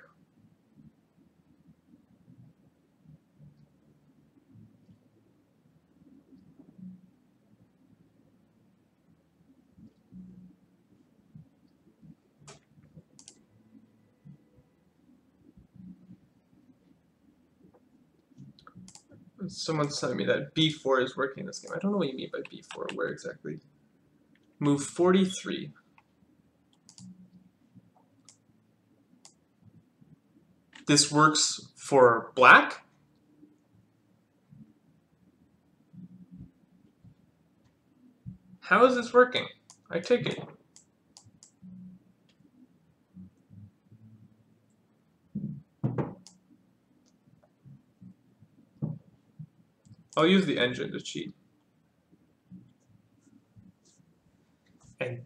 Someone's telling me that b4 is working in this game. I don't know what you mean by b4. Where exactly? Move 43. This works for black? How is this working? I take it. I'll use the engine to cheat. And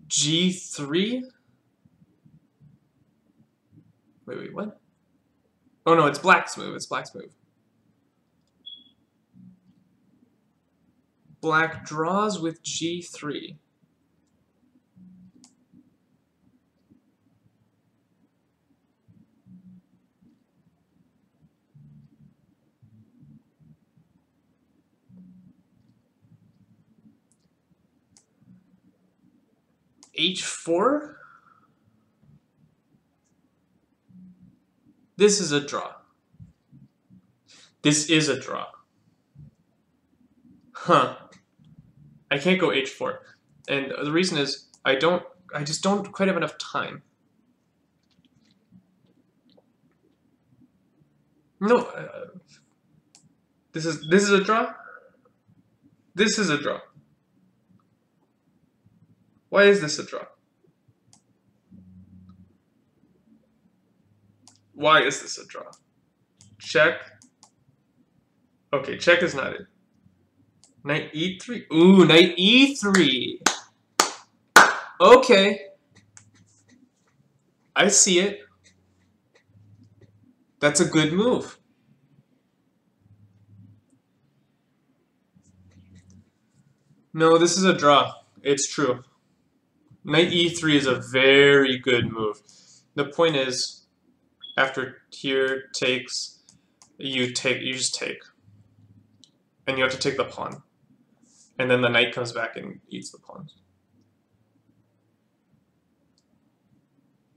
g3? Wait, what? Oh no, it's black's move. It's black's move. Black draws with g3. h4? This is a draw. This is a draw. Huh. I can't go h4. And the reason is I don't I just don't quite have enough time. No, this is a draw. This is a draw. Why is this a draw? Why is this a draw? Check. Okay, check is not it. Knight e3. Ooh, knight e3. Okay. I see it. That's a good move. No, this is a draw. It's true. Knight e3 is a very good move. The point is, after here takes, you just take. And you have to take the pawn. And then the knight comes back and eats the pawn.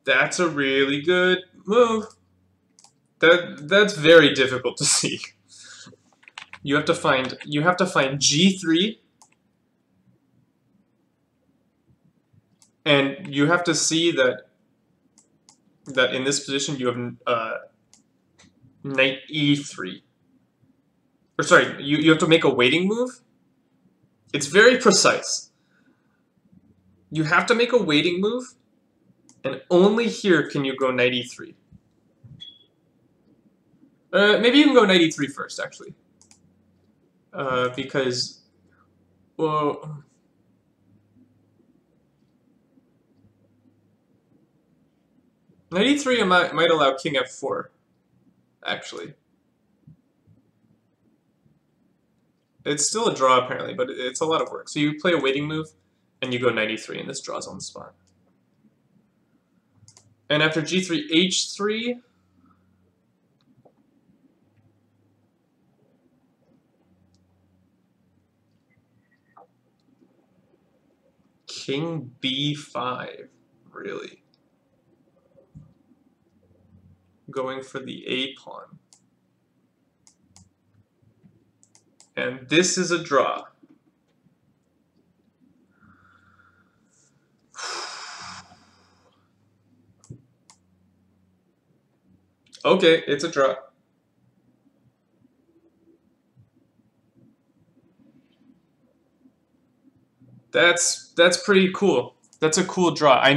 That's a really good move. That's very difficult to see. You have to find g3, and you have to see that in this position you have knight e3. Or sorry, you have to make a waiting move. It's very precise. You have to make a waiting move, and only here can you go knight e3. Maybe you can go knight e3 first, actually. Because, well, knight e3 might allow king f4, actually. It's still a draw, apparently, but it's a lot of work. So you play a waiting move, and you go knight e3, and this draws on the spot. And after g3, h3... King b5, really? Going for the a pawn. And this is a draw. Okay, it's a draw. That's pretty cool. That's a cool draw. I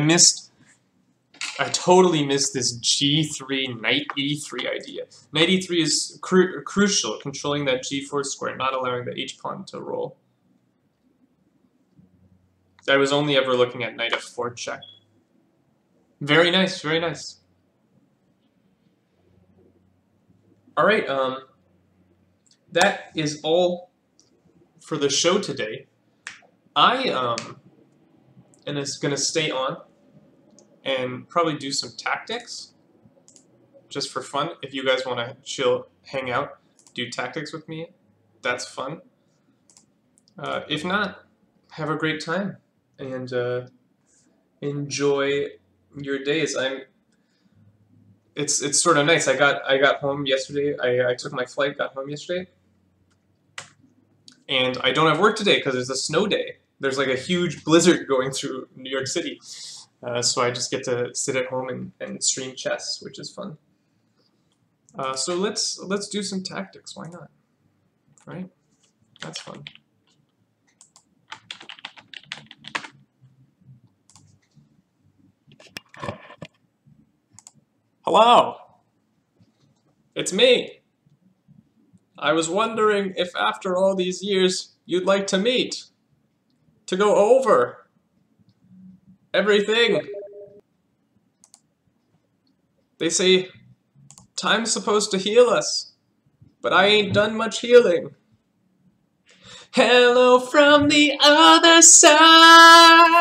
totally missed this g3 knight e3 idea. Knight e3 is crucial, controlling that g4 square, not allowing the h pawn to roll. I was only ever looking at knight f4 check. Very nice, very nice. All right, that is all for the show today. I am gonna stay on and probably do some tactics just for fun. If you guys want to chill, hang out, do tactics with me, that's fun. If not, have a great time and enjoy your days. It's sort of nice. I got home yesterday. I took my flight, got home yesterday, and I don't have work today because it's a snow day. There's like a huge blizzard going through New York City. So I just get to sit at home and stream chess, which is fun. So let's do some tactics. Why not? Right? That's fun. Hello. It's me. I was wondering if after all these years you'd like to meet, to go over everything. They say time's supposed to heal us, but I ain't done much healing. Hello from the other side.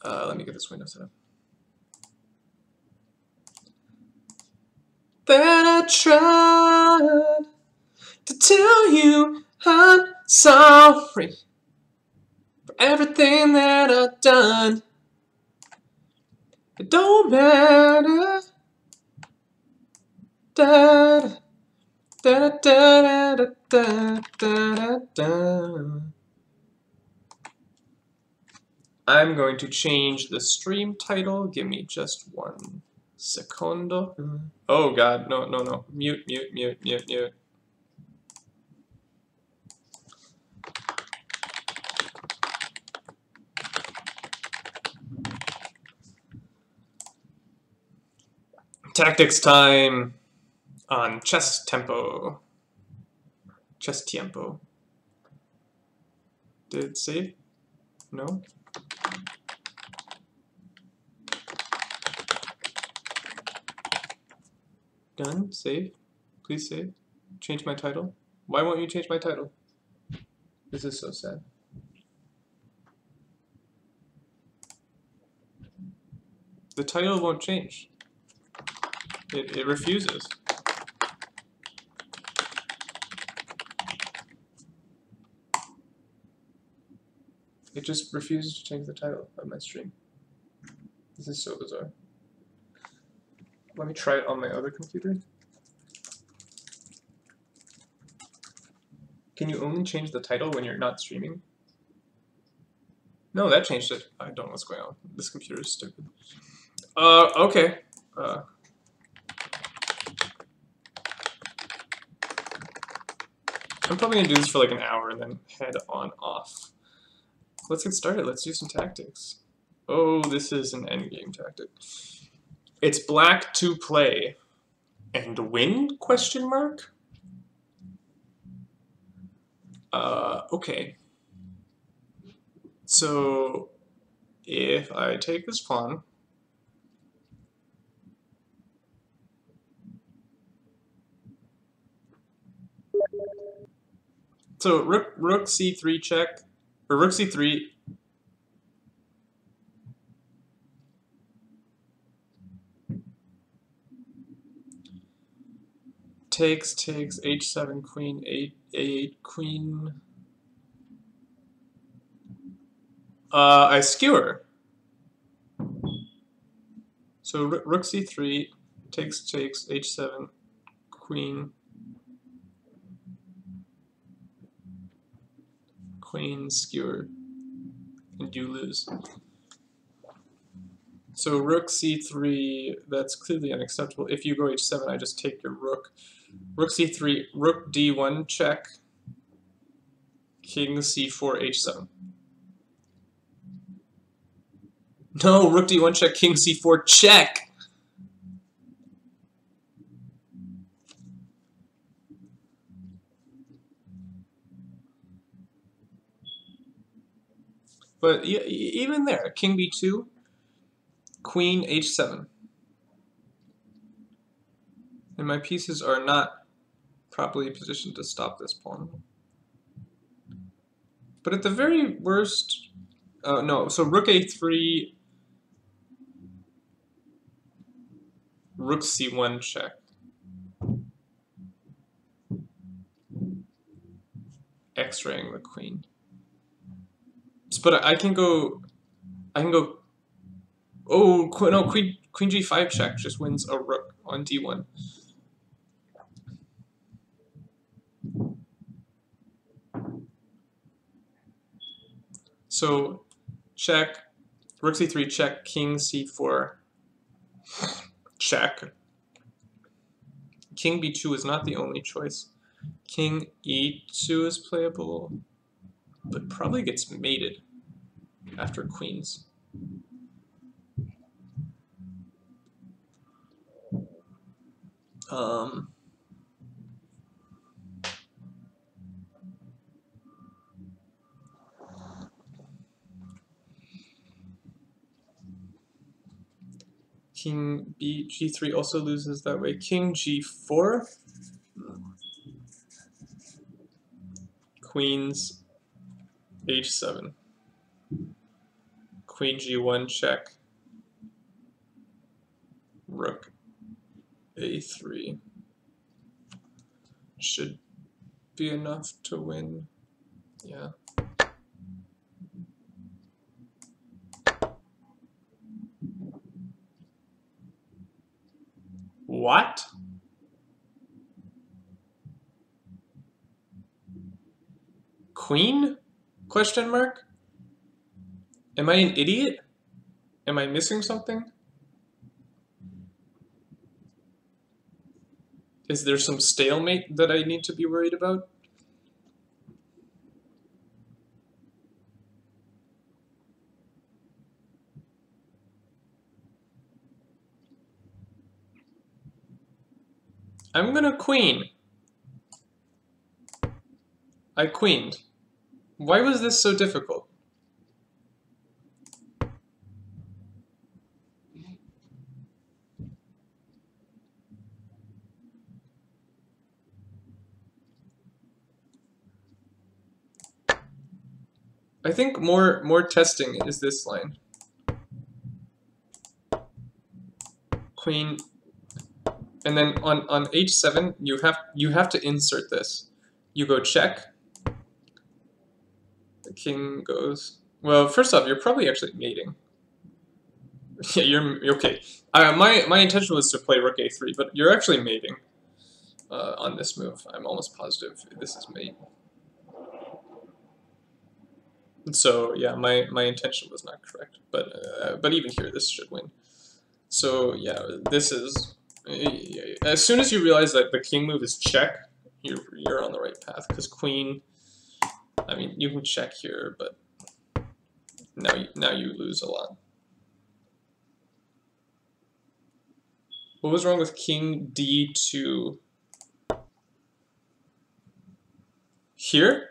Let me get this window set up. That I tried to tell you I'm sorry for everything that I've done. It don't matter. Da da da da da da da da. I'm going to change the stream title. Give me just 1 secondo. Oh god, no, no, no. Mute, mute, mute, mute, mute. Tactics time on chess tempo. Chess tiempo. Did it save? No? Done? Save? Please save. Change my title. Why won't you change my title? This is so sad. The title won't change. It refuses. It just refuses to change the title of my stream. This is so bizarre. Let me try it on my other computer. Can you only change the title when you're not streaming? No, that changed it. I don't know what's going on. This computer is stupid. Okay. I'm probably gonna do this for like an hour and then head on off. Let's get started. Let's do some tactics. Oh, this is an endgame tactic. It's black to play and win? Question mark. Okay. So if I take this pawn, so rook c3 check, or rook c3. Takes h7 queen, a8 queen. I skewer. So rook c3 takes h7 queen, queen skewer, and you lose. So rook c3, that's clearly unacceptable. If you go h7, I just take your rook. Rook c3, rook d1 check, king c4 h7. No, rook d1 check, king c4 check. But even there, king b2, queen h7. And my pieces are not properly positioned to stop this pawn. But at the very worst, no, so rook a3, rook c1 check. X-raying the queen. But I can go, oh, no, queen g5 check just wins a rook on d1. So check, rook c3 check, king c4 check. King b2 is not the only choice. King e2 is playable, but probably gets mated after queens. King g3 also loses that way. King g4. Queens h7. Queen g1 check. Rook a3. Should be enough to win. Yeah. What? Queen? Question mark? Am I an idiot? Am I missing something? Is there some stalemate that I need to be worried about? I'm gonna queen. I queened. Why was this so difficult? I think more testing is this line. Queen, and then on h7 you have to insert this. You go check. The king goes. Well, first off, you're probably actually mating. Yeah, you're okay. My intention was to play rook a3, but you're actually mating on this move. I'm almost positive this is mate. So yeah, my intention was not correct, but even here this should win. So yeah, this is as soon as you realize that the king move is check, you're on the right path because queen. I mean, you can check here, but now you lose a lot. What was wrong with king d2 here?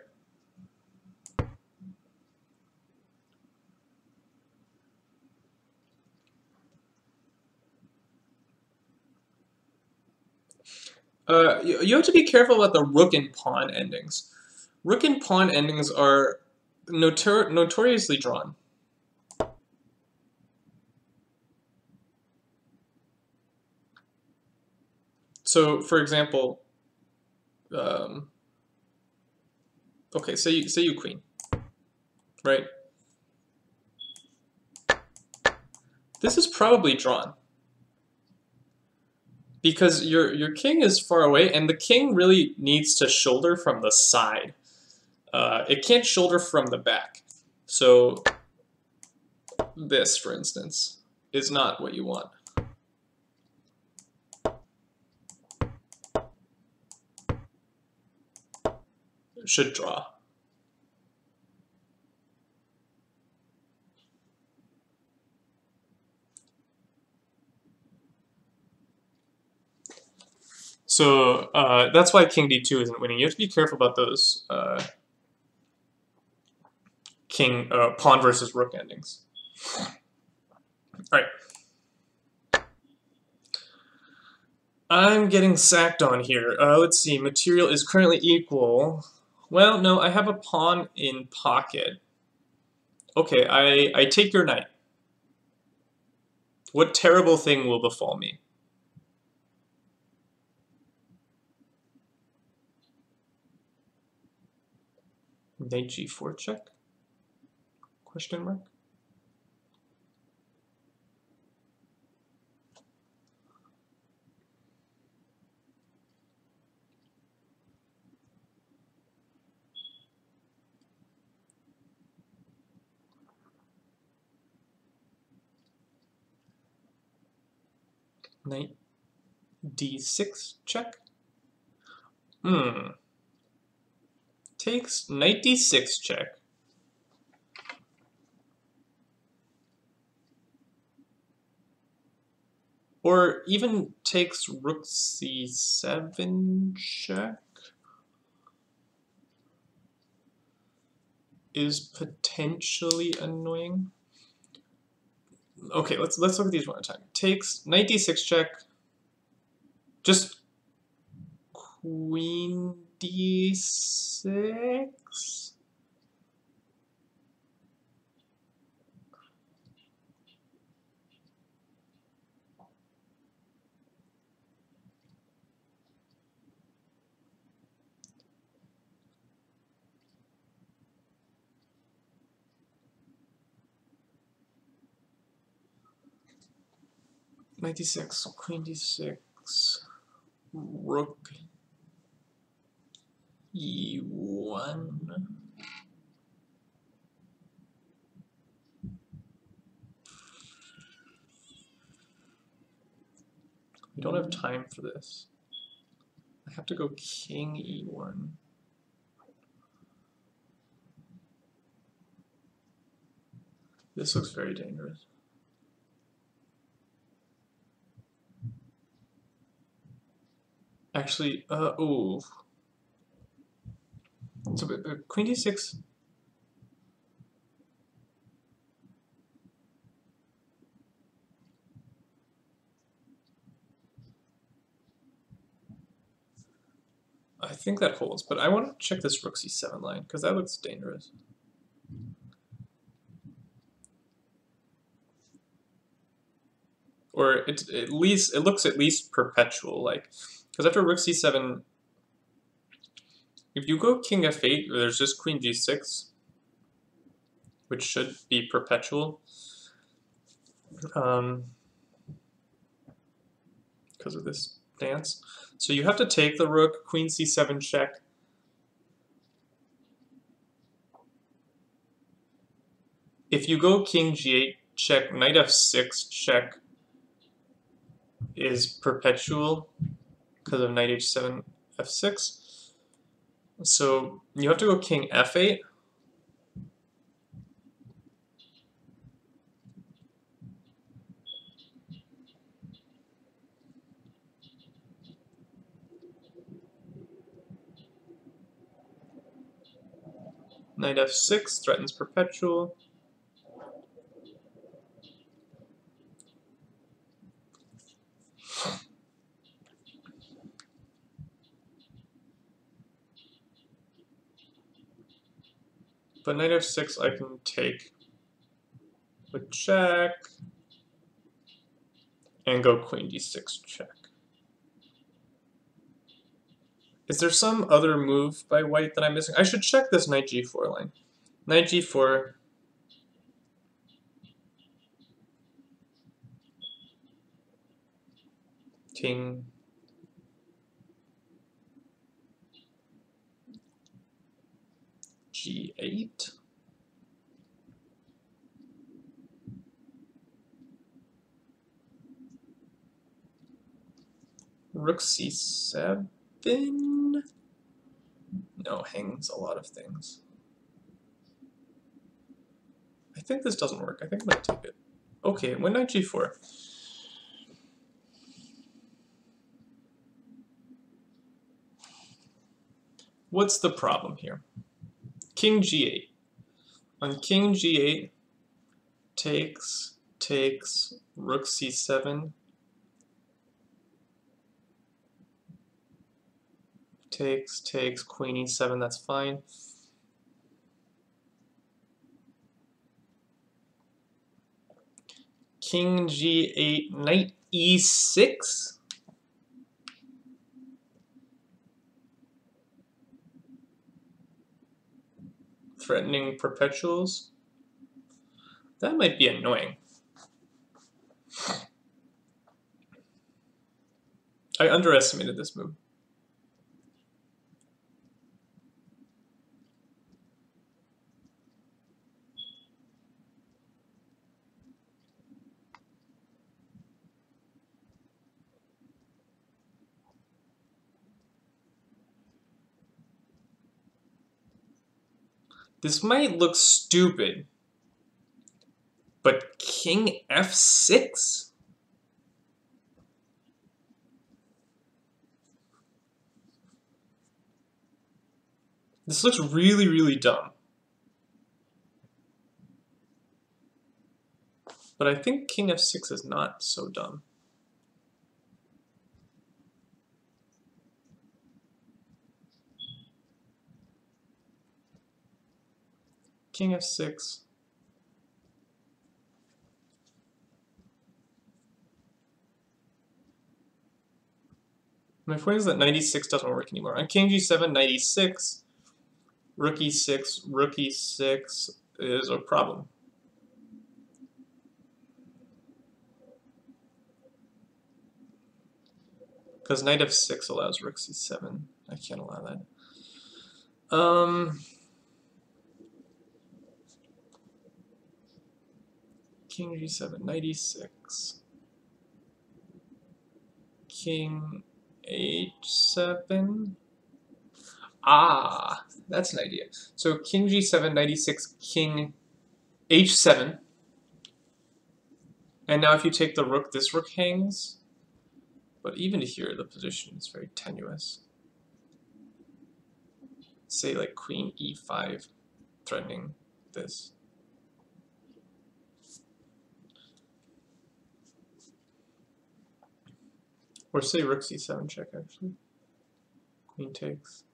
You have to be careful about the rook and pawn endings. Rook and pawn endings are notoriously drawn. So, for example, okay, say you queen, right? This is probably drawn because your king is far away, and the king really needs to shoulder from the side. It can't shoulder from the back. So this, for instance, is not what you want. It should draw. So that's why king d2 isn't winning. You have to be careful about those pawn versus rook endings. All right. I'm getting sacked on here. Let's see. Material is currently equal. Well, no, I have a pawn in pocket. Okay, I take your knight. What terrible thing will befall me? Knight g4 check? Question mark? Knight d6 check? Takes knight d6 check. Or even takes rook c7 check is potentially annoying. Okay, let's look at these one at a time. Takes knight d6 check. Just queen d6. Knight d6, queen d6, rook e1. don't have time for this. I have to go king e1. This looks very dangerous. Actually, ooh. So queen d6. I think that holds, but I want to check this rook c7 line because that looks dangerous. Or it looks at least perpetual, like, because after rook c7, if you go king f8, there's just queen g6, which should be perpetual, because of this dance. So you have to take the rook, queen c7 check. If you go king g8 check, knight f6 check is perpetual because of knight h7 f6. So you have to go king f8. Knight f6 threatens perpetual. But knight f6 I can take with check and go queen d6 check. Is there some other move by white that I'm missing? I should check this knight g4 line. Knight g4. King. G8. Rook c7. No, hangs a lot of things. I think this doesn't work. I think I'm going to take it. Okay, went knight g4. What's the problem here? King g8. On king g8, takes, rook c7, takes, queen e7, that's fine. King g8, knight e6. Threatening perpetuals. That might be annoying. I underestimated this move. This might look stupid, but king f6? This looks really, really dumb. But I think king f6 is not so dumb. King f6. My point is that knight e6 doesn't work anymore. On king g7, knight e6, rook e6 is a problem. Because knight f6 allows rook c7. I can't allow that. King g7, knight e6. king h7. Ah, that's an idea. So king g7, knight e6, king h7. And now if you take the rook, this rook hangs. But even here, the position is very tenuous. Say like queen e5, threatening this. Or say rook c7 check, actually. Queen takes.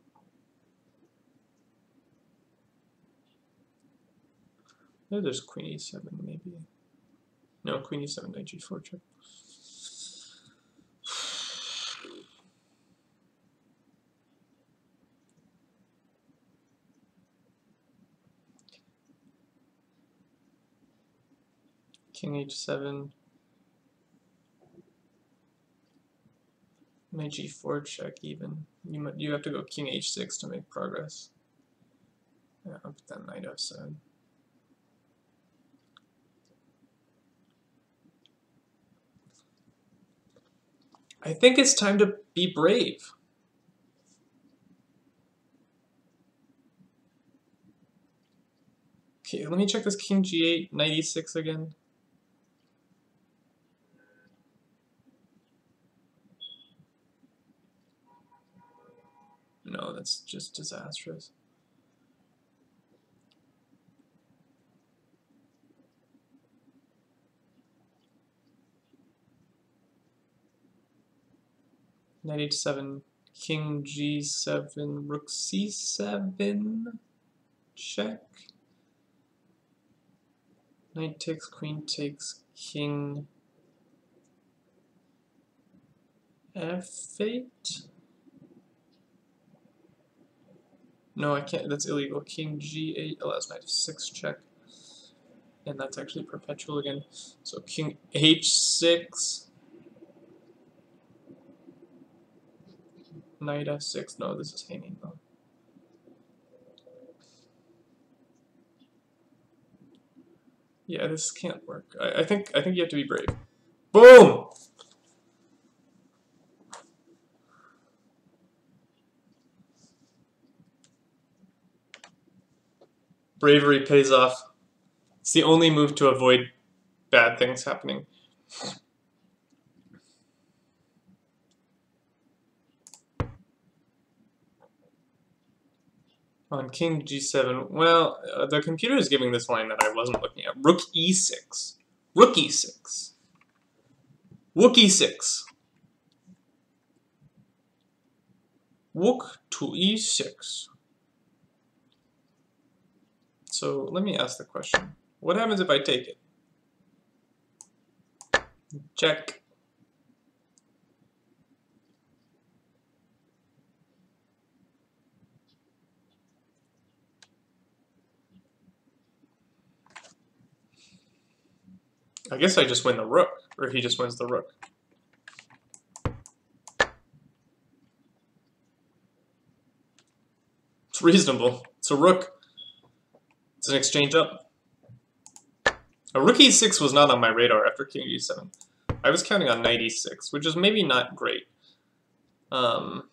No, there's queen e7, maybe. No, queen e7, knight g4 check. King h7. Knight g4 check even. You have to go king h6 to make progress. Yeah, but then knight f7. I think it's time to be brave. Okay, let me check this king g8, knight e6 again. No, that's just disastrous. Knight h7, king g7, rook c7, check. Knight takes, queen takes, king f8. No, I can't, that's illegal. King g8 allows knight f6 check. And that's actually perpetual again. So king h6. Knight f6. No, this is hanging though. Yeah, this can't work. I think you have to be brave. Boom! Bravery pays off. It's the only move to avoid bad things happening. On king g7, well, the computer is giving this line that I wasn't looking at. Rook e6. Rook e6. Rook e6. Rook to e6. So let me ask the question. What happens if I take it? Check. I guess I just win the rook, or he just wins the rook. It's reasonable. It's a rook. It's an exchange up. A rook e6 was not on my radar after king e7. I was counting on knight e6, which is maybe not great. But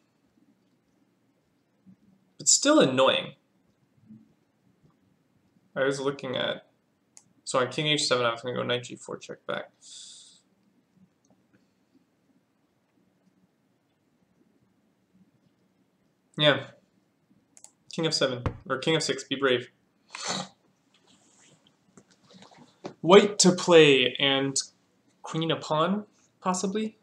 still annoying. I was looking at... So on king h7, I was going to go knight g4 check back. Yeah. King f7, or king f6, be brave. White to play, and queen a pawn, possibly?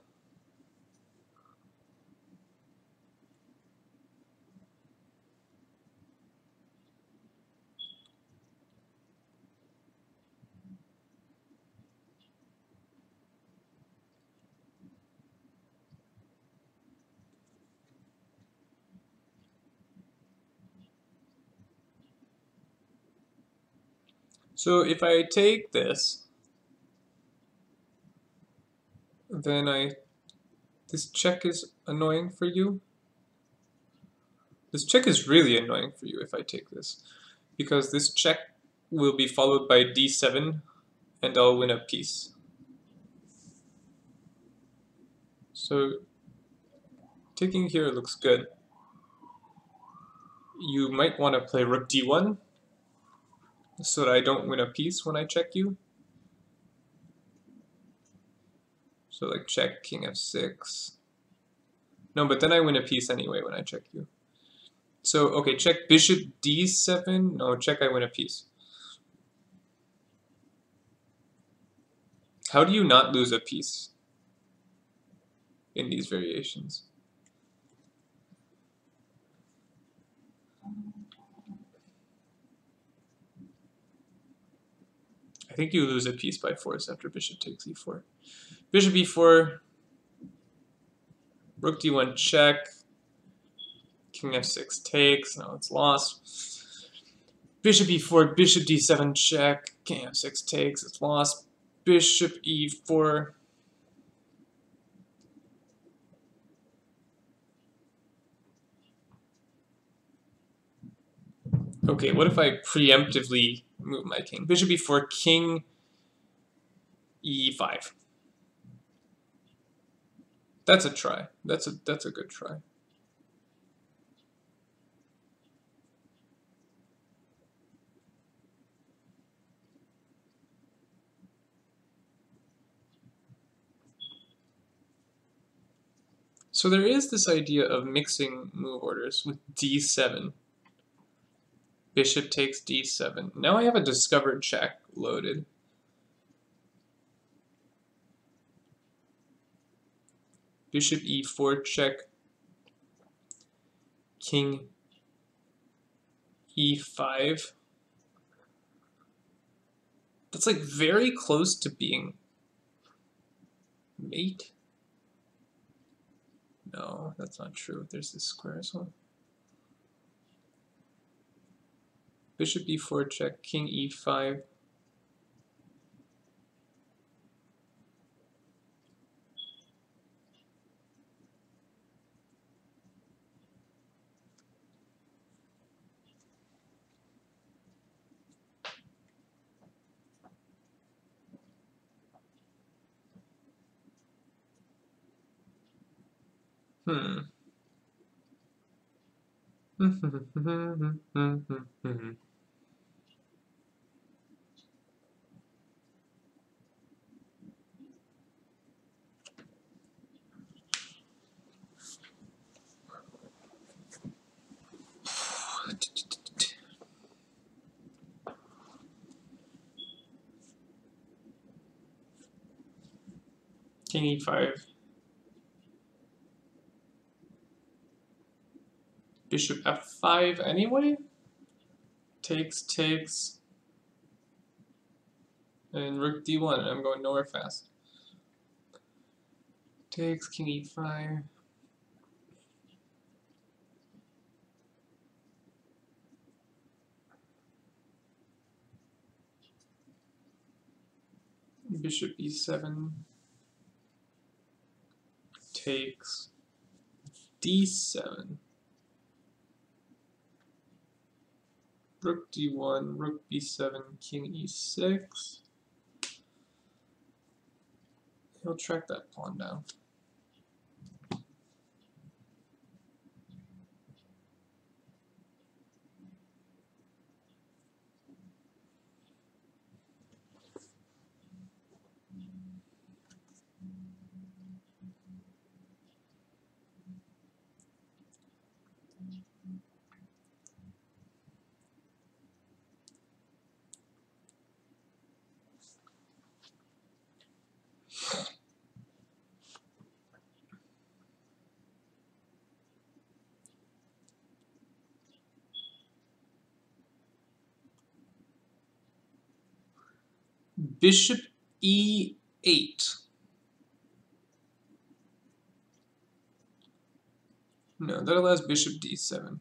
So if I take this, then this check is annoying for you. This check is really annoying for you if I take this, because this check will be followed by d7, and I'll win a piece. So Taking here looks good. You might want to play rook d1 so that I don't win a piece when I check you. So like check king f6. No, but then I win a piece anyway when I check you. So, okay, check bishop d7. No, check I win a piece. How do you not lose a piece in these variations? I think you lose a piece by force after bishop takes e4. Bishop e4, rook d1 check, king f6 takes, no, it's lost. Bishop e4, bishop d7 check, king f6 takes, it's lost. Bishop e4. Okay, what if I preemptively move my king? Bishop e4, king e5. That's a try. That's a good try. So there is this idea of mixing move orders with d7. Bishop takes d7. Now I have a discovered check loaded. Bishop e4 check. King e5. That's like very close to being mate. No, that's not true. There's this square as well. Bishop e4 check, king e5. King e5. Bishop f5 anyway. Takes. And rook d1. I'm going nowhere fast. Takes, king e5. Bishop e7. Takes. d7. Rook d1, rook b7, king e6. He'll track that pawn down. Bishop e8. No, that allows bishop d7.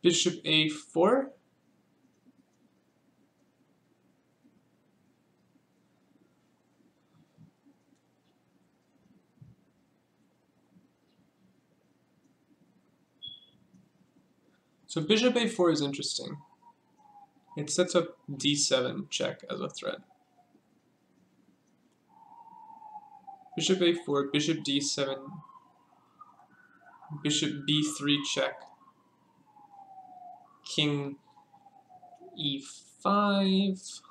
Bishop a4. So bishop a4 is interesting. It sets up d7 check as a threat. Bishop a4, bishop d7, bishop b3 check, king e5,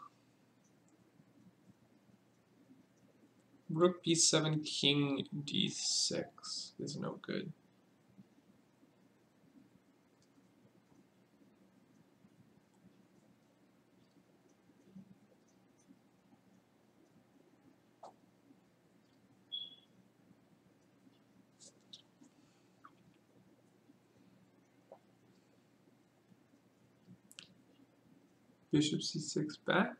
rook b7, king d6 is no good. Bishop c6 back.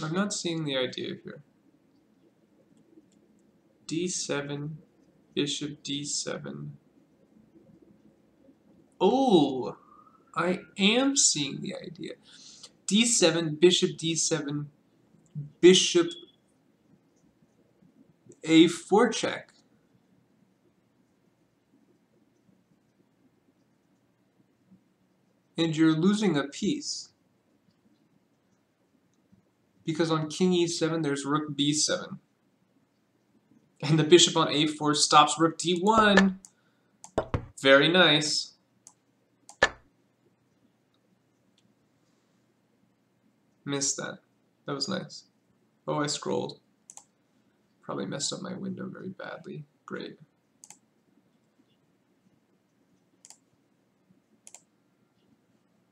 I'm not seeing the idea here. d7, bishop d7. Oh, I am seeing the idea. d7, bishop d7, bishop a4 check. And you're losing a piece. Because on king e7, there's rook b7. And the bishop on a4 stops rook d1. Very nice. Missed that. That was nice. Oh, I scrolled. Probably messed up my window very badly. Great.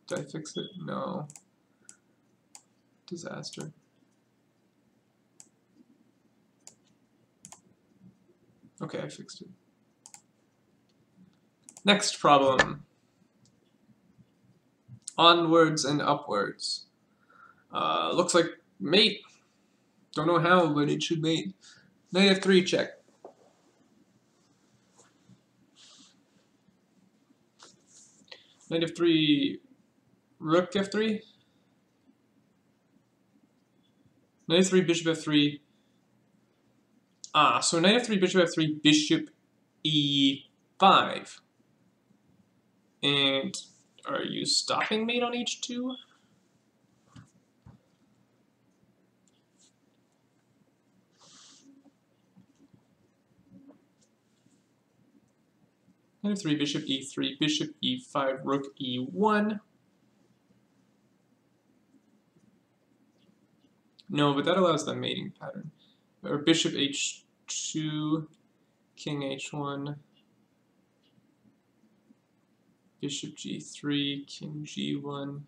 Did I fix it? No. Disaster. Okay, I fixed it. Next problem. Onwards and upwards. Looks like mate. Don't know how, but it should mate. Knight f3 check. Knight f3, rook f3. Knight f3, bishop f3. So knight f3, bishop f3, bishop e5. And are you stopping mate on h2? Knight f3, bishop e3, bishop e5, rook e1. No, but that allows the mating pattern. Or bishop h2, king h1, bishop g3, king g1.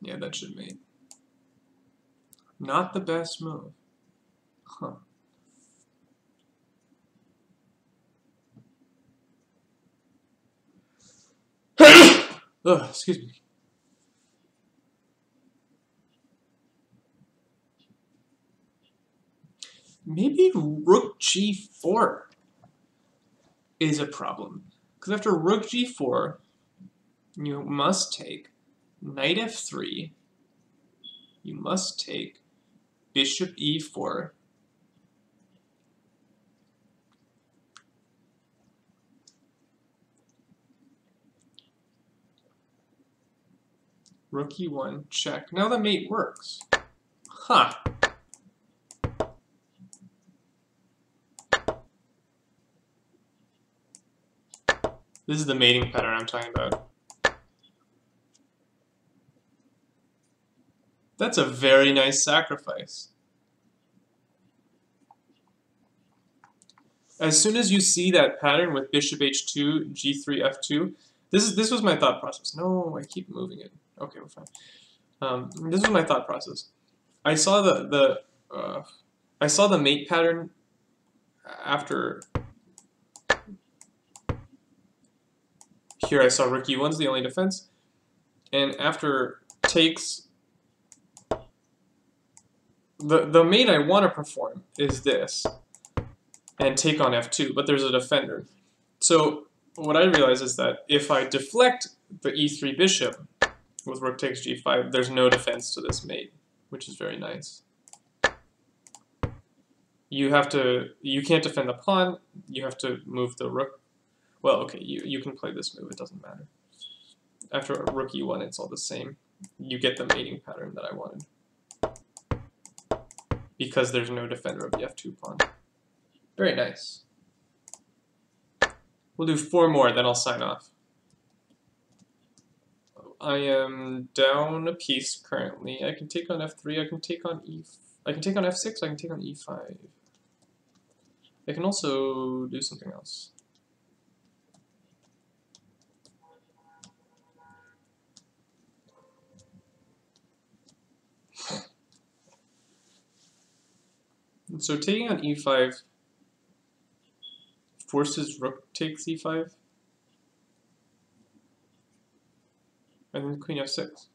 Yeah, that should mate. Not the best move. Huh. Ugh, excuse me. Maybe rook g4 is a problem. Because after rook g4, you must take knight f3, you must take bishop e4, rook e1, check. Now the mate works. Huh. This is the mating pattern I'm talking about. That's a very nice sacrifice. As soon as you see that pattern with bishop h2, g3, f2, this was my thought process. No, I keep moving it. Okay, we're fine. This was my thought process. I saw I saw the mate pattern after here. I saw rook e1's the only defense, and after takes, the mate I want to perform is this, and take on f2, but there's a defender. So what I realize is that if I deflect the e3 bishop with rook takes g5, there's no defense to this mate, which is very nice. You can't defend the pawn, you have to move the rook. Well, okay, you can play this move, it doesn't matter. After rook e1, it's all the same. You get the mating pattern that I wanted. Because there's no defender of the f2 pawn. Very nice. We'll do 4 more, then I'll sign off. I am down a piece currently. I can take on f3, I can take on I can take on f6, I can take on e5. I can also do something else. So taking on e5 forces rook takes e5, and then queen f6.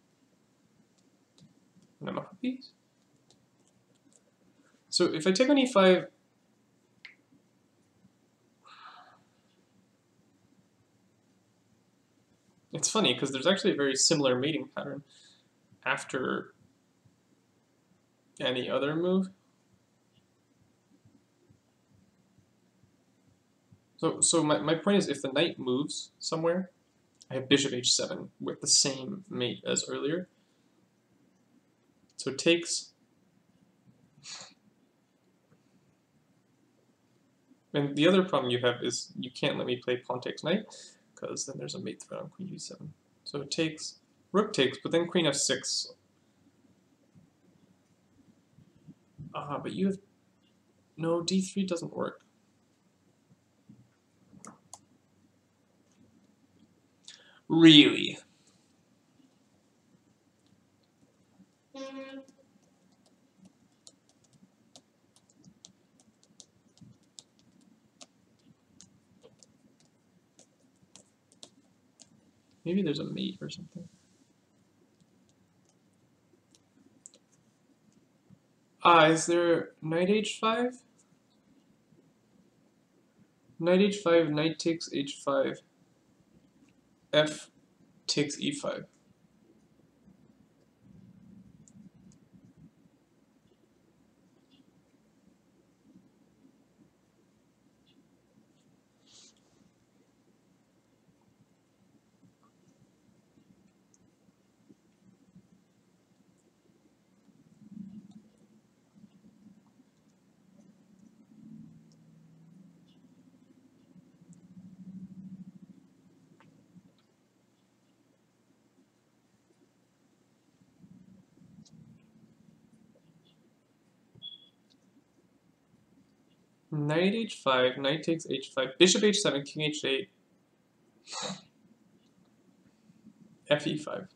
And I'm up a piece. So if I take on e5, it's funny because there's actually a very similar mating pattern after any other move. So my point is, if the knight moves somewhere, I have bishop h7 with the same mate as earlier. So it takes, and the other problem you have is you can't let me play pawn takes knight, because then there's a mate threat on queen g7. So it takes, rook takes, but then queen f6. But you have, no, d3 doesn't work. Really? Maybe there's a mate or something. Is there knight h5? Knight h5, knight takes h5. F takes e5. Knight h5, knight takes h5, bishop h7, king h8, f e5.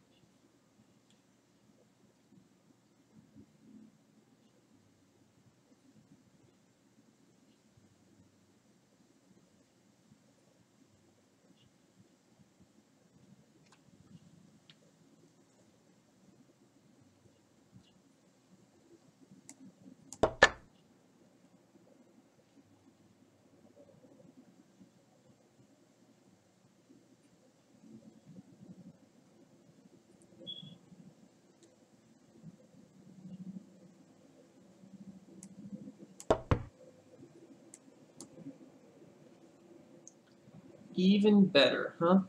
Even better, huh?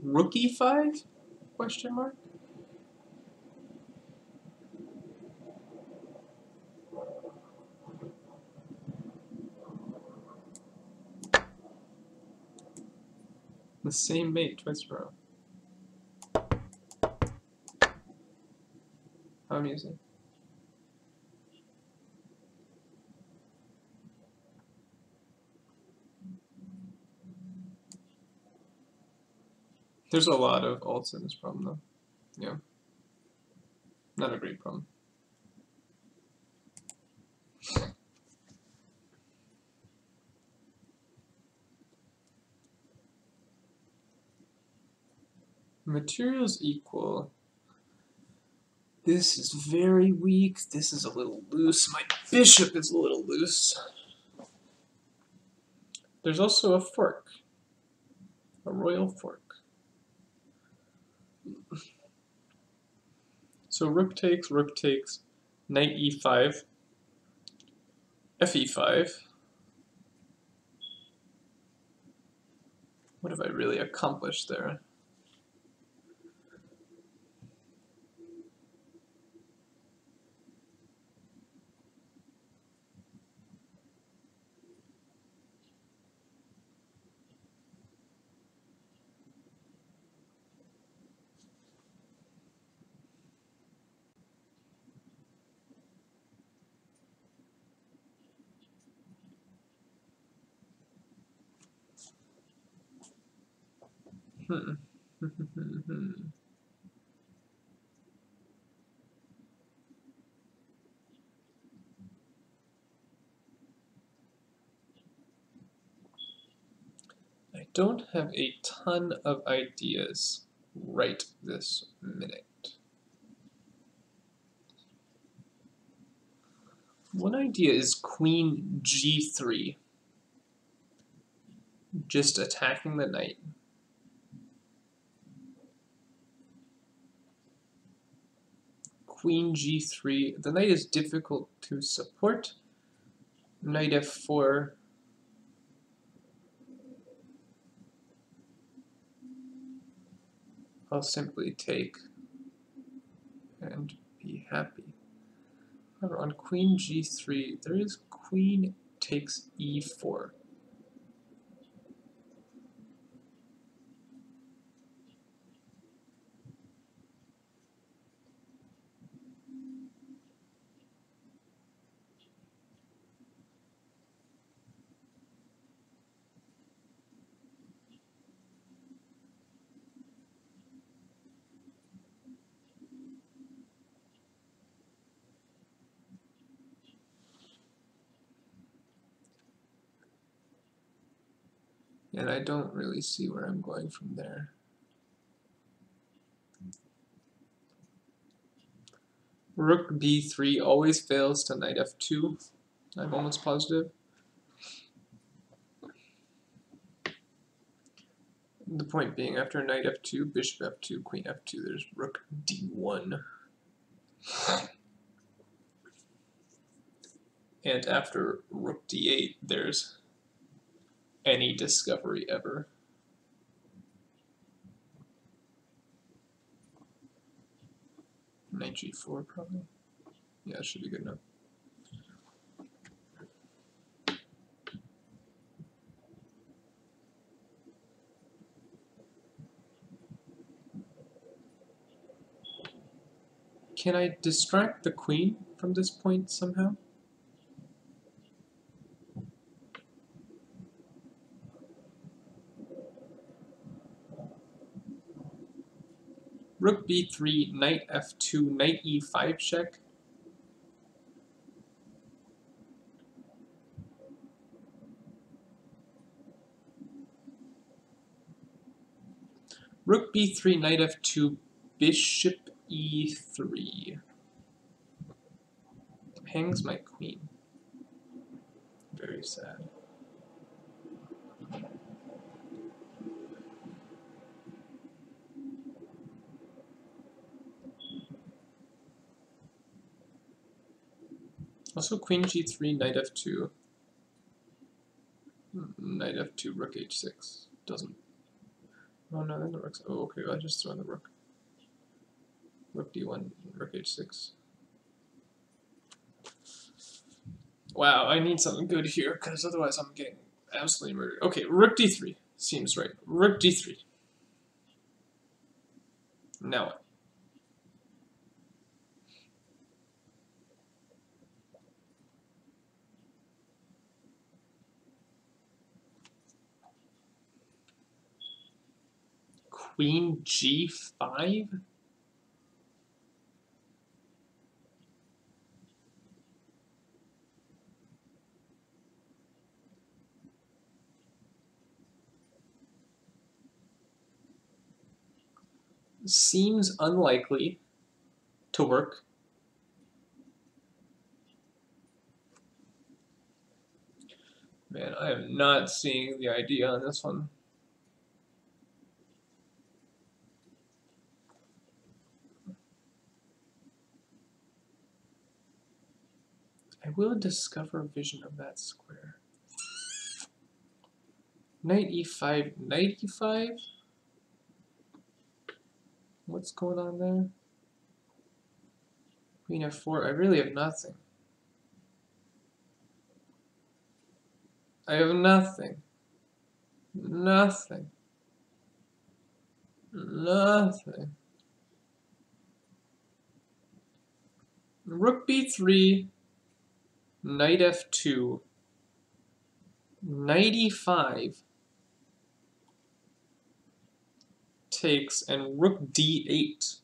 Rook e5? Question mark? The same mate twice in a row. How amusing. There's a lot of alts in this problem, though. Yeah. Not a great problem. Materials equal. This is very weak. This is a little loose. My bishop is a little loose. There's also a fork. A royal fork. So rook takes, knight e5, fe5. What have I really accomplished there? I don't have a ton of ideas right this minute. One idea is queen g3, just attacking the knight. Queen g3, the knight is difficult to support. Knight f4. I'll simply take and be happy. However, on queen g3, there is queen takes e4. And I don't really see where I'm going from there. Rook b3 always fails to knight f2. I'm almost positive. The point being, after knight f2, bishop f2, queen f2, there's rook d1. And after rook d8, there's any discovery ever. Knight g4 probably. Yeah, it should be good enough. Can I distract the queen from this point somehow? Rook b3, knight f2, knight e5 check. Rook b3, knight f2, bishop e3. Hangs my queen. Very sad. Also queen g3, knight f2. Knight f2, rook h6. Doesn't. Oh no, then the rook's. Oh, okay, I just throw in the rook. Rook d1, rook h6. Wow, I need something good here, because otherwise I'm getting absolutely murdered. Okay, rook d3 seems right. Rook d3. Now what? Queen G5? Seems unlikely to work. Man, I am not seeing the idea on this one. I will discover a vision of that square. Knight e5, knight e5? What's going on there? Queen f4, I really have nothing. I have nothing. Nothing. Nothing. Rook b3, knight f2, knight e5 takes, and rook d8.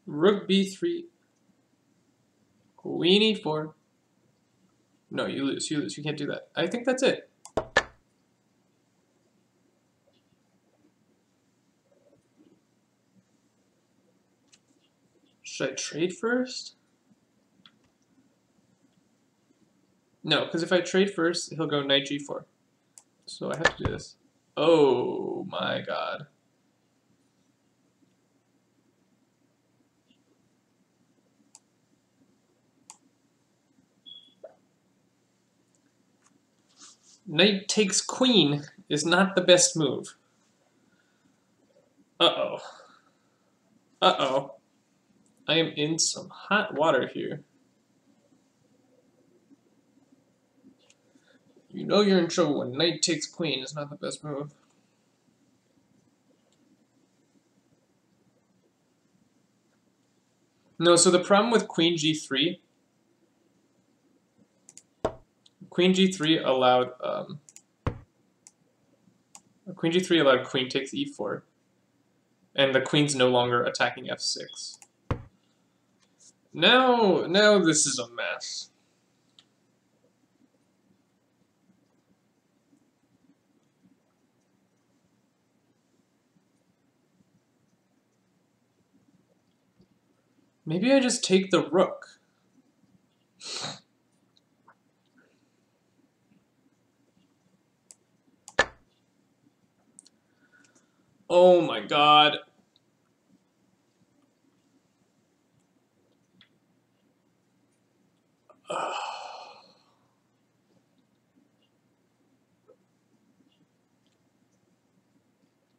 Rook b3, queen e4. No, you lose, you lose. You can't do that. I think that's it. Should I trade first? No, because if I trade first, he'll go knight g4. So I have to do this. Oh my god. Knight takes queen is not the best move. Uh-oh. Uh-oh. I am in some hot water here. You know you're in trouble when knight takes queen is not the best move. No, so the problem with queen g3, queen g3 allowed queen takes e4, and the queen's no longer attacking f6. Now this is a mess. Maybe I just take the rook. Oh my god.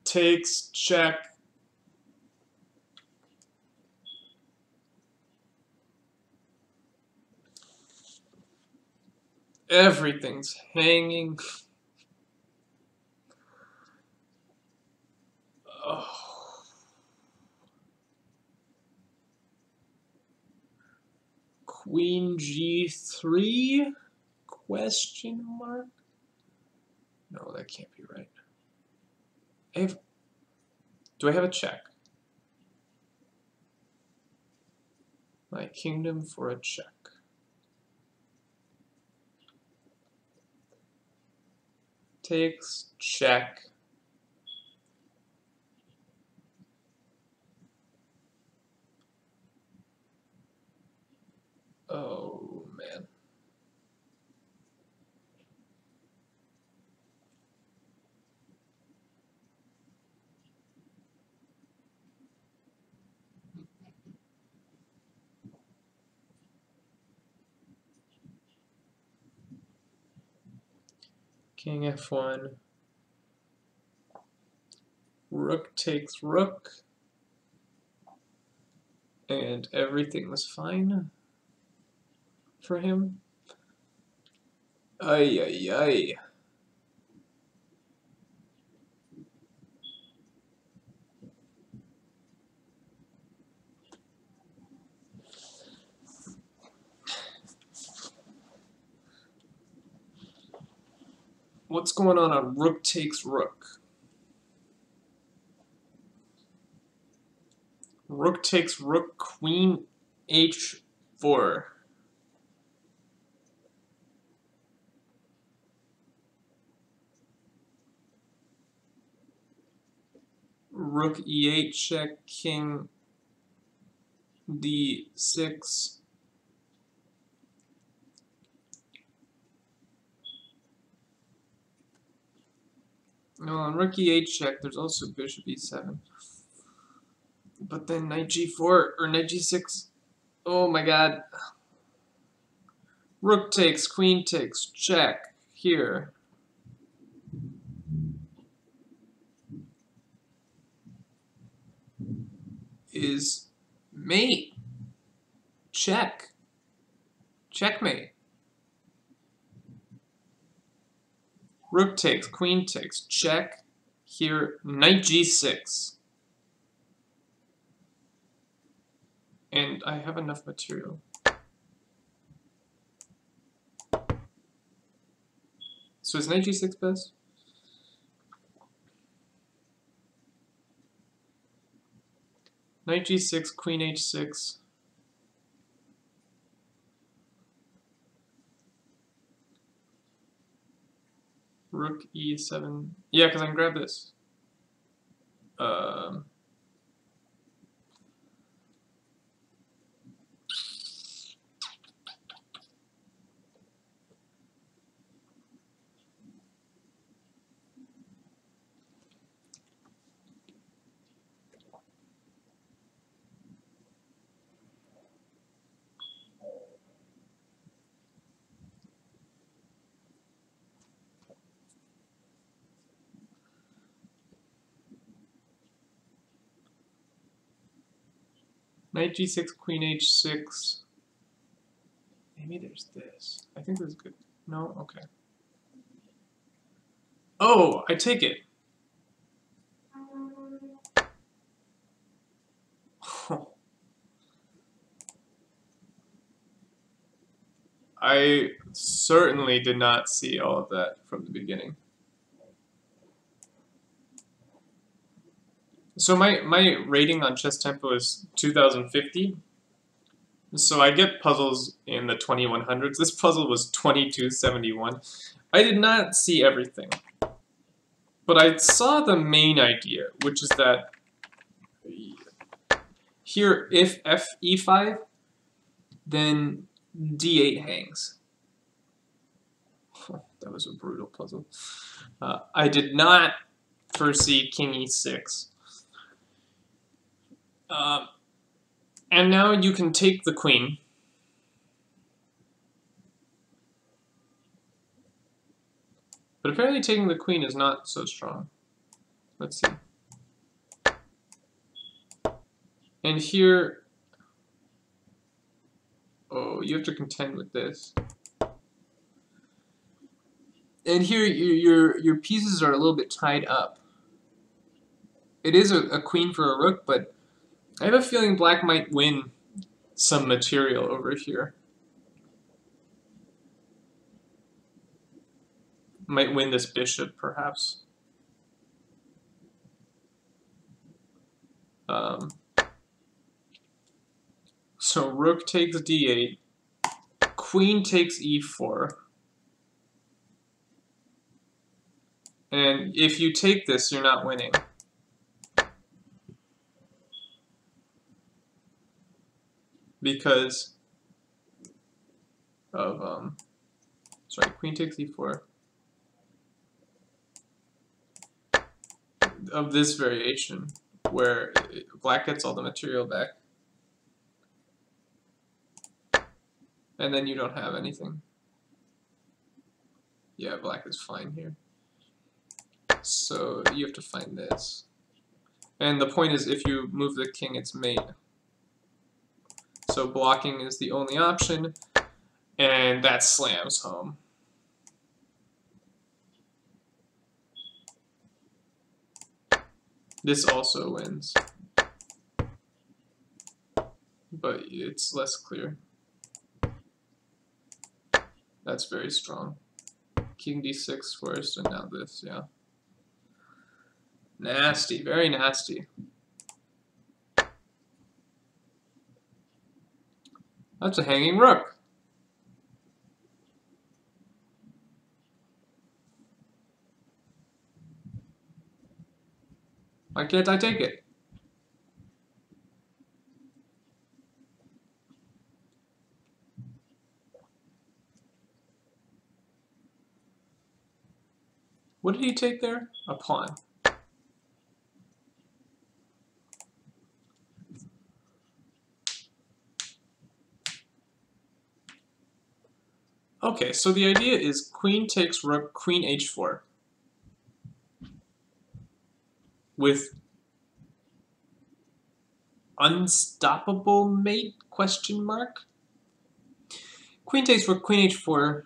Takes, check. Everything's hanging. Oh. Queen g3? Question mark? No, that can't be right. Do I have a check? My kingdom for a check. Takes, check. Oh, man. King f1. Rook takes rook. And everything was fine for him. Ay, ay, ay. What's going on rook takes rook? Rook takes rook, queen h4. Rook e8 check, king d6. No, on rook e8 check, there's also bishop e7. But then knight g4 or knight g6. Oh my god. Rook takes, queen takes, check here. Is mate. Check. Checkmate. Rook takes, queen takes, check here, knight g6. And I have enough material. So is knight g6 best? Knight g6, queen h6. Rook e7. Yeah, because I can grab this. Knight g6, queen h6. Maybe there's this. I think this is good. No? Okay. Oh, I take it. I certainly did not see all of that from the beginning. So my rating on Chess Tempo is 2050. So I get puzzles in the 2100s. This puzzle was 2271. I did not see everything. But I saw the main idea, which is that here, if f e5, then d8 hangs. That was a brutal puzzle. I did not foresee king e6. And now you can take the queen. But apparently taking the queen is not so strong. Let's see. And here, oh, you have to contend with this. And here, your pieces are a little bit tied up. It is a queen for a rook, but I have a feeling black might win some material over here. Might win this bishop, perhaps. So rook takes d8, queen takes e4. And if you take this, you're not winning. Because of, sorry, queen takes e4. Of this variation, where black gets all the material back. And then you don't have anything. Yeah, black is fine here. So you have to find this. And the point is, if you move the king, it's mate. So blocking is the only option, and that slams home. This also wins, but it's less clear. That's very strong. King d6 first, and now this, yeah. Nasty, very nasty. That's a hanging rook. Why can't I take it? What did he take there? A pawn. Okay, so the idea is queen takes rook, queen h4. With unstoppable mate, question mark? Queen takes rook, queen h4.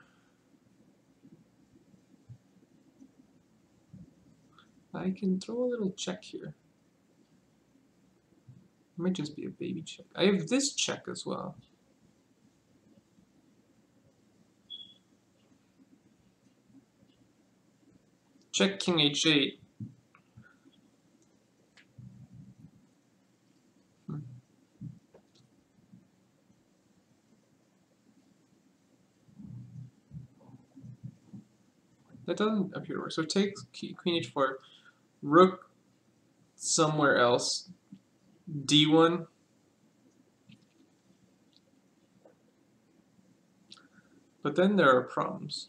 I can throw a little check here. It might just be a baby check. I have this check as well. Check king h8. That doesn't appear to work. So take queen h4, rook somewhere else, d1. But then there are problems.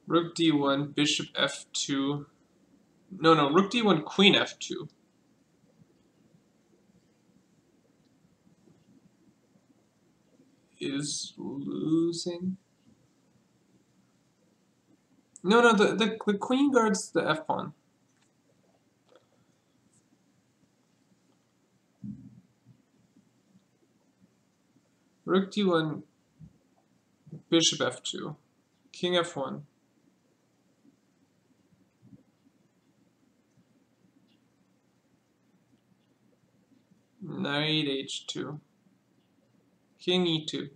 Rook d1, bishop f2. No, rook d1, queen f2. Is losing. No, the queen guards the f pawn. Rook d1, bishop f2, king f1. Knight h2, king e2.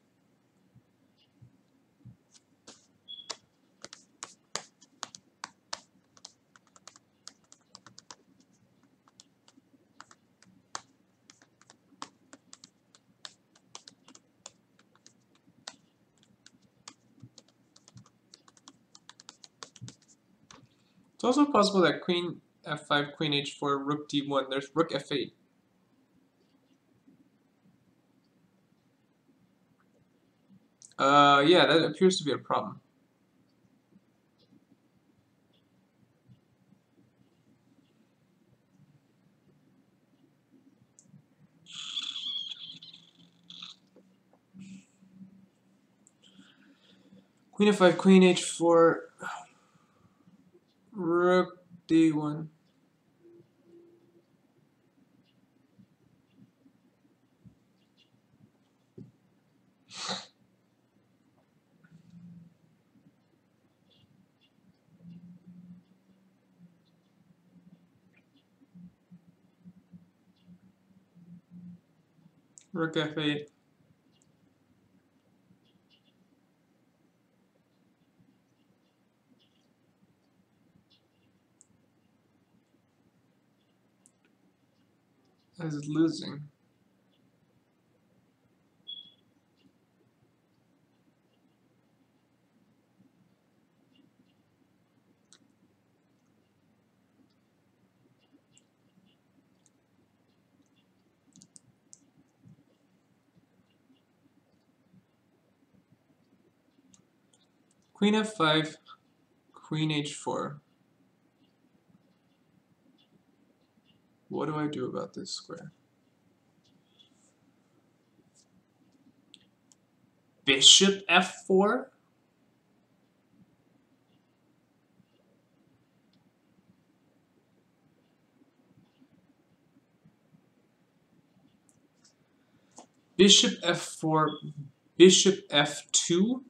It's also possible that queen f5, queen h4, rook d1, there's rook f8. Yeah, that appears to be a problem. Queen f5, queen h4, rook d1. Rook f8. As losing. Queen f5, queen h4. What do I do about this square? Bishop f4? Bishop f4, bishop f2?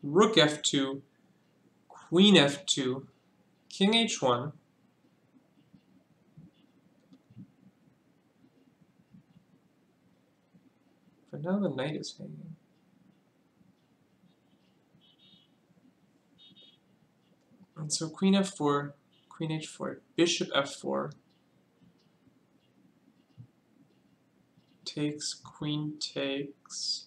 Rook f2, queen f2, King h1. But now the knight is hanging. And so queen f4, queen h4, bishop f4 takes, queen takes.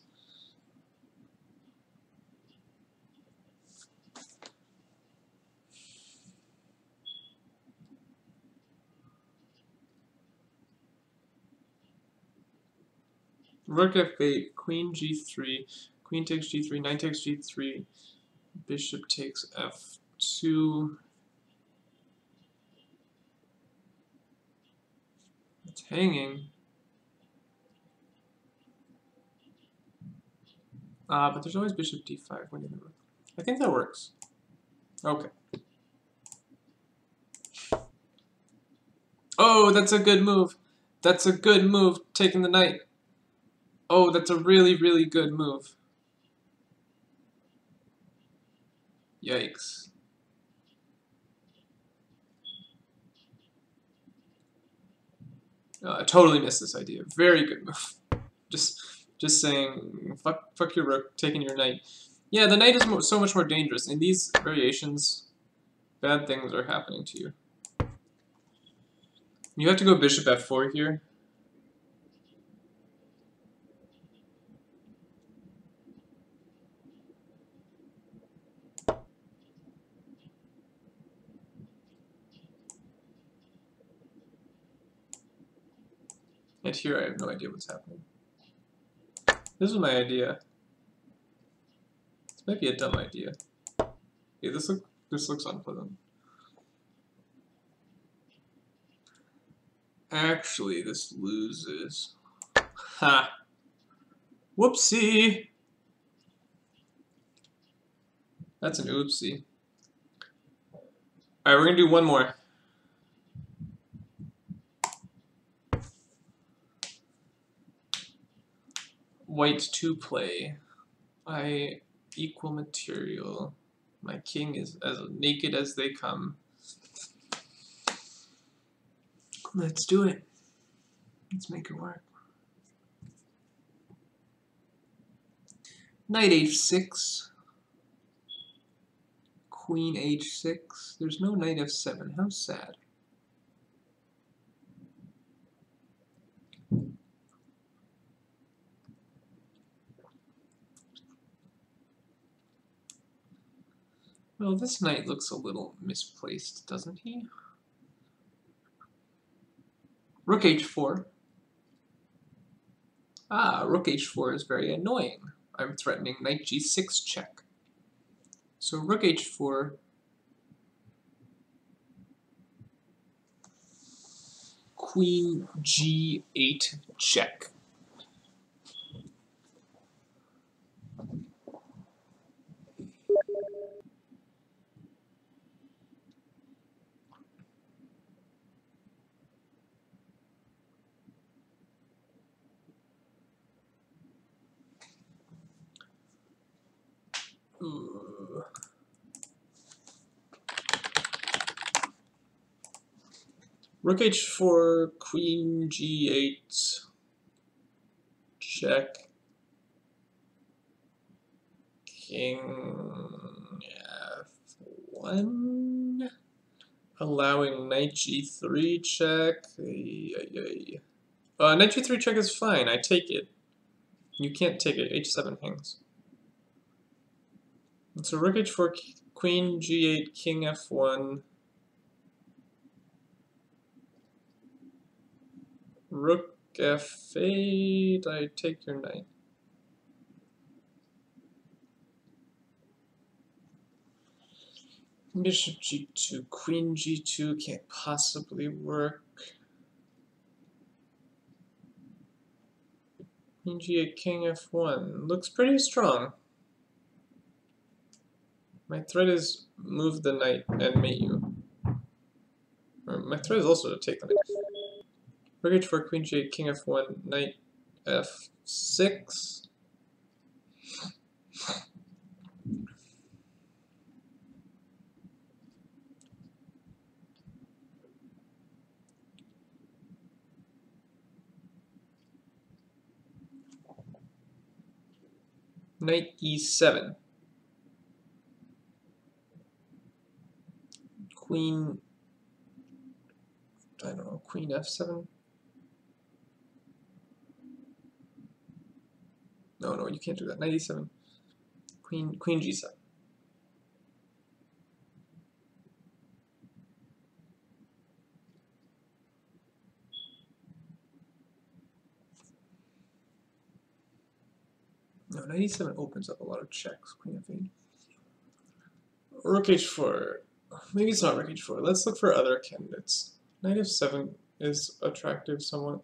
Rook f8, queen g3, queen takes g3, knight takes g3, bishop takes f2. It's hanging. But there's always bishop d5 winning the rook. I think that works. Okay. Oh, that's a good move. That's a good move, taking the knight. Oh, that's a really, really good move. Yikes. I totally missed this idea. Very good move. Just saying, fuck your rook, taking your knight. Yeah, the knight is so much more dangerous. In these variations, bad things are happening to you. You have to go bishop f4 here. And here I have no idea what's happening. This is my idea. This might be a dumb idea. Yeah, this looks unpleasant. Actually, this loses. Ha! Whoopsie! That's an oopsie. Alright, we're gonna do one more. White to play. I equal material. My king is as naked as they come. Let's do it. Let's make it work. Knight h6. Queen h6. There's no knight f7. How sad. Well, this knight looks a little misplaced, doesn't he? Rook h4. Ah, rook h4 is very annoying. I'm threatening knight g6 check. So rook h4. Queen g8 check. Ooh. Rook h4, queen g8, check, king f1, allowing knight g3 check. Knight g3 check is fine, I take it. You can't take it, h7 hangs. And so rook h4, queen g8, king f1, rook f8, I take your knight. Bishop g2, queen g2 can't possibly work. Queen g8, king f1 looks pretty strong. My threat is move the knight and mate you. Or my threat is also to take the knight. Rook h4, queen g8, king f1, knight f6. Knight e7. Queen, I don't know, queen f7? No, you can't do that. Knight e7. Queen g7. No, knight e7 opens up a lot of checks. Queen f8. Rook h4. Maybe it's not rook h4. Let's look for other candidates. Knight f7 is attractive somewhat.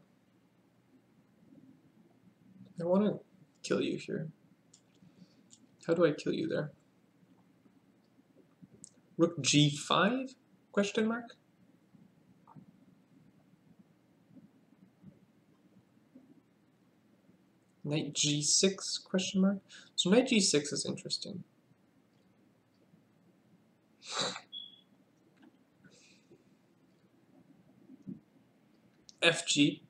I want to kill you here. How do I kill you there? Rook g5? Question mark? Knight g6? Question mark? So knight g6 is interesting. fg.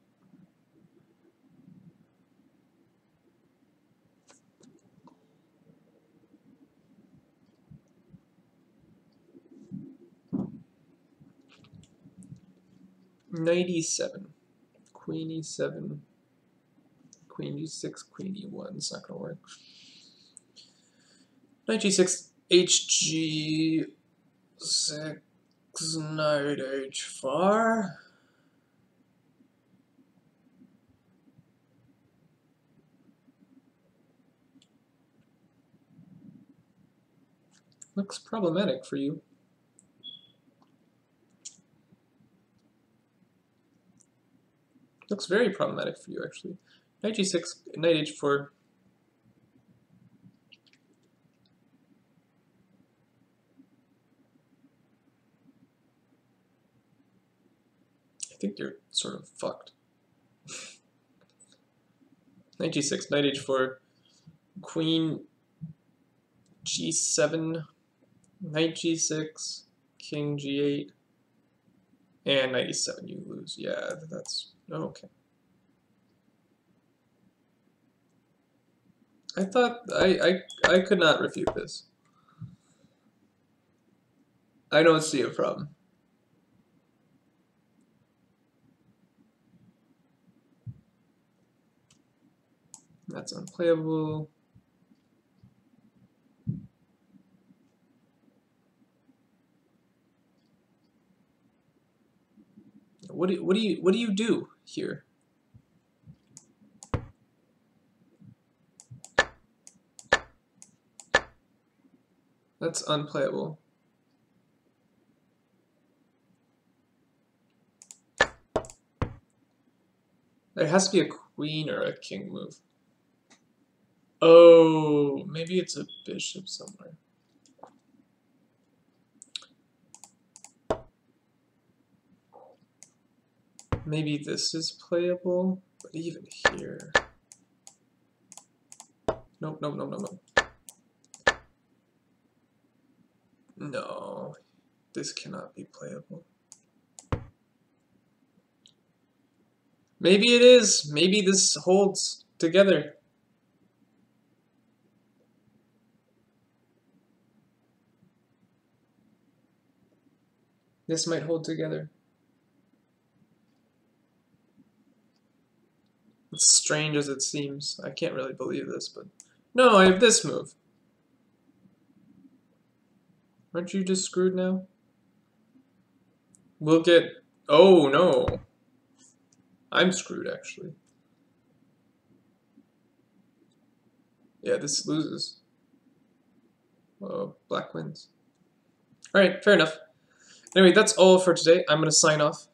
Knight e7. Queen e7. Queen g6, queen e1. It's not going to work. Knight g6, hg6, knight h4. Looks problematic for you. Looks very problematic for you, actually. Knight g6, knight h4. I think you're sort of fucked. Knight g6, knight h4, queen g7, knight g6, king g8, and knight e7. You lose. Yeah, that's okay. I thought I could not refute this. I don't see a problem. That's unplayable. What do you do here? That's unplayable. There has to be a queen or a king move. Oh, maybe it's a bishop somewhere. Maybe this is playable, but even here. Nope. No, this cannot be playable. Maybe it is. Maybe this holds together. This might hold together. It's strange as it seems. I can't really believe this, but no, I have this move. Aren't you just screwed now? We'll get... Oh, no. I'm screwed, actually. Yeah, this loses. Black wins. Alright, fair enough. Anyway, that's all for today. I'm going to sign off.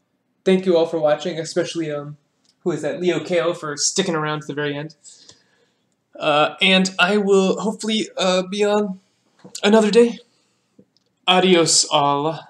Thank you all for watching, especially, who is that? Leo KO for sticking around to the very end. And I will hopefully be on another day. Adios, all.